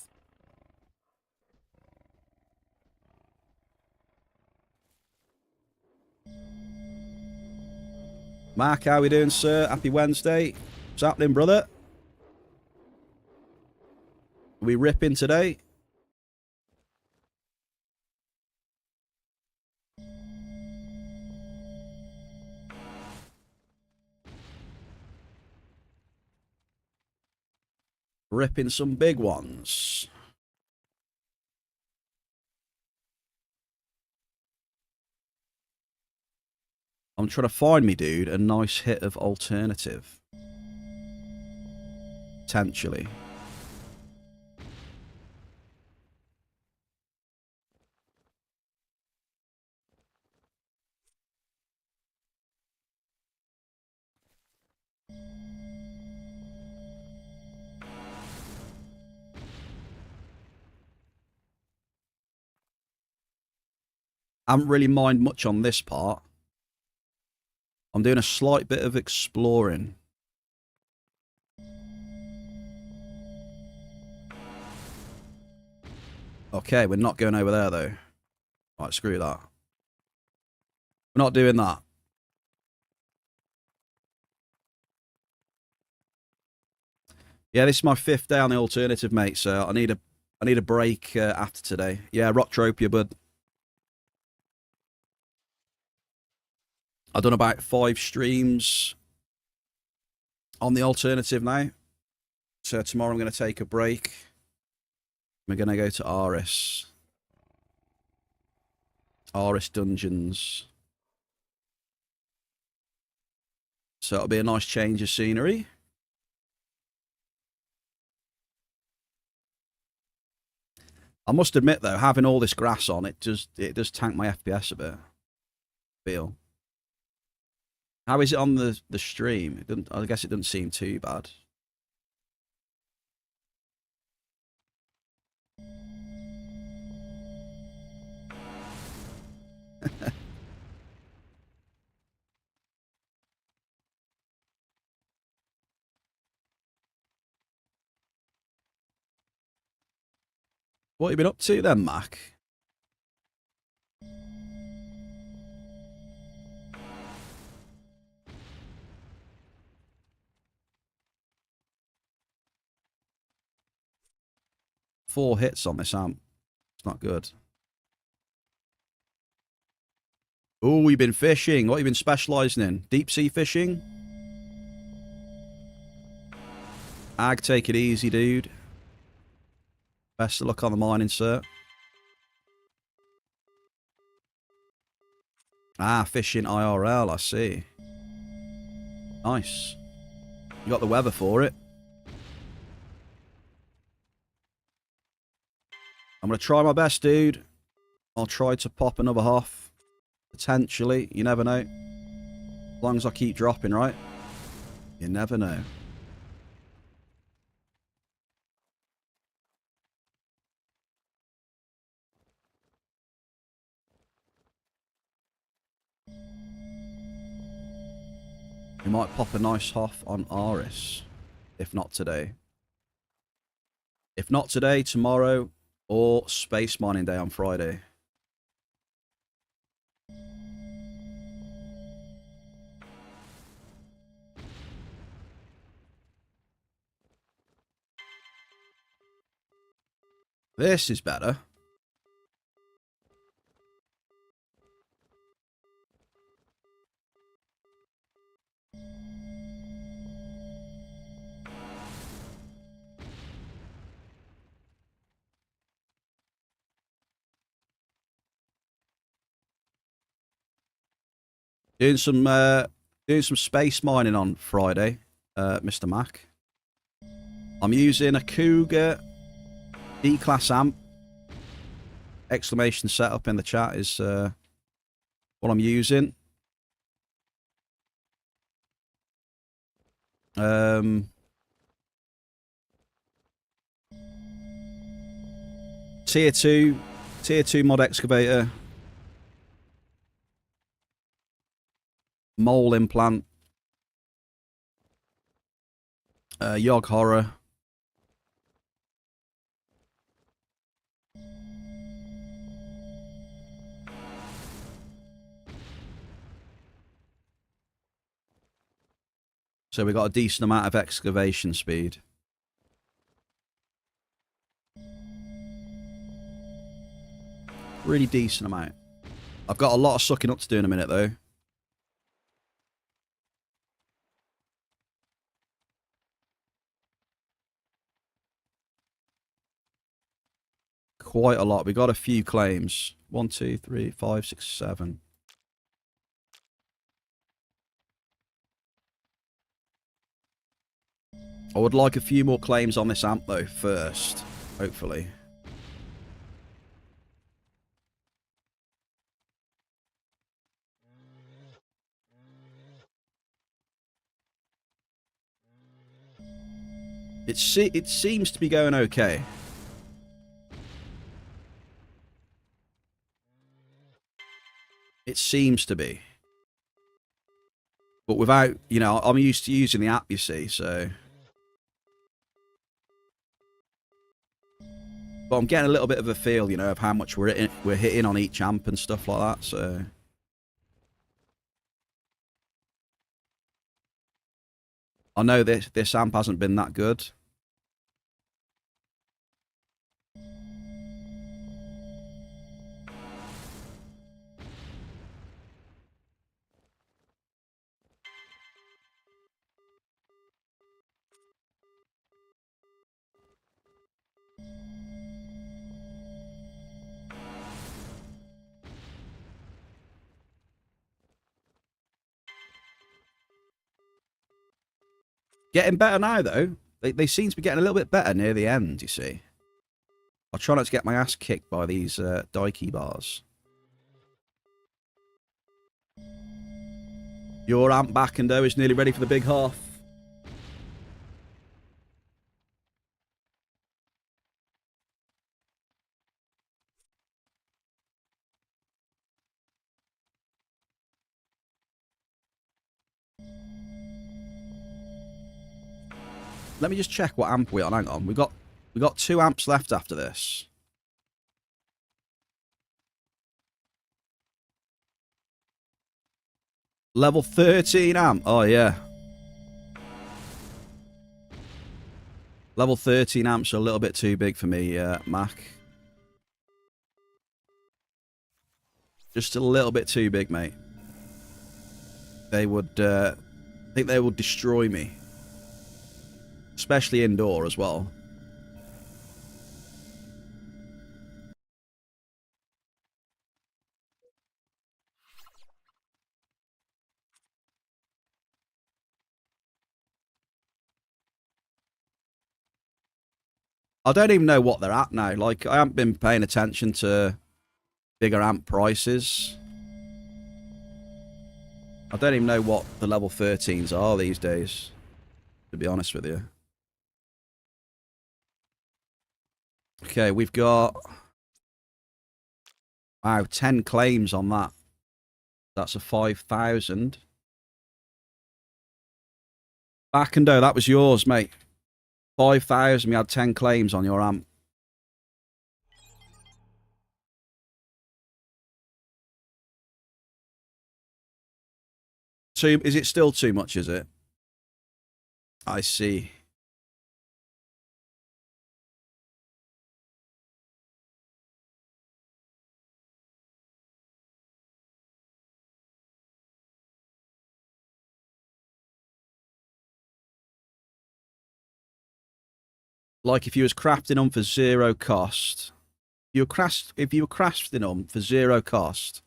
Mark, how we doing, sir? Happy Wednesday. What's happening, brother? Are we ripping today? Ripping some big ones. I'm trying to find me, dude, a nice hit of alternative. Potentially. I haven't really mined much on this part. I'm doing a slight bit of exploring. Okay, we're not going over there, though. Right, screw that. We're not doing that. Yeah, this is my 5th day on the alternative, mate, so I need a break after today. Yeah, Entropia, bud. I've done about 5 streams on the alternative now. So tomorrow I'm going to take a break. We're going to go to Aris. Aris Dungeons. So it'll be a nice change of scenery. I must admit, though, having all this grass on, it does tank my FPS a bit. Feel. How is it on the stream? I guess it doesn't seem too bad. What have you been up to then, Mac? 4 hits on this amp. It's not good. Oh, you've been fishing. What have you been specialising in? Deep sea fishing? Ag, take it easy, dude. Best of luck on the mining, sir. Ah, fishing IRL, I see. Nice. You got the weather for it. I'm going to try my best, dude. I'll try to pop another half. Potentially. You never know. As long as I keep dropping, right? You never know. We might pop a nice half on Aris. If not today. If not today, tomorrow, or Space Mining Day on Friday. This is better. Doing some space mining on Friday, Mr. Mac. I'm using a Cougar D-class amp. Exclamation setup in the chat is what I'm using. Tier 2 mod excavator. Mole implant. Yog horror. So we got a decent amount of excavation speed. Really decent amount. I've got a lot of sucking up to do in a minute, though. Quite a lot. We got a few claims. 1, 2, 3, 5, 6, 7. I would like a few more claims on this amp, though, first. Hopefully. It seems to be going okay. It seems to be. But without, you know, I'm used to using the app, you see, so... But I'm getting a little bit of a feel, you know, of how much we're hitting on each amp and stuff like that, so... I know this amp hasn't been that good. Getting better now, though. They seem to be getting a little bit better near the end, you see. I'll try not to get my ass kicked by these Daiki bars. Your amp back and is nearly ready for the big half. Let me just check what amp we're on. Hang on. We got 2 amps left after this. Level 13 amp. Oh, yeah. Level 13 amps are a little bit too big for me, Mac. Just a little bit too big, mate. They would, I think they would destroy me. Especially indoor as well. I don't even know what they're at now. Like, I haven't been paying attention to bigger amp prices. I don't even know what the level 13s are these days, to be honest with you. Okay, we've got... Wow, 10 claims on that. That's a 5,000. Backendo, that was yours, mate. 5,000, we had 10 claims on your amp. Is it still too much, is it? I see. Like if you was crafting them for zero cost, if you were crafting them for zero cost,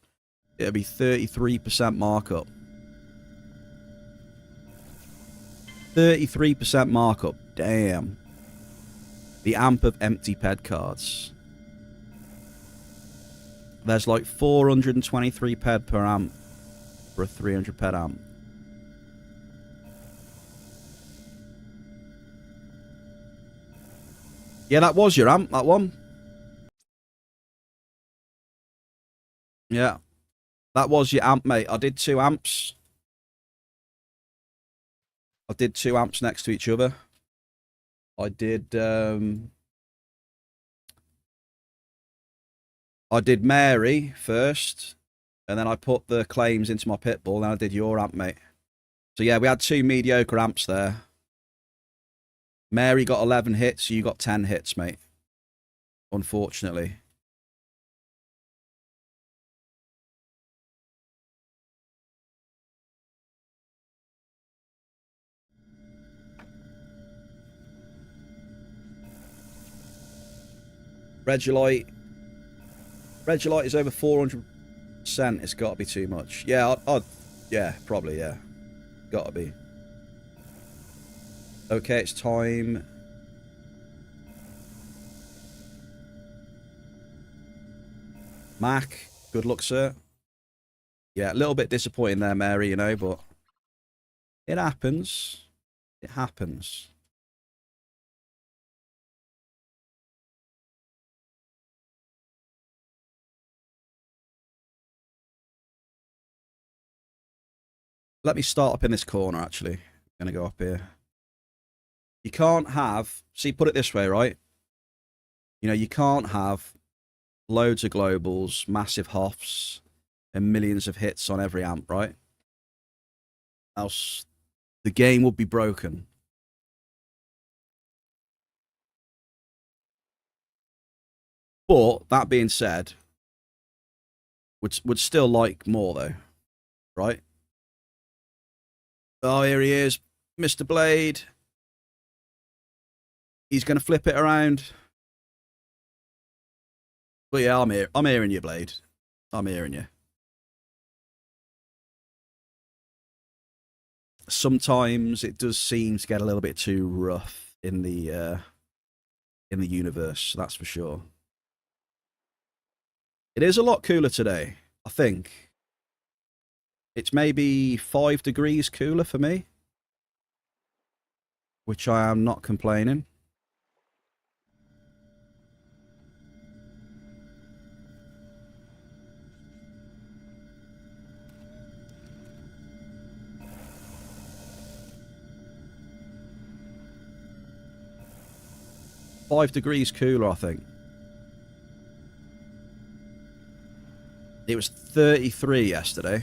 it'd be 33% markup. 33% markup. Damn. The amp of empty ped cards. There's like 423 ped per amp for a 300 ped amp. Yeah, that was your amp, that one. Yeah. That was your amp, mate. I did 2 amps. I did 2 amps next to each other. I did Mary first, and then I put the claims into my pitbull, and then I did your amp, mate. So yeah, we had 2 mediocre amps there. Mary got 11 hits, you got 10 hits, mate. Unfortunately. Regilite is over 400%. It's got to be too much. Yeah, yeah, probably, yeah. Got to be. Okay, it's time. Mac, good luck, sir. Yeah, a little bit disappointing there, Mary, you know, but it happens. It happens. Let me start up in this corner, actually. I'm going to go up here. You can't have... See, put it this way, right? You know, you can't have loads of globals, massive hoffs, and millions of hits on every amp, right? Else the game would be broken. But, that being said, would still like more, though. Right? Oh, here he is. Mr. Blade. He's going to flip it around. But yeah, I'm hearing you, Blade. I'm hearing you. Sometimes it does seem to get a little bit too rough in the universe, that's for sure. It is a lot cooler today, I think. It's maybe 5 degrees cooler for me, which I am not complaining. $5 cooler, I think. It was 33 yesterday.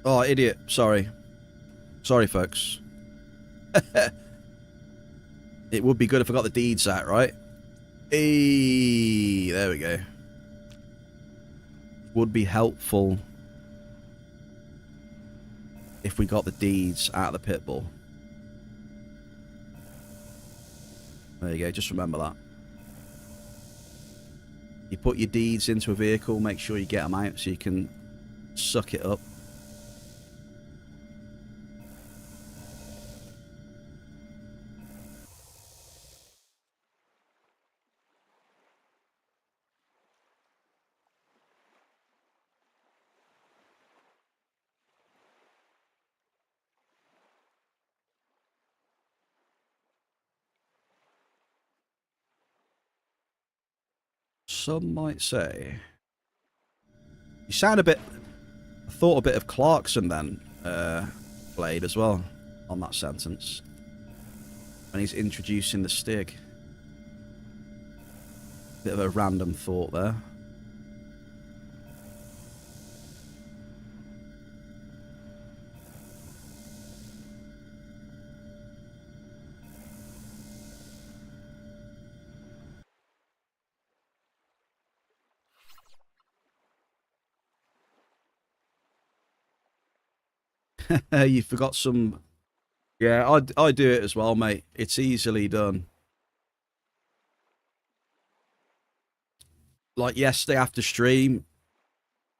Oh, idiot. Sorry. Sorry, folks. It would be good if I got the deeds out, right? Hey, there we go. Would be helpful if we got the deeds out of the pit bull. There you go, just remember that. You put your deeds into a vehicle, make sure you get them out so you can suck it up. Some might say... You sound a bit... I thought a bit of Clarkson then, Blade, as well, on that sentence. When he's introducing the Stig. Bit of a random thought there. You forgot some... Yeah, I do it as well, mate. It's easily done. Like yesterday after stream,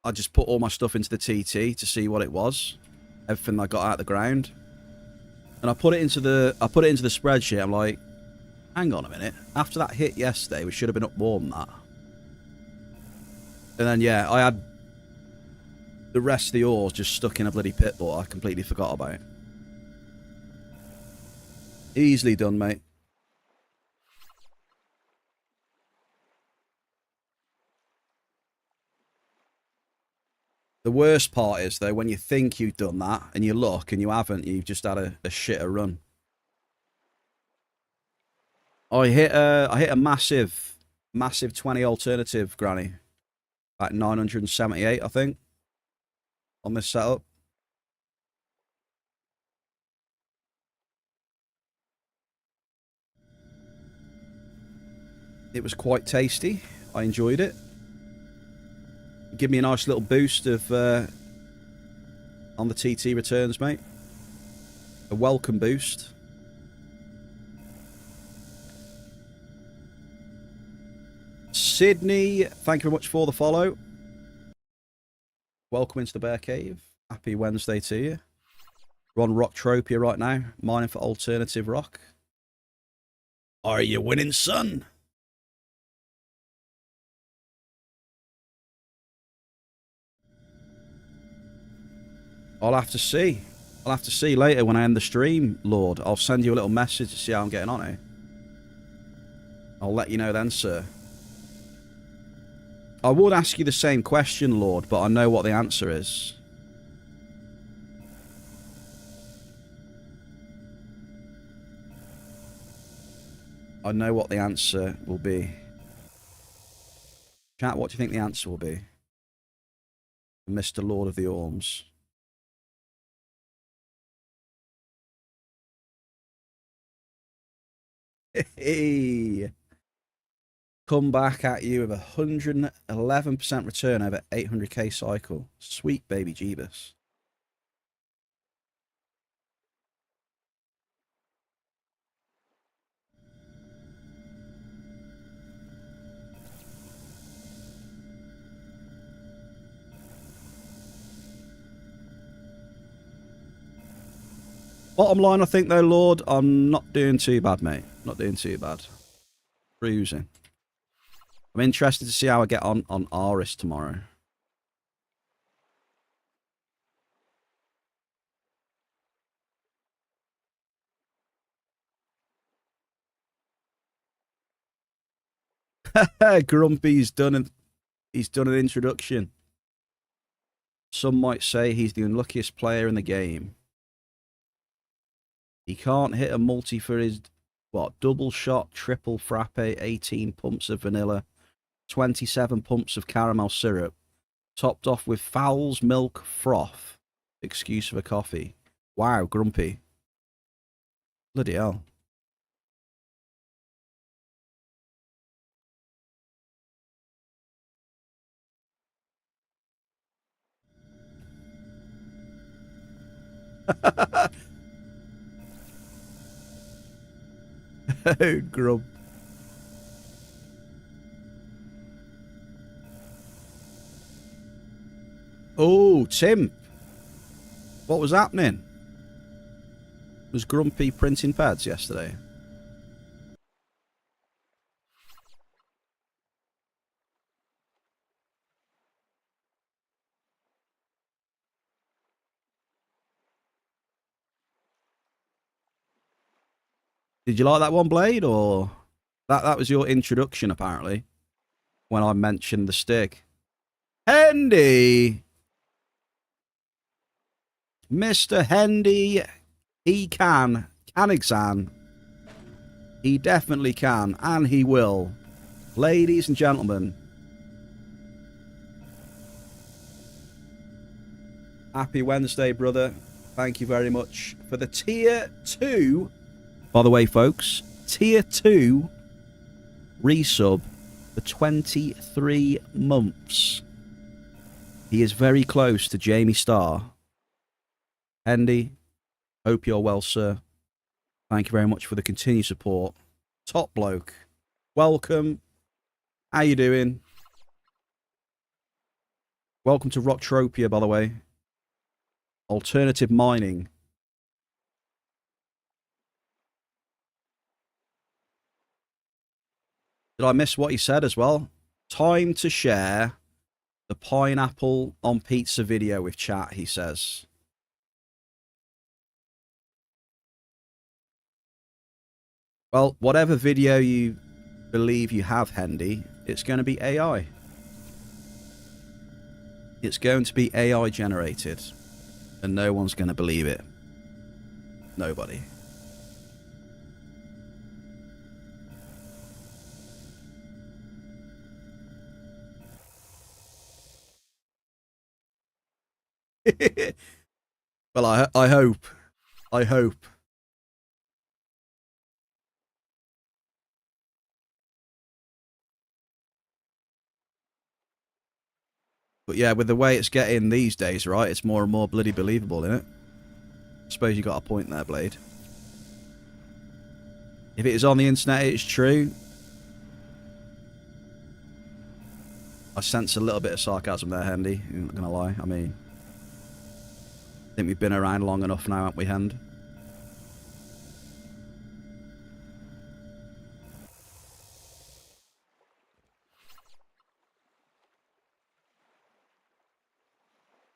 I just put all my stuff into the TT to see what it was. Everything I got out of the ground. And I put it into the spreadsheet. I'm like, hang on a minute. After that hit yesterday, we should have been up more than that. And then, yeah, I had the rest of the ores just stuck in a bloody pit bull. I completely forgot about it. Easily done, mate. The worst part is, though, when you think you've done that and you look and you haven't, you've just had a shitter run. I hit a massive 20 alternative, Granny. Like 978, I think, on this setup. It was quite tasty. I enjoyed it. Give me a nice little boost of on the TT returns, mate. A welcome boost. Sydney, thank you very much for the follow. Welcome into the Bear Cave. Happy Wednesday to you. We're on Entropia right now, mining for alternative rock. Are you winning, son? I'll have to see. I'll have to see later when I end the stream, Lord. I'll send you a little message to see how I'm getting on here. I'll let you know then, sir. I would ask you the same question, Lord, but I know what the answer is. I know what the answer will be. Chat, what do you think the answer will be? Mr. Lord of the Orms. Hey! Come back at you with 111% return over 800k cycle. Sweet baby Jeebus. Bottom line, I think, though, Lord, I'm not doing too bad, mate. Not doing too bad. Cruising. I'm interested to see how I get on Aris tomorrow. Grumpy's done an introduction. Some might say he's the unluckiest player in the game. He can't hit a multi for his, what, double shot, triple frappe, 18 pumps of vanilla, 27 pumps of caramel syrup, topped off with Fowl's milk froth. excuse for coffee. Wow, grumpy. Bloody hell. Oh, grump. Oh, Tim. What was happening? Was Grumpy printing pads yesterday? Did you like that one, Blade, or that was your introduction apparently when I mentioned the stick? Hendy, Mr. Hendy, he can exam. He definitely can, and he will. Ladies and gentlemen, happy Wednesday, brother. Thank you very much for the tier 2. By the way, folks, tier 2 resub for 23 months. He is very close to Jamie Starr. Hendy, hope you're well, sir. Thank you very much for the continued support. Top bloke. Welcome. How you doing? Welcome to Entropia, by the way. Alternative mining. Did I miss what he said as well? Time to share the pineapple on pizza video with chat, he says. Well, whatever video you believe you have, Hendy, it's going to be AI. It's going to be AI generated. And no one's going to believe it. Nobody. Well, I hope. I hope. But yeah, with the way it's getting these days, right, it's more and more bloody believable, isn't it? I suppose you got a point there, Blade. If it is on the internet, it's true. I sense a little bit of sarcasm there, Hendy. I'm not going to lie. I mean, I think we've been around long enough now, haven't we, Hend?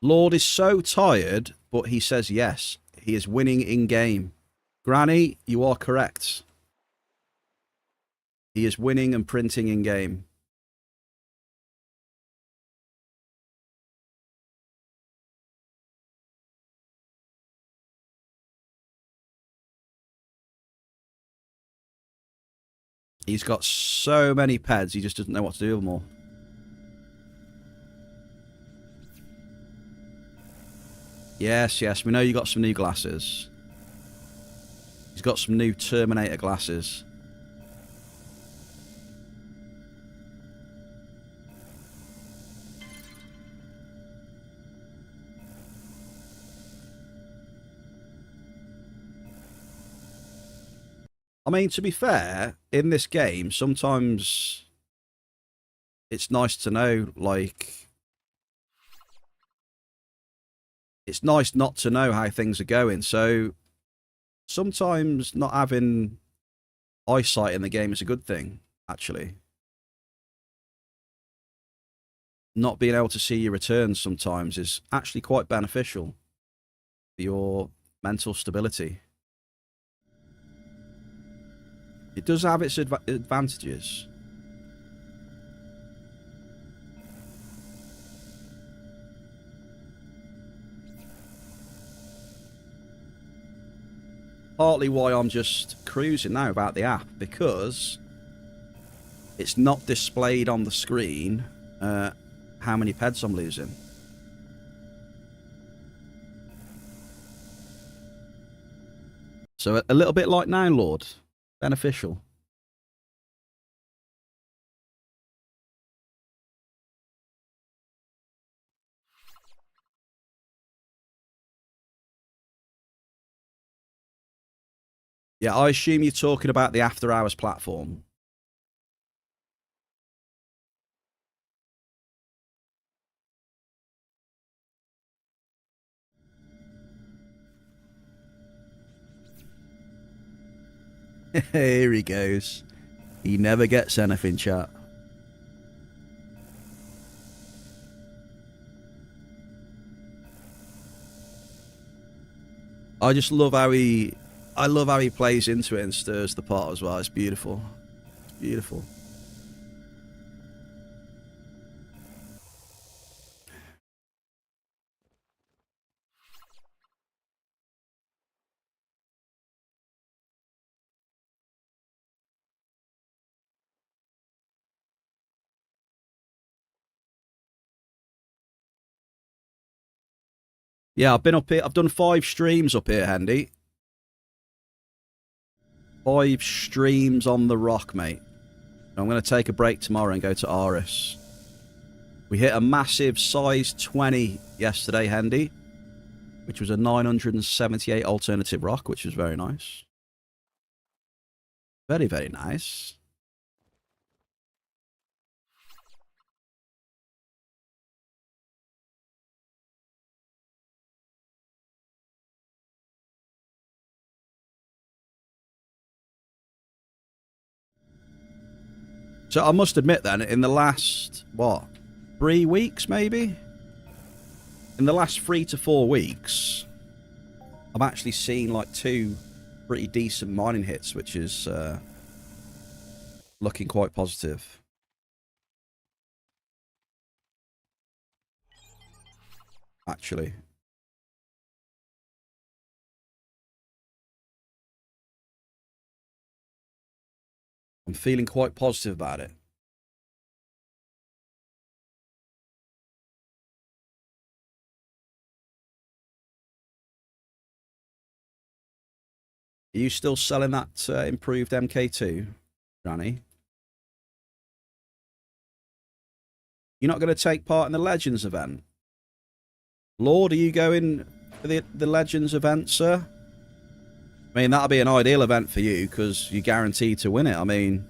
Lord is so tired, but he says yes. He is winning in-game. Granny, you are correct. He is winning and printing in-game. He's got so many peds, he just doesn't know what to do with them all. Yes, yes, we know you got some new glasses. He's got some new Terminator glasses. I mean, to be fair, in this game, sometimes it's nice to know, like, it's nice not to know how things are going. So sometimes not having eyesight in the game is a good thing, actually. Not being able to see your returns sometimes is actually quite beneficial for your mental stability. It does have its advantages. Partly why I'm just cruising now about the app, because it's not displayed on the screen how many peds I'm losing. So a little bit like now, Lord. Beneficial. Yeah, I assume you're talking about the After Hours platform. Here he goes. He never gets anything, chat. I just love how I love how he plays into it and stirs the pot as well. It's beautiful. It's beautiful. Yeah, I've been up here. I've done 5 streams up here, Handy. 5 streams on the rock, mate. I'm going to take a break tomorrow and go to Aris. We hit a massive size 20 yesterday, Handy, which was a 978 alternative rock, which was very nice. Very, very nice. So I must admit then, in the last, what, 3 weeks maybe? In the last 3 to 4 weeks, I've actually seen like 2 pretty decent mining hits, which is looking quite positive. Actually. I'm feeling quite positive about it. Are you still selling that improved MK2, Granny? You're not going to take part in the Legends event? Lord, are you going for the Legends event, sir? I mean, that'll be an ideal event for you because you're guaranteed to win it. I mean,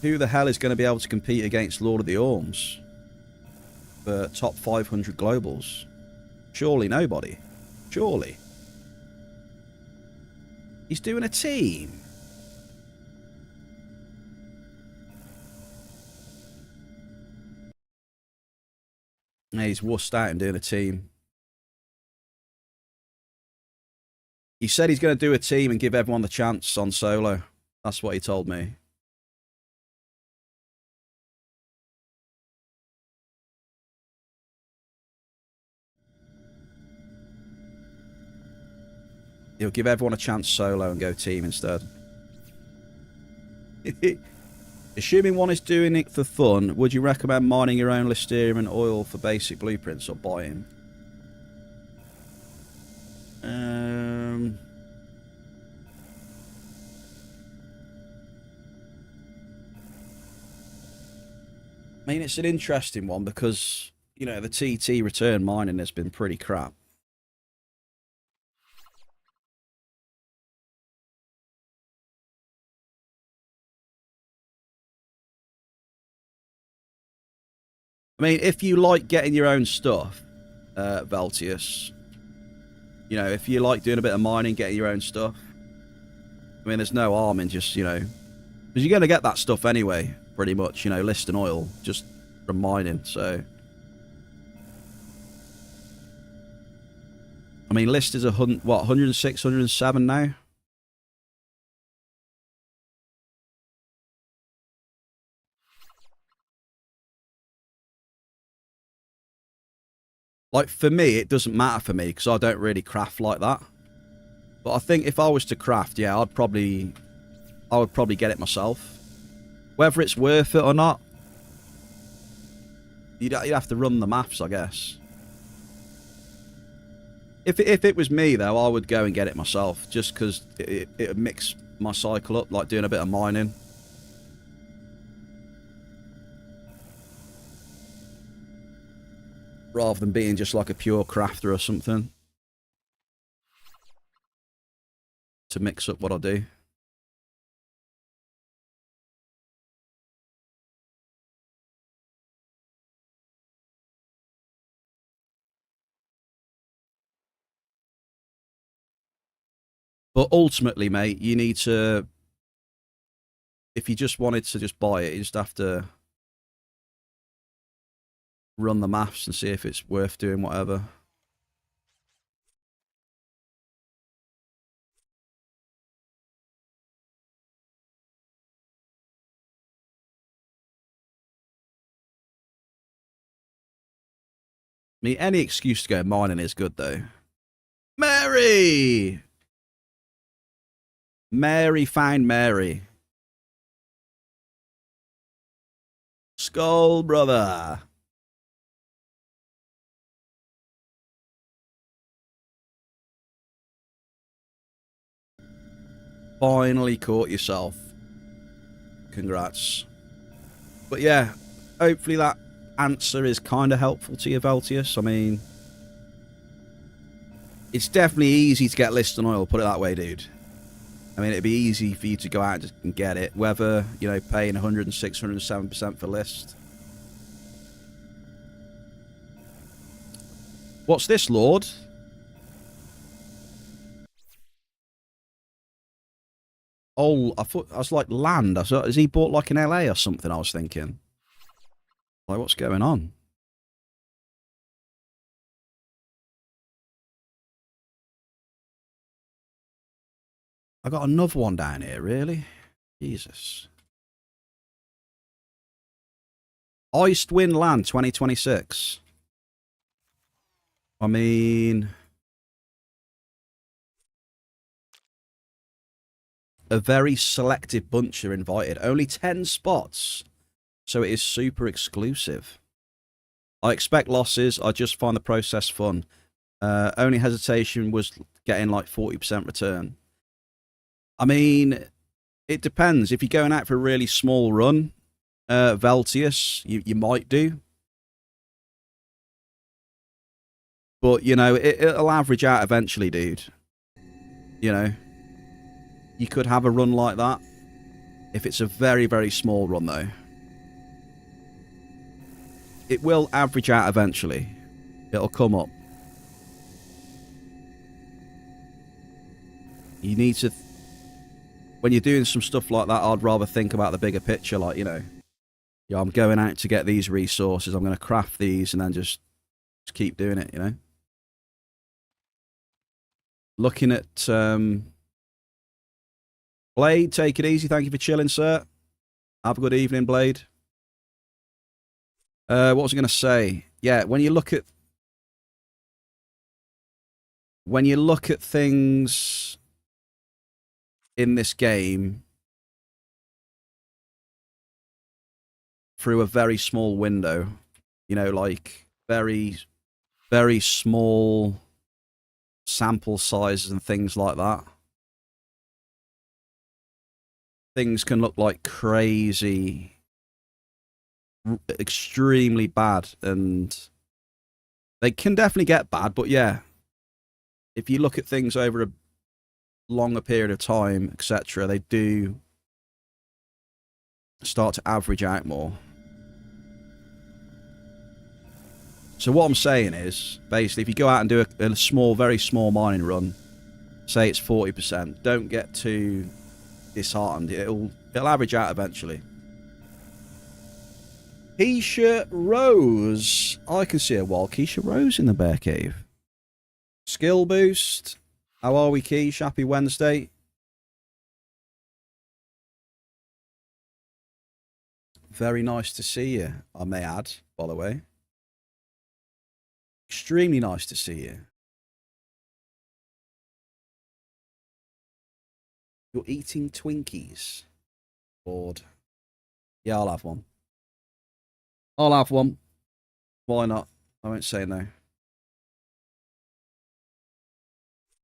who the hell is going to be able to compete against Lord of the Orms for top 500 globals? Surely nobody. Surely. He's doing a team. Yeah, he's wussed out and doing a team. He said he's going to do a team and give everyone the chance on solo. That's what he told me. He'll give everyone a chance solo and go team instead. Assuming one is doing it for fun, would you recommend mining your own Listeria and oil for basic blueprints or buying? I mean, it's an interesting one because, you know, the TT return mining has been pretty crap. I mean, if you like getting your own stuff, Veltius, you know, if you like doing a bit of mining, getting your own stuff, I mean, there's no harm in just, you know, because you're going to get that stuff anyway, pretty much, you know, list and oil, just from mining, so. I mean, list is, 106, 107 now? Like, for me, it doesn't matter for me, because I don't really craft like that. But I think if I was to craft, yeah, I would probably get it myself. Whether it's worth it or not, you'd have to run the maths, I guess. If it was me though, I would go and get it myself, just because it would mix my cycle up, like doing a bit of mining. Rather than being just like a pure crafter or something. To mix up what I do. But ultimately, mate, you need to... If you just wanted to just buy it, you just have to run the maths and see if it's worth doing whatever. I mean, any excuse to go mining is good, though. Mary! Mary, find Mary. Skull, brother. Finally caught yourself. Congrats. But yeah, hopefully that answer is kind of helpful to you, Veltius. I mean, it's definitely easy to get listed on oil, put it that way, dude. I mean, it'd be easy for you to go out and get it, whether, you know, paying 106, 107% for list. What's this, Lord? Oh, I thought I was like land. I thought, has he bought like an LA or something? I was thinking. Like, what's going on? I got another one down here, really? Jesus. Iced Wind Land 2026. I mean, a very selective bunch are invited. Only 10 spots. So it is super exclusive. I expect losses. I just find the process fun. Only hesitation was getting like 40% return. I mean, it depends. If you're going out for a really small run, Veltius, you might do. But, you know, it'll average out eventually, dude. You know, you could have a run like that. If it's a very, very small run, though. It will average out eventually. It'll come up. You need to... When you're doing some stuff like that, I'd rather think about the bigger picture. Like, you know, yeah, I'm going out to get these resources. I'm going to craft these and then just keep doing it, you know. Looking at... Blade, take it easy. Thank you for chilling, sir. Have a good evening, Blade. What was I going to say? Yeah, when you look at things in this game through a very small window, you know, like very, very small sample sizes and things like that, things can look like crazy, extremely bad, and they can definitely get bad, but yeah, if you look at things over a longer period of time, etc., they do start to average out more. So what I'm saying is, basically, if you go out and do a small, very small mining run, say it's 40%, don't get too disheartened. It'll average out eventually. Keisha Rose. I can see a wild Keisha Rose in the bear cave. Skill boost. How are we, Keish? Happy Wednesday. Very nice to see you, I may add, by the way. Extremely nice to see you. You're eating Twinkies. Bored. Yeah, I'll have one. I'll have one. Why not? I won't say no.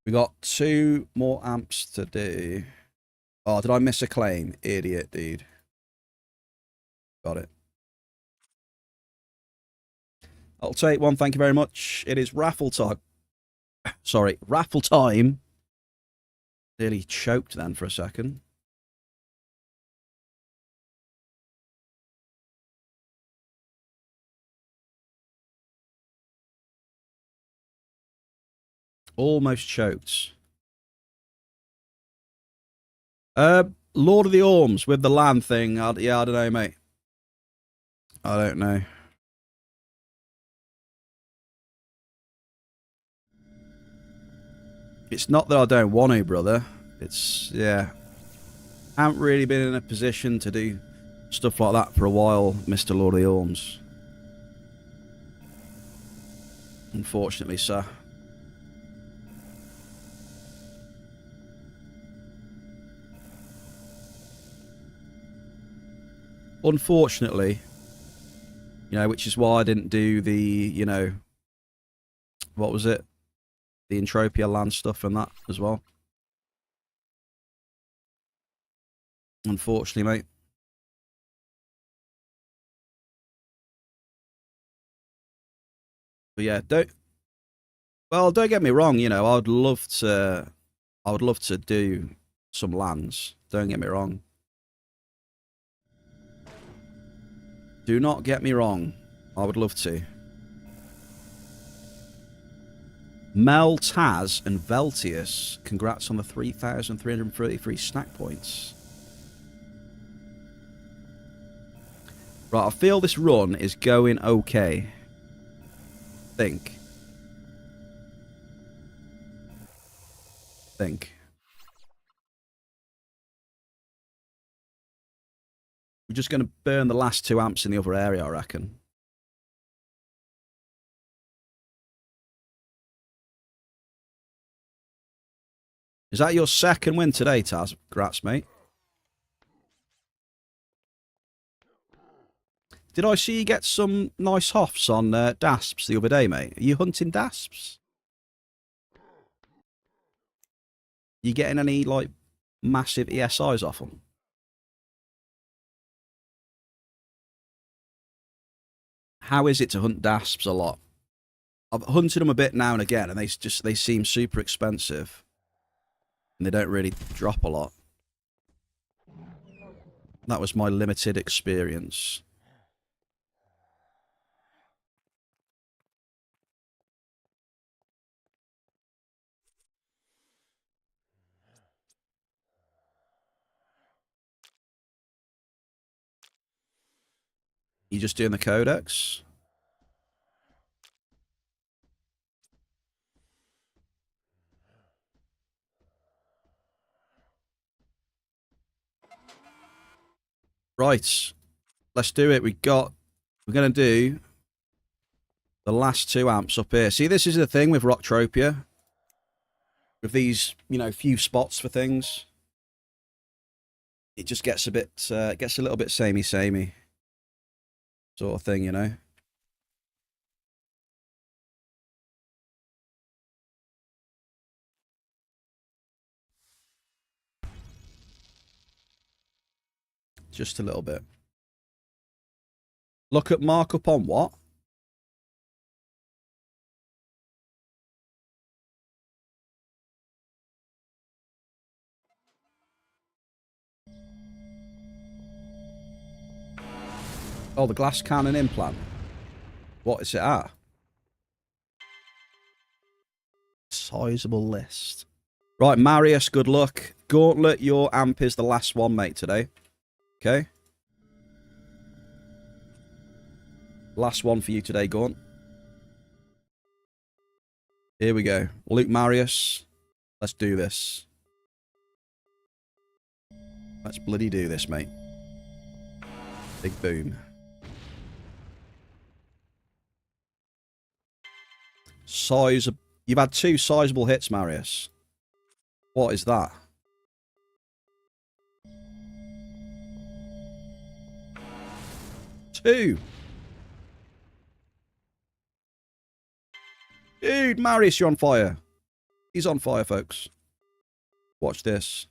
We got 2 more amps to do. Oh, did I miss a claim? Idiot, dude. Got it. I'll take one, thank you very much. It is raffle time. Sorry, raffle time. Nearly choked then for a second. Almost choked. Lord of the Orms with the land thing. Yeah, I don't know, mate. I don't know. It's not that I don't want to, brother. It's, yeah. I haven't really been in a position to do stuff like that for a while, Mr. Lord of the Orms. Unfortunately, sir. Unfortunately, you know, which is why I didn't do the, you know, what was it? The Entropia land stuff and that as well. Unfortunately, mate. But yeah, don't get me wrong, you know, I would love to do some lands. Don't get me wrong. Do not get me wrong. I would love to. Mel, Taz, and Veltius, congrats on the 3,333 snack points. Right, I feel this run is going okay. Think. We're just going to burn the last 2 amps in the other area, I reckon. Is that your second win today, Taz? Congrats, mate. Did I see you get some nice hoffs on dasps the other day, mate? Are you hunting dasps? You getting any, like, massive ESIs off them? How is it to hunt dasps a lot? I've hunted them a bit now and again, and they seem super expensive. And they don't really drop a lot. That was my limited experience. You just doing the codex? Right. Let's do it. We're going to do the last 2 amps up here. See, this is the thing with Rocktropia. With these, you know, few spots for things. It just gets a little bit samey sort of thing, you know. Just a little bit. Look at markup on what? Oh, the glass cannon implant. What is it at? Sizable list. Right, Marius, good luck. Gauntlet, your amp is the last one, mate, today. Okay? Last one for you today, Gaunt. Here we go. Luke Marius, let's do this. Let's bloody do this, mate. Big boom. You've had 2 sizable hits, Marius. What is that? 2. Dude, Marius, you're on fire. He's on fire, folks. Watch this.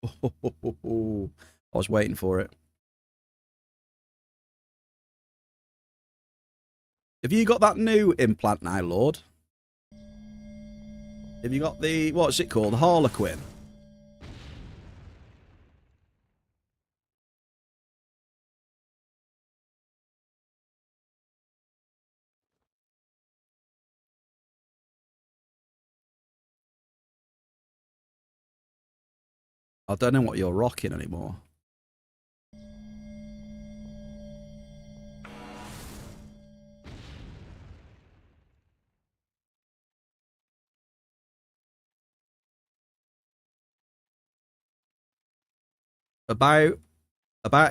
I was waiting for it. Have you got that new implant now, Lord? Have you got the, what's it called? The Harlequin? I don't know what you're rocking anymore. About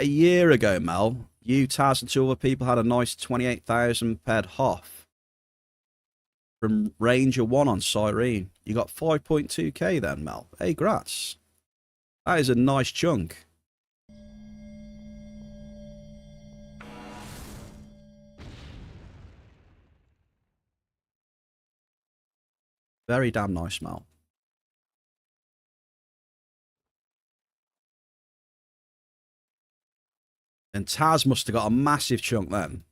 a year ago, Mel, you, Taz, and two other people had a nice 28,000 ped Hoff from Ranger 1 on Cyrene. You got 5.2k then, Mel. Hey, grats. That is a nice chunk. Very damn nice, Mel. And Taz must have got a massive chunk then.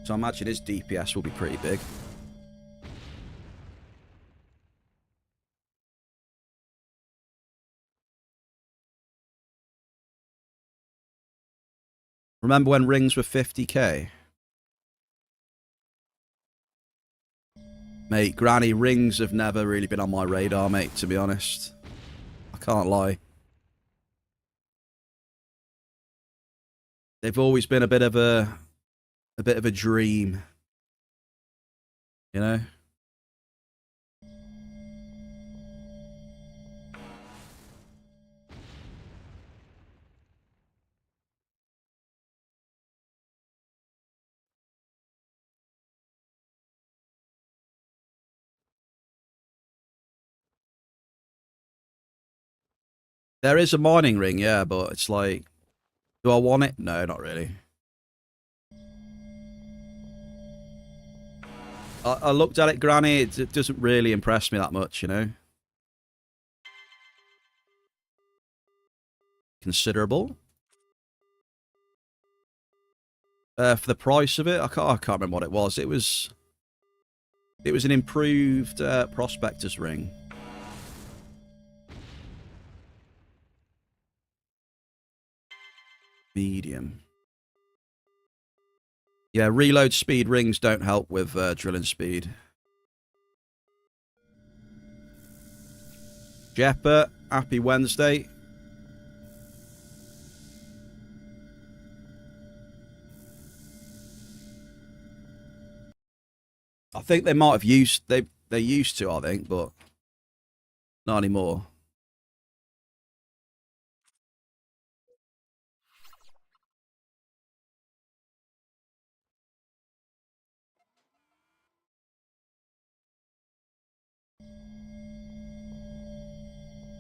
So I imagine his DPS will be pretty big. Remember when rings were 50k? Mate, granny, rings have never really been on my radar, mate, to be honest. I can't lie. They've always been a bit of a dream. You know? There is a mining ring, yeah, but it's like, do I want it? No, not really. I looked at it, Granny. It doesn't really impress me that much, you know? Considerable. For the price of it, I can't remember what it was. It was an improved prospector's ring. Medium. Yeah, reload speed rings don't help with drilling speed. Jepper, happy Wednesday. I think they might have used they used to, I think, but not anymore.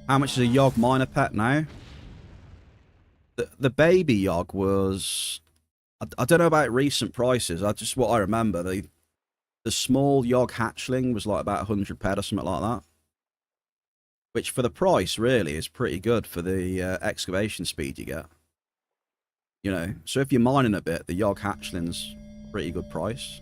How much is a Yogg miner pet now? The baby Yogg was, I don't know about recent prices. I just what I remember the small Yogg hatchling was like about 100 ped or something like that, which for the price really is pretty good for the excavation speed you get. You know, so if you're mining a bit, the Yogg hatchling's pretty good price.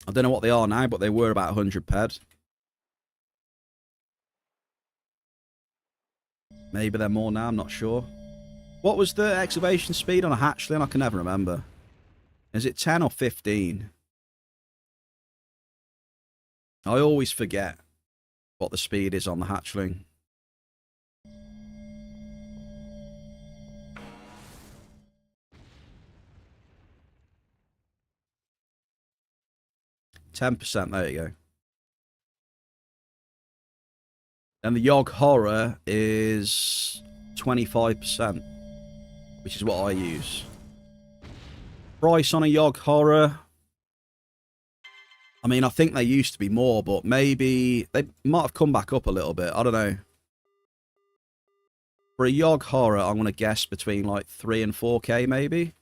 I don't know what they are now, but they were about 100 ped. Maybe they're more now, I'm not sure. What was the excavation speed on a hatchling? I can never remember. Is it 10 or 15? I always forget what the speed is on the hatchling. %, there you go. And the Yogg Horror is 25%. which is what I use. Price on a Yogg Horror. I mean, I think they used to be more, but maybe they might have come back up a little bit. I don't know. For a Yogg Horror, I'm going to guess between like 3 and 4K, maybe.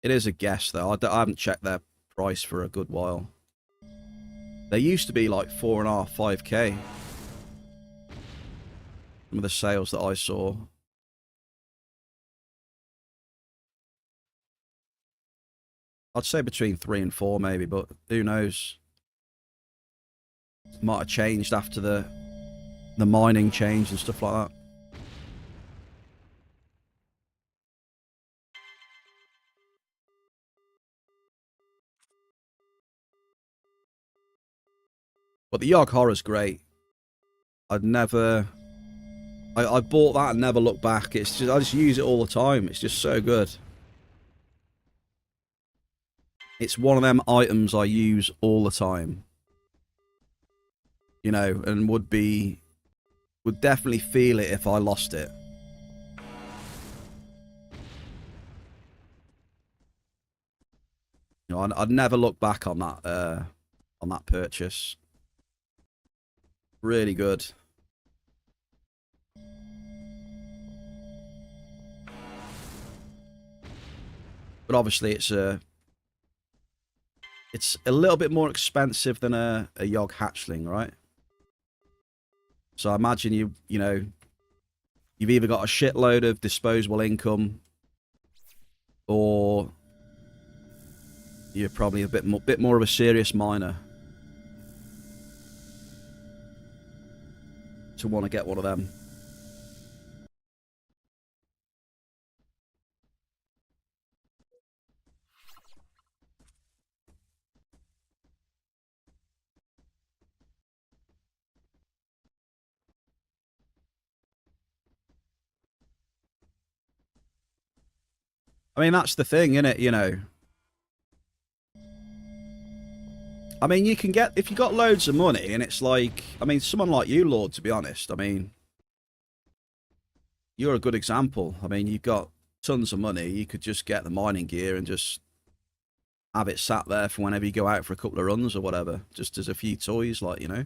It is a guess, though. I haven't checked their price for a good while. They used to be like 4.5, 5K. Some of the sales that I saw. I'd say between 3 and 4, maybe, but who knows? Might have changed after the mining change and stuff like that. But the Yogg Horror's great. I bought that and never looked back. It's just I just use it all the time. It's just so good. It's one of them items I use all the time. You know, and would definitely feel it if I lost it. You know, I'd never look back on that purchase. Really good. But obviously it's a little bit more expensive than a Yogg hatchling, right? So I imagine you know, you've either got a shitload of disposable income, or you're probably a bit more of a serious miner to want to get one of them. I mean, that's the thing, isn't it? You know, I mean, you can get, if you got loads of money, and it's like, I mean, someone like you, Lord, to be honest, I mean, you're a good example. I mean, you've got tons of money. You could just get the mining gear and just have it sat there for whenever you go out for a couple of runs or whatever, just as a few toys, like, you know.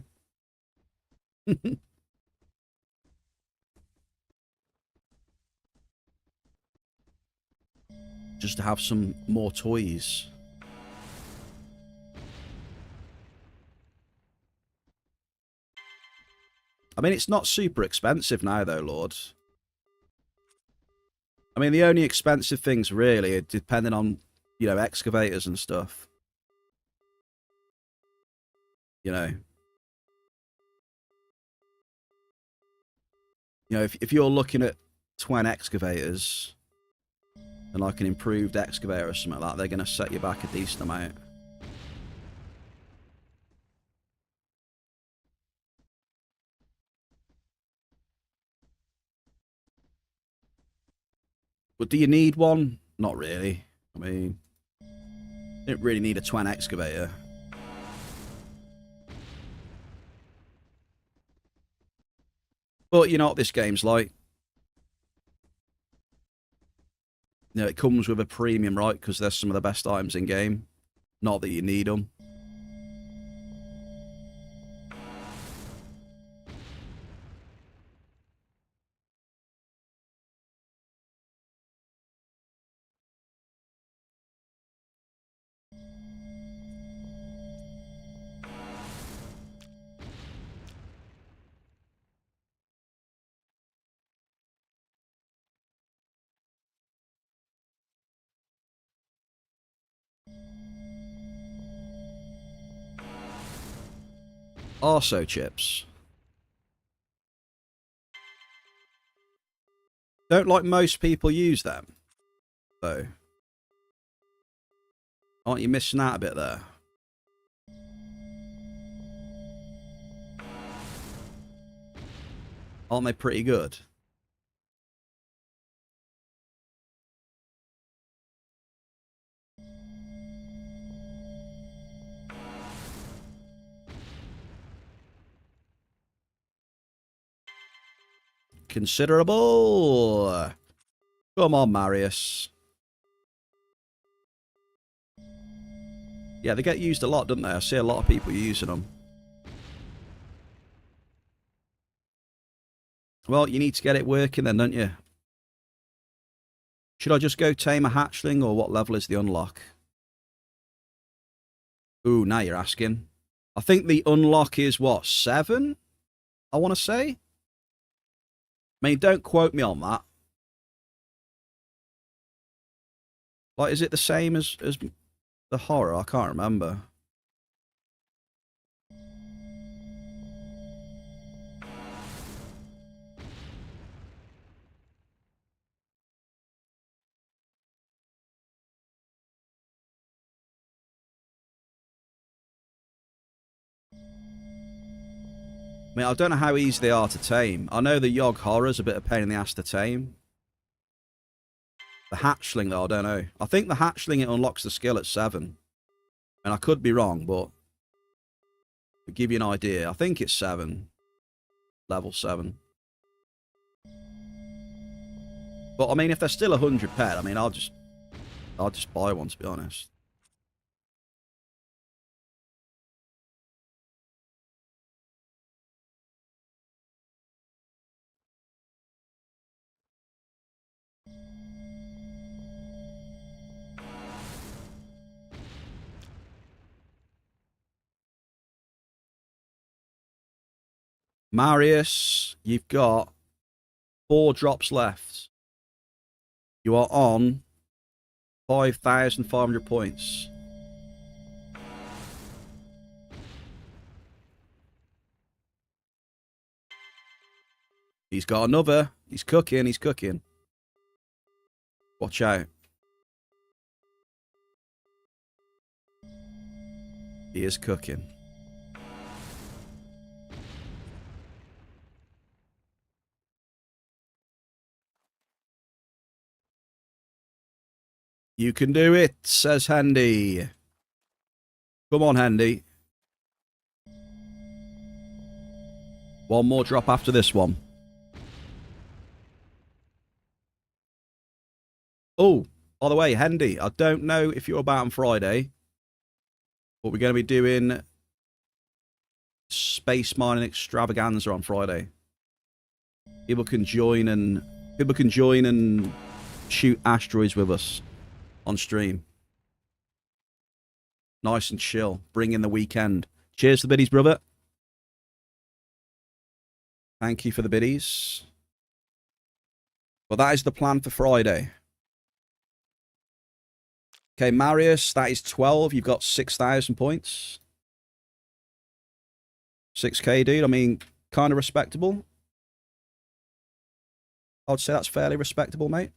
Just to have some more toys. I mean, it's not super expensive now, though, Lord. I mean, the only expensive things, really, are depending on, you know, excavators and stuff. You know. You know, if you're looking at twin excavators and like an improved excavator or something like that, they're going to set you back a decent amount. But do you need one? Not really. I mean, you don't really need a twin excavator. But you know what this game's like. You know, it comes with a premium, right? Because there's some of the best items in game. Not that you need them. Arso chips. Don't like most people use them, though. Aren't you missing out a bit there? Aren't they pretty good? Considerable. Come on, Marius. Yeah, they get used a lot, don't they? I see a lot of people using them. Well, you need to get it working then, don't you? Should I just go tame a hatchling, or what level is the unlock? Ooh, now you're asking. I think the unlock is, what, 7? I want to say? I mean, don't quote me on that. Like, is it the same as the horror? I can't remember. I mean, I don't know how easy they are to tame. I know the Yogg horror's a bit of pain in the ass to tame. The hatchling, though, I don't know. I think the hatchling, it unlocks the skill at 7. And I could be wrong, but to give you an idea, I think it's 7. Level 7. But, I mean, if they're still 100 pet, I mean, I'll just buy one, to be honest. Marius, you've got 4 drops left. You are on 5,500 points. He's got another. He's cooking. He's cooking. Watch out. He is cooking. You can do it, says Handy. Come on, Handy. One more drop after this one. Oh, by the way, Handy, I don't know if you're about on Friday, but we're going to be doing space mining extravaganza on Friday. People can join and shoot asteroids with us on stream. Nice and chill. Bring in the weekend. Cheers to the biddies, brother. Thank you for the biddies. Well, that is the plan for Friday. Okay, Marius, that is 12. You've got 6,000 points. 6k, dude. I mean, kind of respectable. I'd say that's fairly respectable, mate.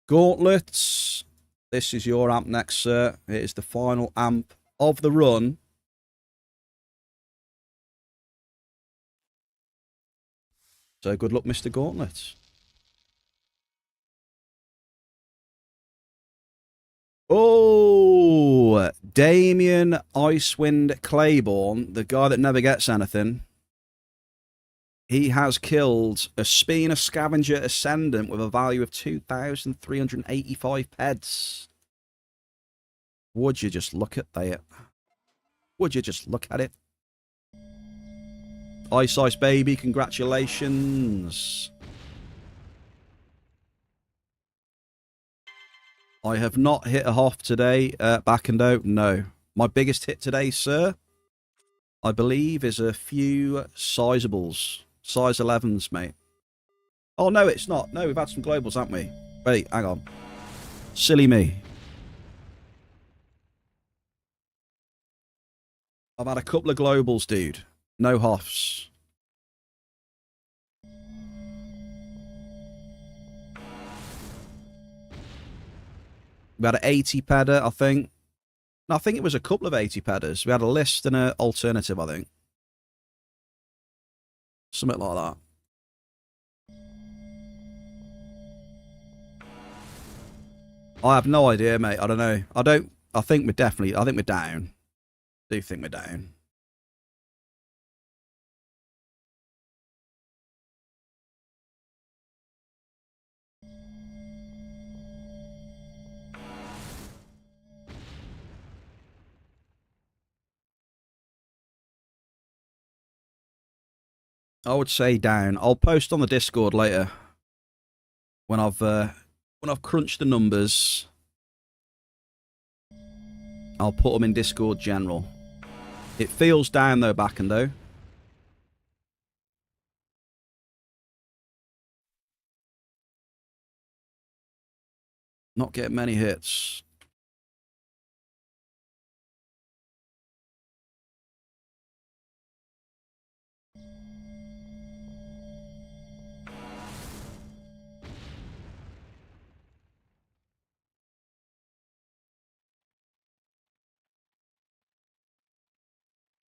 Gauntlets. This is your amp next, sir. It is the final amp of the run. So good luck, Mr. Gauntlet. Oh, Damien Icewind Claiborne, the guy that never gets anything. He has killed a Spina Scavenger Ascendant with a value of 2,385 peds. Would you just look at that? Would you just look at it? Ice Ice Baby, congratulations. I have not hit a Hoff today, back and out, no. My biggest hit today, sir, I believe is a few sizables. Size 11s, mate. Oh, no, it's not. No, we've had some globals, haven't we? Wait, hang on. Silly me. I've had a couple of globals, dude. No Hoffs. We had an 80 pedder, I think. No, I think it was a couple of 80 pedders. We had a list and an alternative, I think. Something like that. I have no idea, mate. I don't know. I I think we're definitely. I think we're down. I do think we're down. I would say down. I'll post on the Discord later when I've crunched the numbers. I'll put them in Discord general. It feels down though, back and though. Not getting many hits.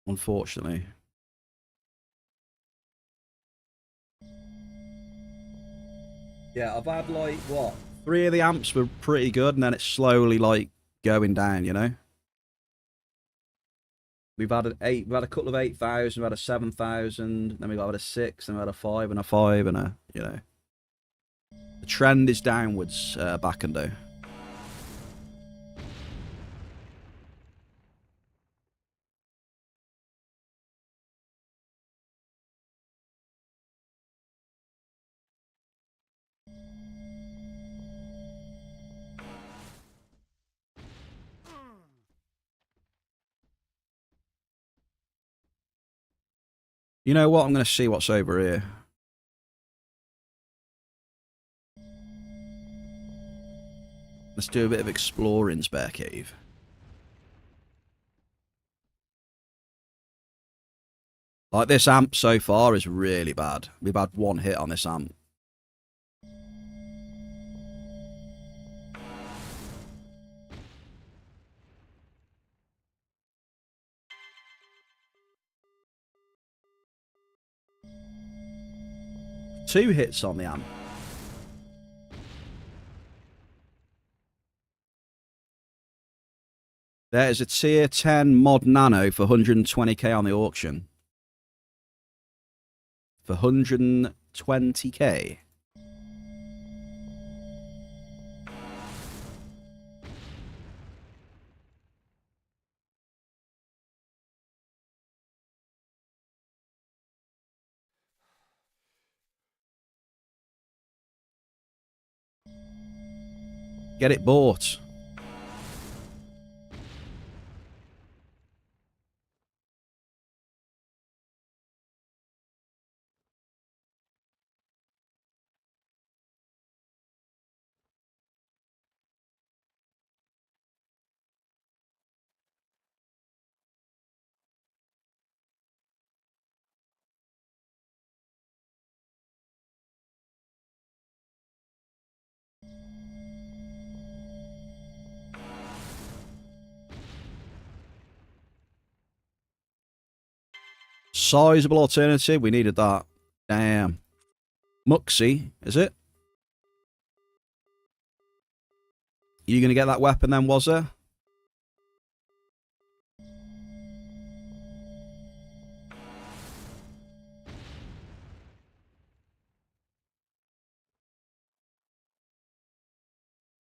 Unfortunately. Yeah, I've had like, what? 3 of the amps were pretty good, and then it's slowly like going down, you know? We've had we've had a couple of 8,000, we've had a 7,000, then we've had a 6, and we've had a 5 and a 5 and a, you know. The trend is downwards, back and though. You know what? I'm going to see what's over here. Let's do a bit of exploring, Spare Cave. Like, this amp so far is really bad. We've had 1 hit on this amp. Two hits on the amp. There is a tier 10 mod nano for 120k on the auction. For 120k. Get it bought. Sizable alternative. We needed that. Damn. Muxie, is it? You going to get that weapon then, was there?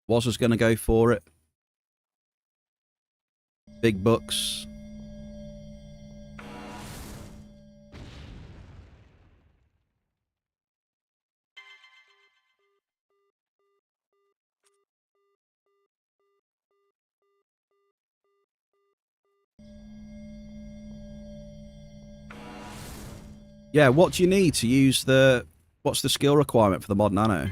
Was us going to go for it. Big bucks. Yeah, what do you need to use the... What's the skill requirement for the mod nano?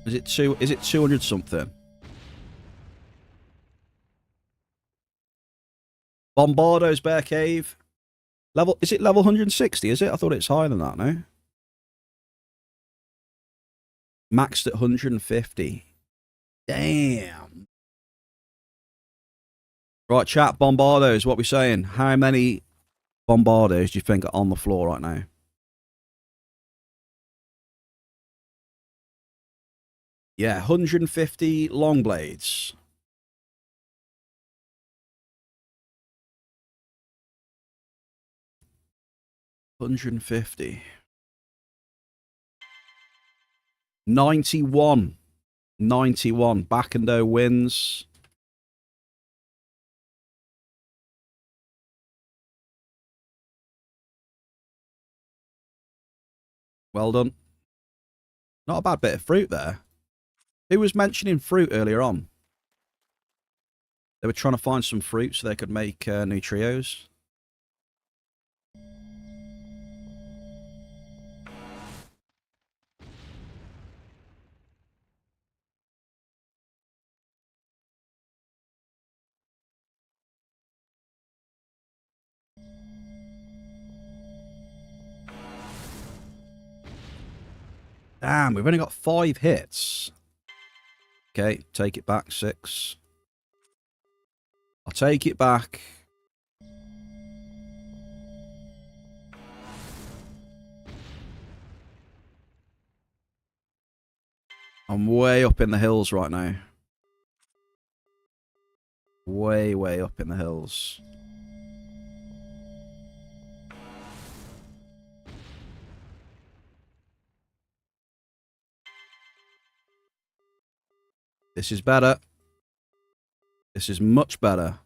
Is it 200 something? Bombardo's Bear Cave. Is it level 160, is it? I thought it's higher than that, no? Maxed at 150. Damn. Right, chat, Bombardos, what we saying? How many bombardiers do you think are on the floor right now? Yeah, 150 long blades. $150. 91. 91. Backendo wins. Well done. Not a bad bit of fruit there. Who was mentioning fruit earlier on? They were trying to find some fruit so they could make new trios. Damn, we've only got 5 hits. Okay, take it back, 6. I'll take it back. I'm way up in the hills right now. Way, way up in the hills. This is better. This is much better.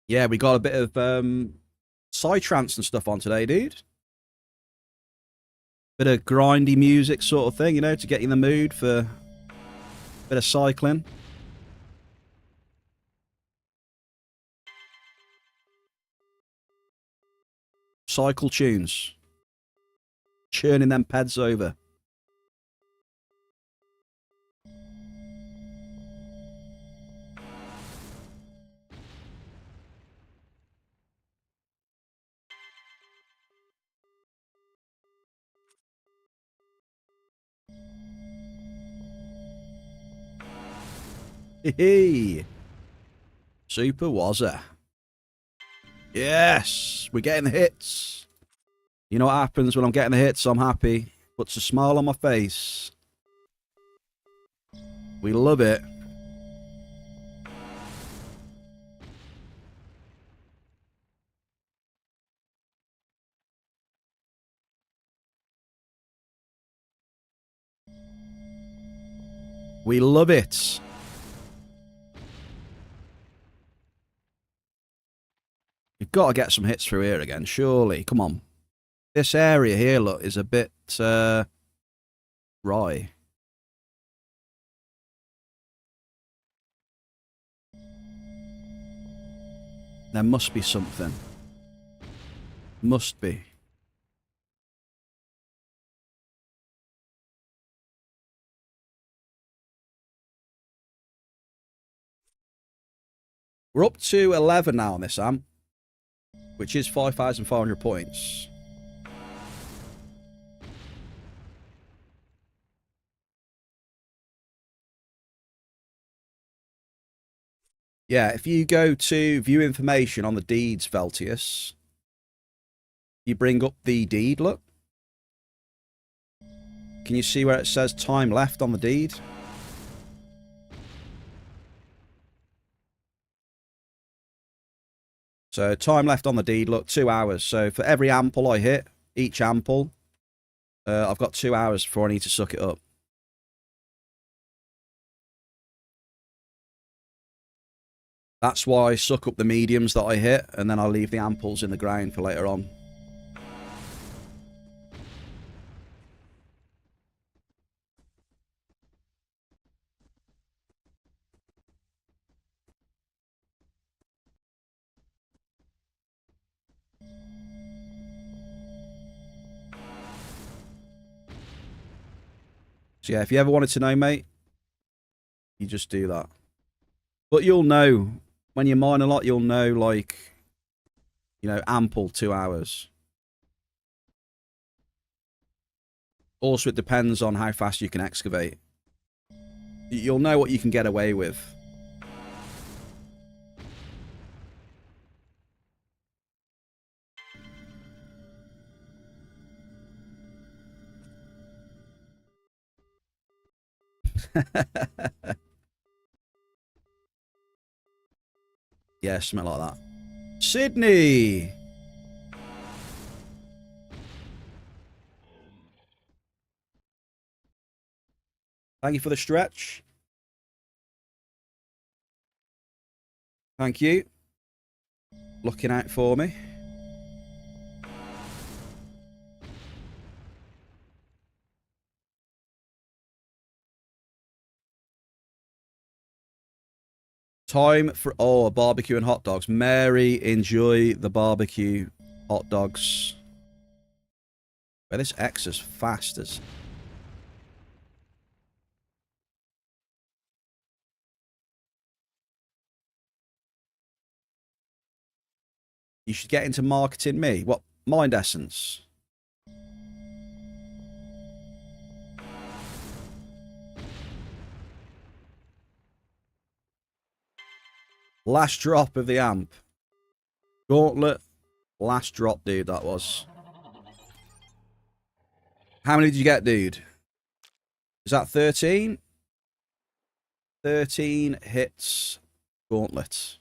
Yeah, we got a bit of psytrance and stuff on today, dude. Bit of grindy music sort of thing, you know, to get you in the mood for a bit of cycling. Cycle tunes. Churning them pads over. Hey, super wazza. Yes, we're getting the hits. You know what happens when I'm getting the hits? I'm happy. Puts a smile on my face. We love it. We love it. We've got to get some hits through here again, surely. Come on. This area here, look, is a bit wry. There must be something. Must be. We're up to 11 now on this amp, which is 5,500 points. Yeah, if you go to view information on the deeds, Veltius, you bring up the deed, look. Can you see where it says time left on the deed? So time left on the deed, look, 2 hours. So for every ample I hit, each ample, I've got 2 hours before I need to suck it up. That's why I suck up the mediums that I hit, and then I leave the amples in the ground for later on. So yeah, if you ever wanted to know, mate, you just do that. But you'll know when you mine a lot. You'll know, like, you know, ample 2 hours. Also, it depends on how fast you can excavate. You'll know what you can get away with. Yeah, smell like that. Sydney! Thank you for the stretch. Thank you. Looking out for me. Time for, oh, a barbecue and hot dogs. Mary, enjoy the barbecue hot dogs. But this X is fast as... You should get into marketing me. What? Mind Essence. Last drop of the amp. Gauntlet. Last drop, dude, that was. How many did you get, dude? Is that 13? 13 hits. Gauntlet.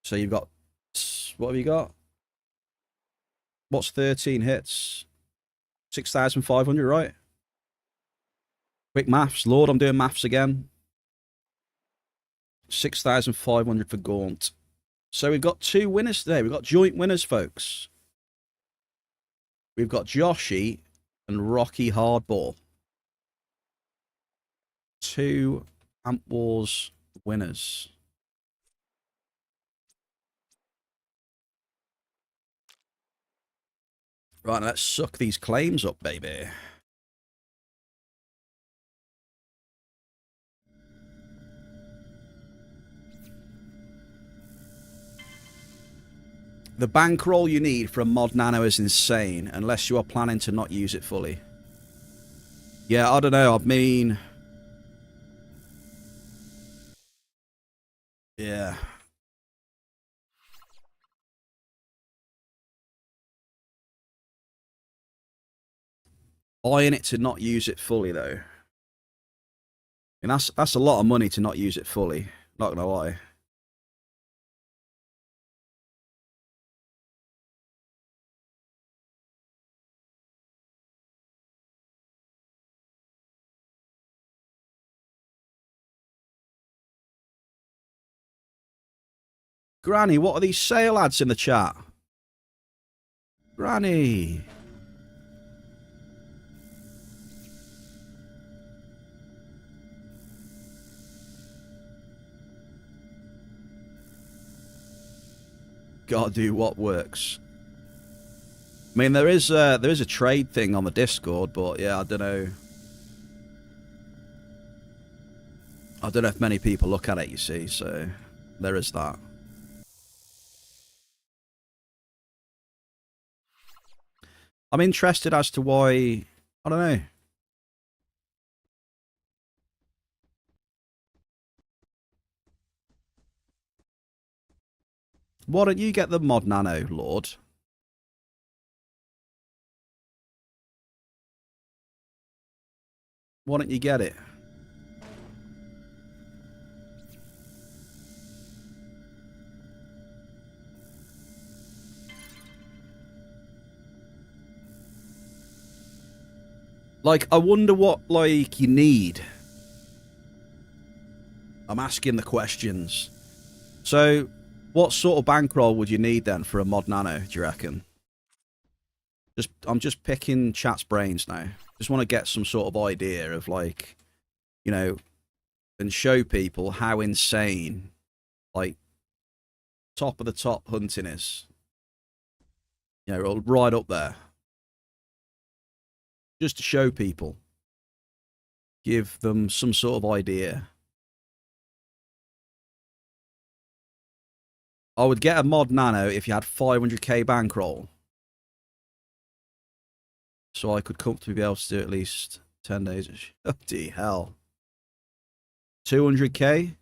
So you've got... What have you got? What's 13 hits? 6,500, right? Quick maths. Lord, I'm doing maths again. 6,500 for Gaunt. So we've got 2 winners today. We've got joint winners, folks. We've got Joshy and Rocky Hardball. 2 Amp Wars winners. Right, let's suck these claims up, baby. The bankroll you need for a mod nano is insane, unless you are planning to not use it fully. Yeah, I don't know. I mean... Yeah. Buying it to not use it fully, though. And that's a lot of money to not use it fully. Not gonna lie. Granny, what are these sale ads in the chat? Granny. Gotta do what works. I mean, there is a trade thing on the Discord, but yeah, I don't know. I don't know if many people look at it, you see, so there is that. I'm interested as to why, I don't know. Why don't you get the mod nano, Lord? Why don't you get it? Like, I wonder what, like, you need. I'm asking the questions. So, what sort of bankroll would you need then for a mod nano, do you reckon? I'm just picking chat's brains now. Just want to get some sort of idea of, like, you know, and show people how insane, like, top of the top hunting is. You know, right up there. Just to show people. give them some sort of idea. I would get a mod nano if you had 500k bankroll. So I could comfortably be able to do at least 10 days. Oh, dear hell. 200k?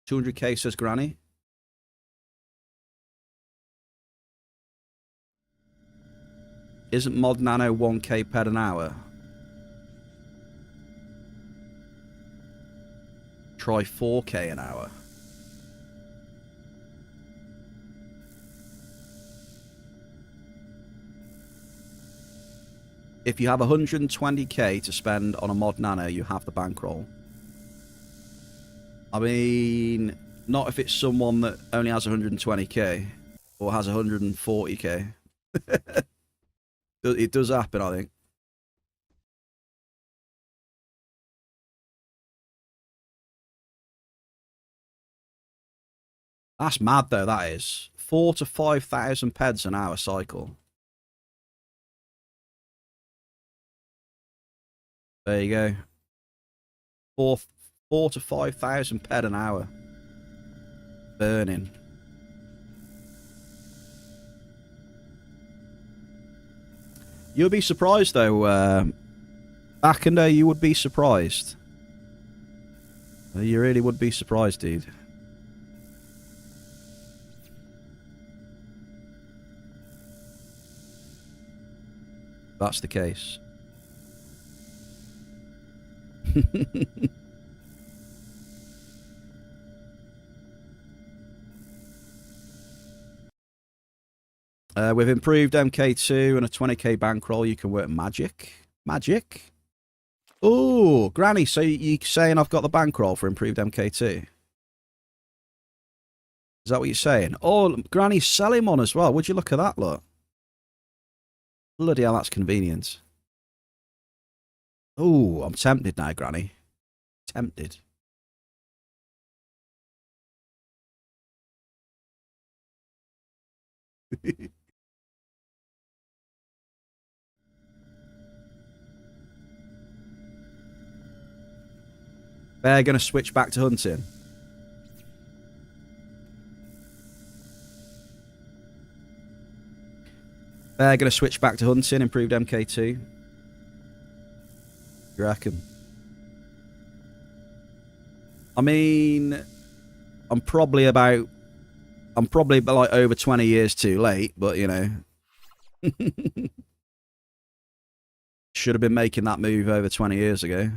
200k, says Granny. Isn't mod nano 1k per an hour? Try 4k an hour. If you have 120k to spend on a mod nano, you have the bankroll. I mean, not if it's someone that only has 120k or has 140k. It does happen, I think. That's mad, though, that is. 4,000 to 5,000 peds an hour cycle. There you go. 4 to 5,000 ped an hour. Burning. You'll be surprised, though. Back in there, you would be surprised. You really would be surprised, dude. That's the case. With improved MK2 and a 20k bankroll, you can work magic. Magic? Oh, Granny, so you saying I've got the bankroll for improved MK2? Is that what you're saying? Oh, Granny's selling one as well. Would you look at that, look? Bloody hell, that's convenient. Oh, I'm tempted now, Granny. Tempted. They're going to switch back to hunting. They're going to switch back to hunting, improved MK2. You reckon? I mean, I'm probably like over 20 years too late, but you know. Should have been making that move over 20 years ago.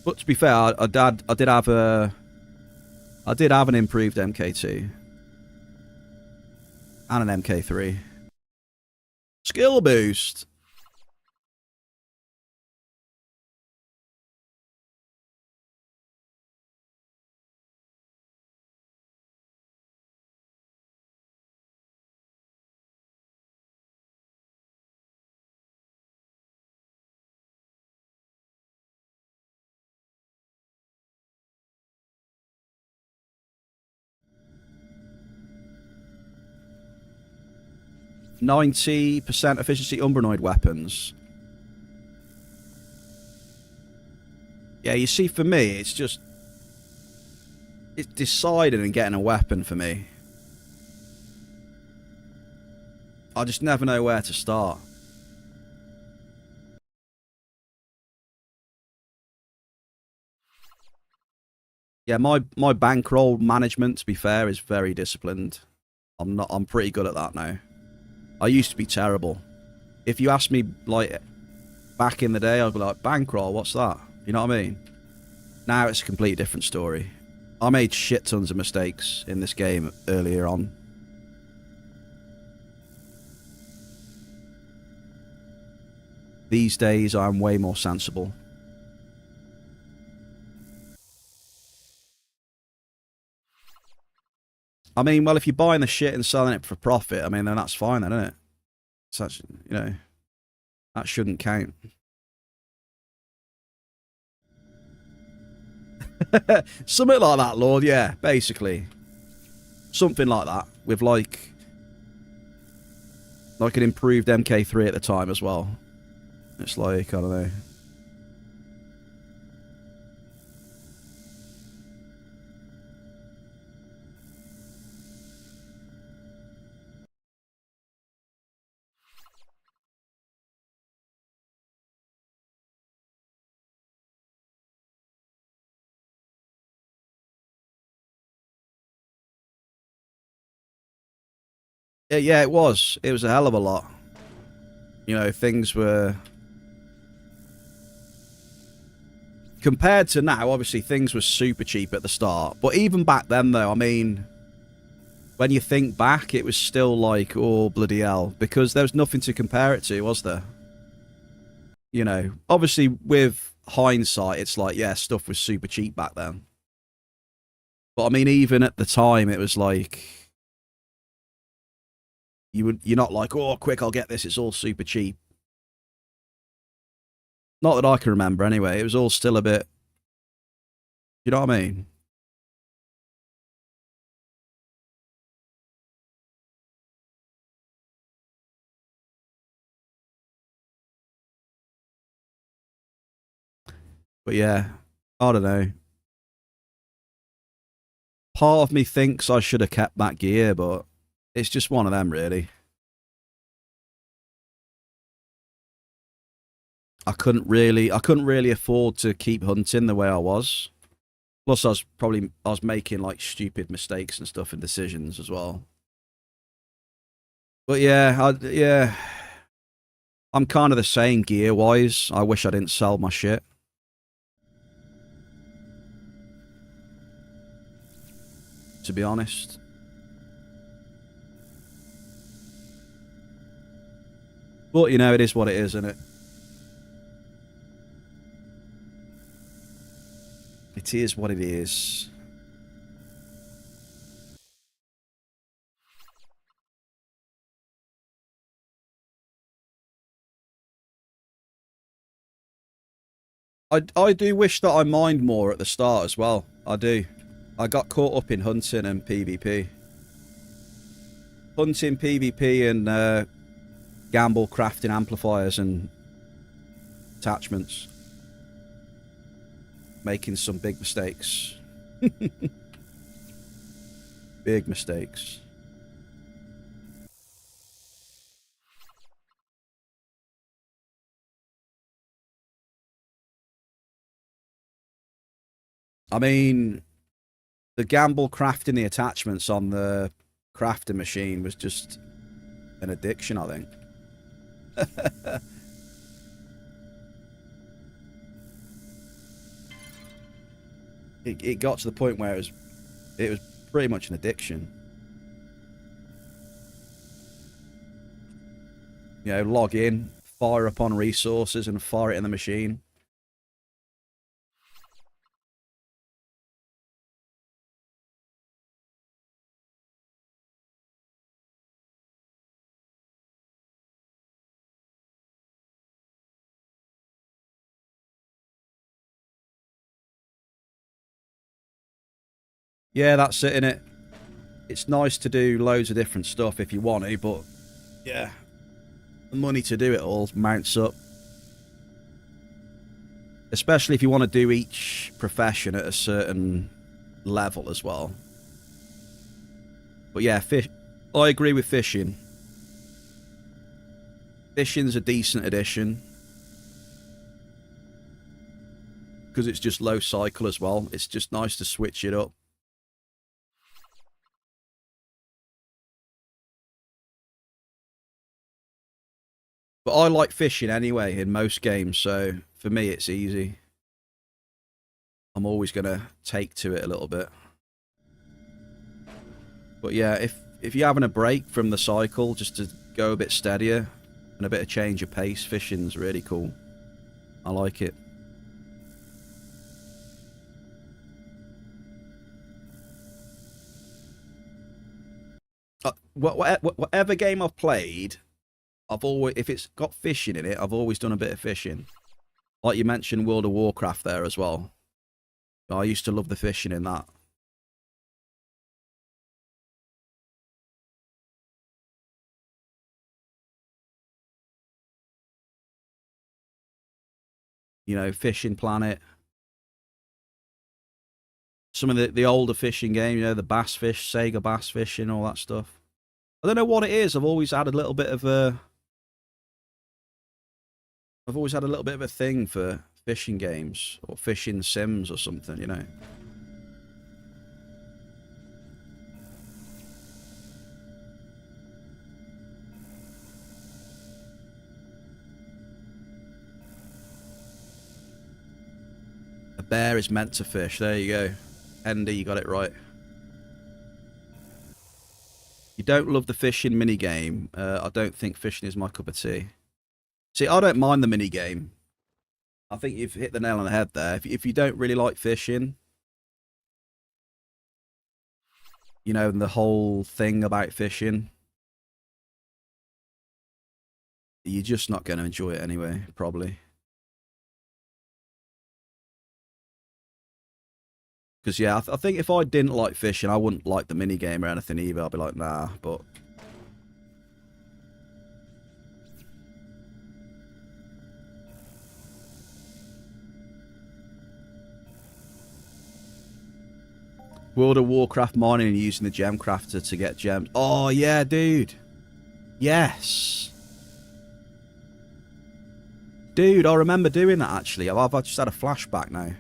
But to be fair, I did have an improved MK2 and an MK3. Skill boost. %90 efficiency Umbranoid weapons. Yeah, you see, for me, it's deciding and getting a weapon for me. I just never know where to start. Yeah, my bankroll management, to be fair, is very disciplined. I'm pretty good at that now. I used to be terrible. If you asked me, like, back in the day, I'd be like, bankroll, what's that? You know what I mean? Now it's a completely different story. I made shit tons of mistakes in this game earlier on. These days, I'm way more sensible. I mean, well, if you're buying the shit and selling it for profit, I mean, then that's fine, then, isn't it? So that's, you know, that shouldn't count. Something like that, Lord. Yeah, basically. Something like that. With like an improved MK3 at the time as well. It's like, I don't know. Yeah, it was. It was a hell of a lot. You know, things were... Compared to now, obviously, things were super cheap at the start. But even back then, though, I mean... When you think back, it was still like, oh, bloody hell. Because there was nothing to compare it to, was there? You know, obviously, with hindsight, it's like, yeah, stuff was super cheap back then. But I mean, even at the time, it was like... You're not like, oh, quick, I'll get this. It's all super cheap. Not that I can remember, anyway. It was all still a bit... You know what I mean? But yeah, I don't know. Part of me thinks I should have kept that gear, but it's just one of them, really. I couldn't really afford to keep hunting the way I was. Plus, I was making like stupid mistakes and stuff and decisions as well. But yeah, I'm kind of the same gear wise. I wish I didn't sell my shit. To be honest. But you know, it is what it is, isn't it? It is what it is. I do wish that I mined more at the start as well. I do. I got caught up in hunting and PvP. Hunting, PvP, and gamble crafting amplifiers and attachments. Making some big mistakes. Big mistakes. I mean, the gamble crafting the attachments on the crafting machine was just an addiction, I think. It got to the point where it was pretty much an addiction. You know, log in, fire upon resources, and fire it in the machine. Yeah, that's it, innit? It's nice to do loads of different stuff if you want to, but yeah, the money to do it all mounts up. Especially if you want to do each profession at a certain level as well. But yeah, I agree with fishing. Fishing's a decent addition. Because it's just low cycle as well. It's just nice to switch it up. But I like fishing anyway in most games, so for me it's easy. I'm always going to take to it a little bit. But yeah, if you're having a break from the cycle just to go a bit steadier and a bit of change of pace, fishing's really cool. I like it. Whatever game I've played, I've always, if it's got fishing in it, I've always done a bit of fishing. Like you mentioned World of Warcraft there as well. I used to love the fishing in that. You know, Fishing Planet. Some of the older fishing games, you know, the bass fish, Sega bass fishing, all that stuff. I don't know what it is. I've always had a little bit of a thing for fishing games or fishing sims or something, you know. A bear is meant to fish. There you go. Andy, you got it right. You don't love the fishing minigame. I don't think fishing is my cup of tea. See, I don't mind the minigame. I think you've hit the nail on the head there. If you don't really like fishing, you know, and the whole thing about fishing, you're just not going to enjoy it anyway, probably. Because, yeah, I think if I didn't like fishing, I wouldn't like the minigame or anything either. I'd be like, nah, but... World of Warcraft mining and using the gem crafter to get gems. Oh, yeah, dude. Yes. Dude, I remember doing that, actually. I've just had a flashback now.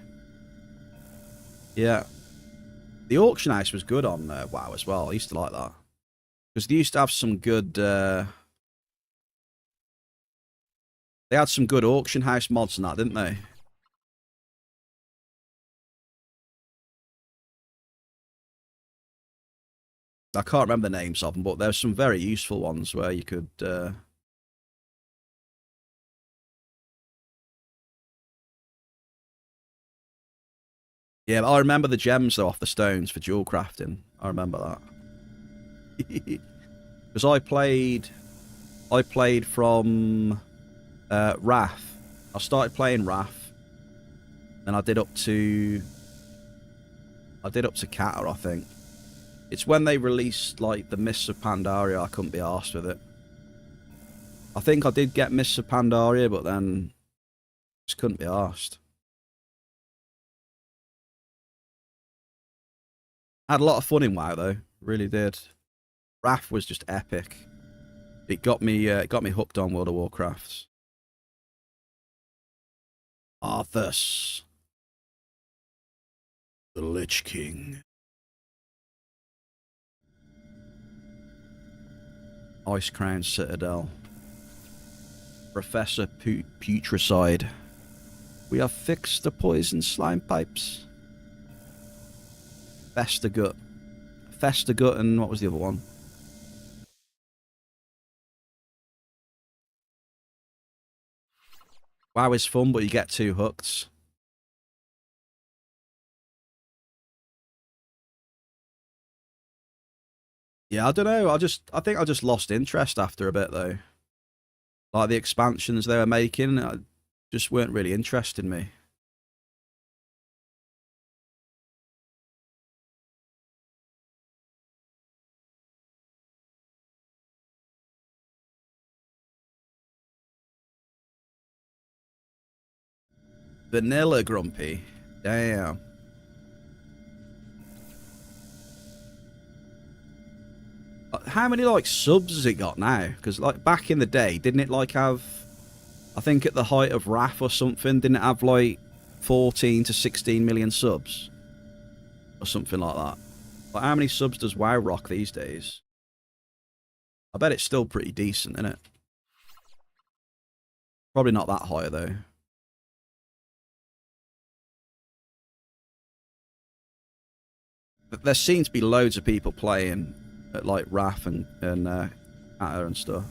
Yeah. The auction house was good on WoW as well. I used to like that. Because they used to have some good... they had some good auction house mods and that, didn't they? I can't remember the names of them, but there's some very useful ones where you could... Yeah, but I remember the gems, though, off the stones for dual crafting. I remember that. Because I played from Wrath. I started playing Wrath, and I did up to Kata, I think. It's when they released like the Mists of Pandaria. I couldn't be arsed with it. I think I did get Mists of Pandaria, but then just couldn't be arsed. I had a lot of fun in WoW though, really did. Wrath was just epic. It got me hooked on World of Warcraft. Arthas, the Lich King. Ice Crown Citadel. Professor Putricide. We have fixed the poison slime pipes. Festagut, and what was the other one? WoW is fun, but you get too hooked. Yeah, I don't know. I think I just lost interest after a bit though. Like the expansions they were making, just weren't really interesting me. Vanilla Grumpy. Damn. How many like subs has it got now? Because like back in the day, didn't it like have? I think at the height of Wrath or something, didn't it have like 14 to 16 million subs or something like that? Like how many subs does WoW rock these days? I bet it's still pretty decent, isn't it? Probably not that high though. But there seem to be loads of people playing at like Wrath and Atta and stuff.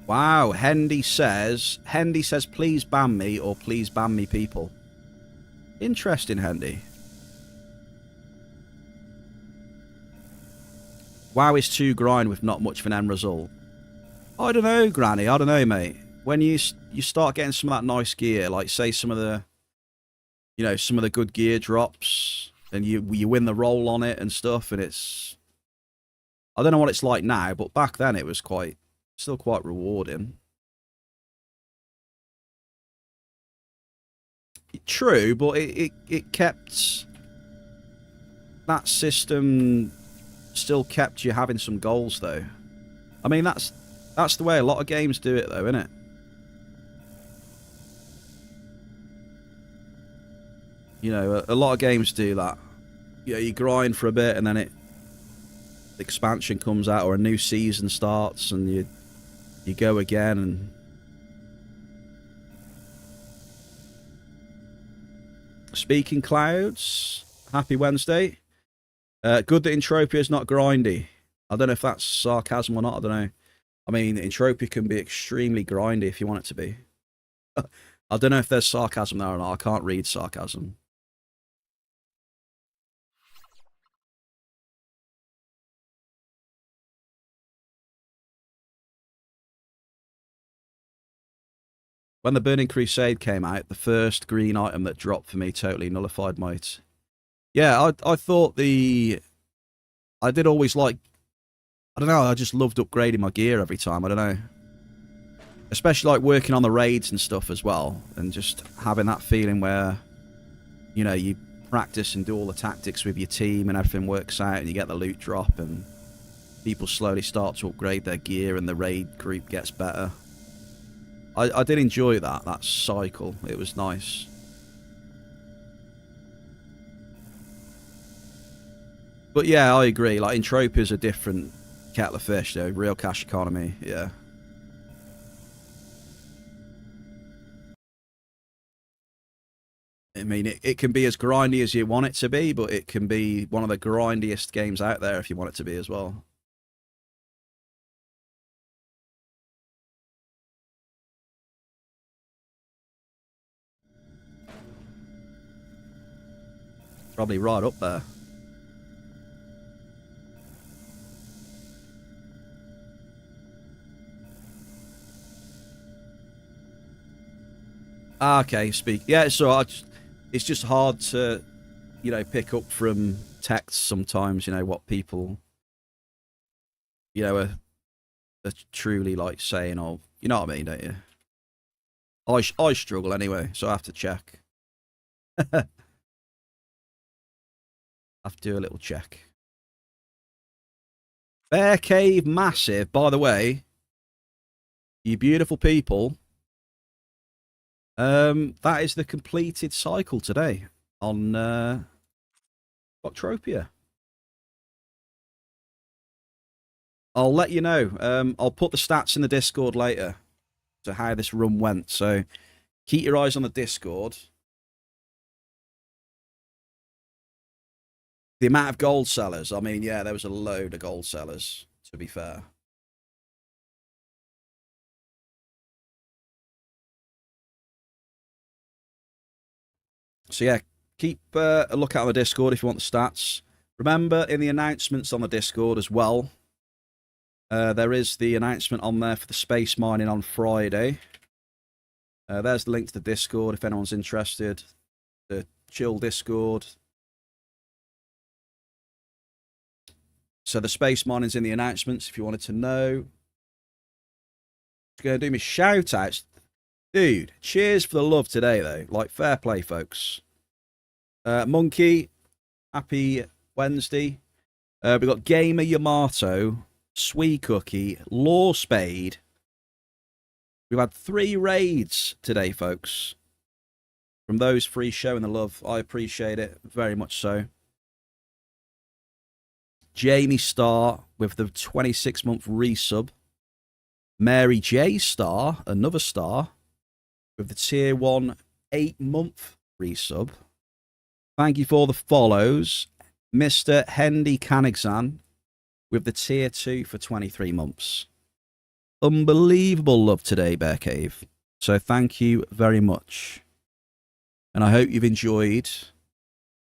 Wow, Hendy says, please ban me or please ban me people. Interesting, Hendy. WoW is too grind with not much of an end result. I don't know, Granny. I don't know, mate. when you start getting some of that nice gear, like say some of the, you know, some of the good gear drops, and you win the roll on it and stuff, and it's, I don't know what it's like now, but back then it was still quite rewarding. True, but it kept, that system still kept you having some goals though. I mean, that's the way a lot of games do it though, isn't it? You know, a lot of games do that. You know, you grind for a bit and then the expansion comes out or a new season starts and you go again. And speaking clouds, happy Wednesday. Good that Entropia is not grindy. I don't know if that's sarcasm or not. I don't know. I mean, Entropia can be extremely grindy if you want it to be. I don't know if there's sarcasm there or not. I can't read sarcasm. When the Burning Crusade came out, the first green item that dropped for me totally nullified my... Yeah, I thought I did always like... I don't know, I just loved upgrading my gear every time, I don't know. Especially like working on the raids and stuff as well, and just having that feeling where, you know, you practice and do all the tactics with your team and everything works out and you get the loot drop and people slowly start to upgrade their gear and the raid group gets better. I did enjoy that cycle. It was nice. But yeah, I agree. Like, Entropia is a different kettle of fish, though. Real cash economy, yeah. I mean, it can be as grindy as you want it to be, but it can be one of the grindiest games out there if you want it to be as well. Probably right up there. Okay, speak. Yeah, so it's just hard to, you know, pick up from text sometimes, you know, what people, you know, are truly like saying, or, you know what I mean, don't you? I struggle anyway, so I have to check. I have to do a little check. Bear Cave Massive, by the way, you beautiful people. That is the completed cycle today on Entropia. I'll let you know. I'll put the stats in the Discord later to how this run went. So keep your eyes on the Discord. The amount of gold sellers. I mean, yeah, there was a load of gold sellers, to be fair. So yeah, keep a look out on the Discord if you want the stats. Remember, in the announcements on the Discord as well, there is the announcement on there for the space mining on Friday. There's the link to the Discord if anyone's interested. The chill Discord. So the space mining's in the announcements if you wanted to know. Just going to do me shout outs. Dude, cheers for the love today, though. Like, fair play, folks. Monkey, happy Wednesday. We've got Gamer Yamato, Sweet Cookie, Law Spade. We've had 3 raids today, folks. From those 3 showing the love. I appreciate it very much so. Jamie Star with the 26-month resub. Mary J Star, another star, with the tier 1 8-month resub. Thank you for the follows. Mr. Hendy Kanigsan with the tier 2 for 23 months. Unbelievable love today, Bear Cave. So thank you very much. And I hope you've enjoyed.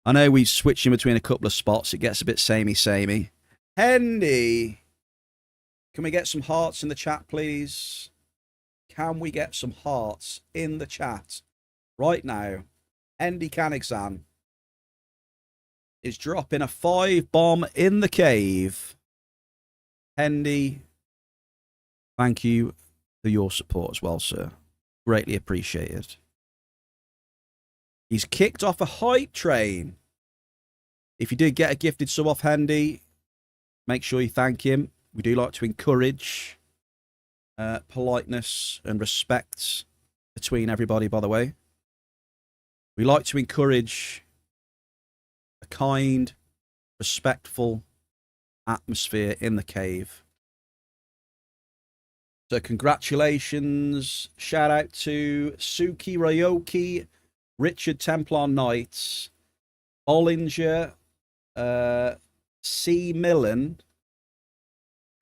I know we switch in between a couple of spots. It gets a bit samey. Hendy, can we get some hearts in the chat, please? Can we get some hearts in the chat right now? Andy Canixan is dropping a 5-bomb in the cave. Hendy, thank you for your support as well, sir. Greatly appreciated. He's kicked off a hype train. If you did get a gifted sub off Hendy, make sure you thank him. We do like to encourage politeness and respect between everybody, by the way. We like to encourage a kind, respectful atmosphere in the cave. So congratulations. Shout out to Suki Ryoki, Richard Templar Knights, Bollinger, C. Millen,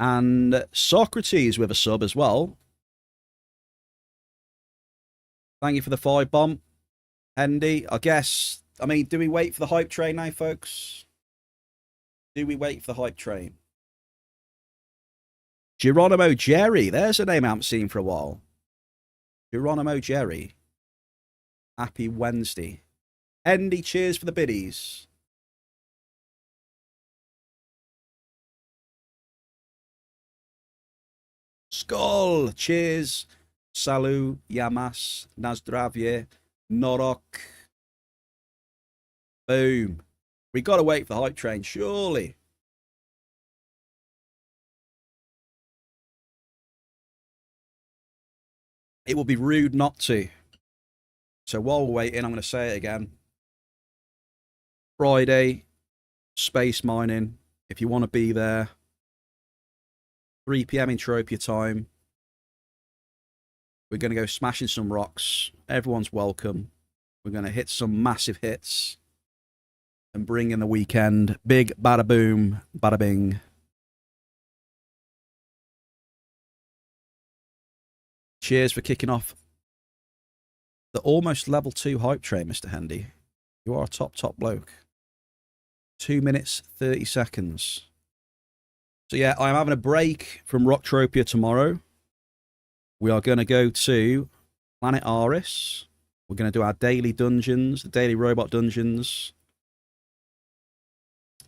and Socrates with a sub as well. Thank you for the 5-bomb, Hendy. I mean, do we wait for the hype train now, folks? Do we wait for the hype train? Geronimo Jerry. There's a name I haven't seen for a while. Geronimo Jerry. Happy Wednesday. Hendy, cheers for the biddies. Skull, cheers. Salut, Yamas, Nazdravye, Norok. Boom. We got to wait for the hype train, surely. It would be rude not to. So while we're waiting, I'm going to say it again. Friday, space mining. If you want to be there, 3 PM Entropia time. We're going to go smashing some rocks. Everyone's welcome. We're going to hit some massive hits and bring in the weekend. Big bada boom, bada bing. Cheers for kicking off the almost level 2 hype train, Mr. Hendy. You are a top bloke. 2 minutes, 30 seconds. So yeah, I'm having a break from Rocktropia tomorrow. We are going to go to Planet Aris. We're going to do our daily dungeons, the daily robot dungeons.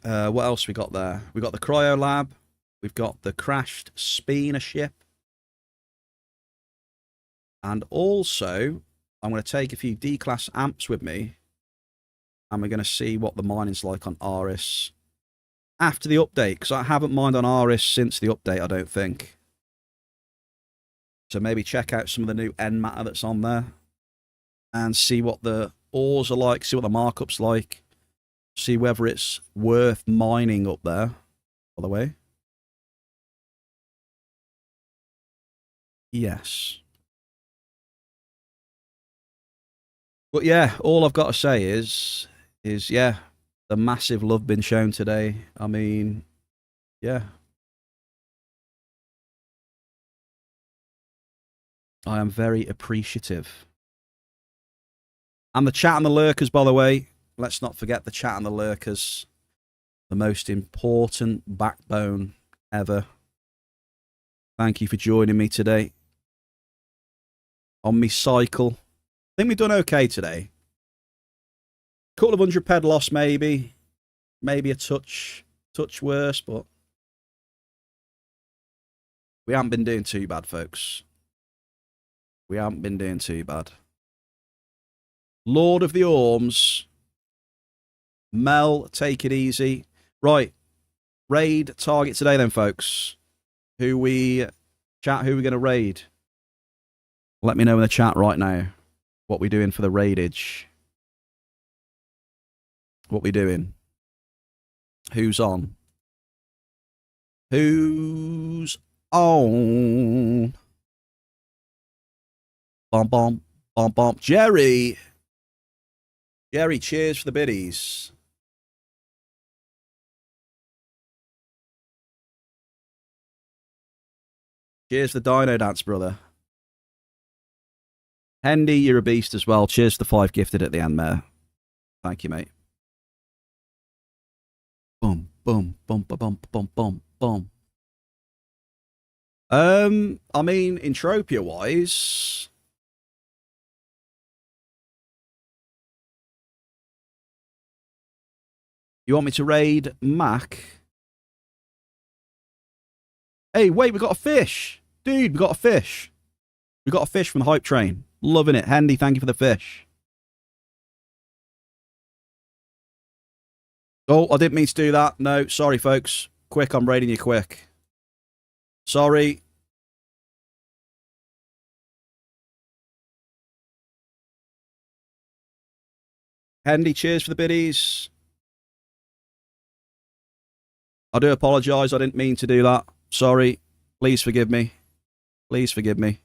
What else we got there? We got the Cryo Lab. We've got the crashed Spina ship. And also, I'm going to take a few D-class amps with me. And we're going to see what the mining's like on Aris after the update. Because I haven't mined on Aris since the update, I don't think. So maybe check out some of the new end matter that's on there. And see what the ores are like. See what the markup's like. See whether it's worth mining up there, by the way. Yes. But yeah, all I've got to say is yeah, the massive love been shown today. I mean, yeah. I am very appreciative. And the chat and the lurkers, by the way. Let's not forget the chat and the lurkers. The most important backbone ever. Thank you for joining me today. On me cycle. I think we've done okay today. Couple of 100 ped loss, maybe. Maybe a touch worse, but we haven't been doing too bad, folks. We haven't been doing too bad. Lord of the Orms. Mel, take it easy. Right. Raid target today then, folks. Who we going to raid? Let me know in the chat right now what we're doing for the raidage. What we doing? Who's on? Who's on? Bom, bom, bom, bom. Jerry. Jerry, cheers for the biddies. Cheers for the Dino Dance, brother. Hendy, you're a beast as well. Cheers for the 5 gifted at the end there. Thank you, mate. Boom, boom, boom, boom, boom, boom, boom, boom. I mean, Entropia wise, you want me to raid Mac? Hey, wait, we got a fish, dude. We got a fish. We got a fish from Hype Train. Loving it, Handy. Thank you for the fish. Oh, I didn't mean to do that. No, sorry, folks. Quick, I'm raiding you quick. Sorry. Handy, cheers for the biddies. I do apologise. I didn't mean to do that. Sorry. Please forgive me. Please forgive me.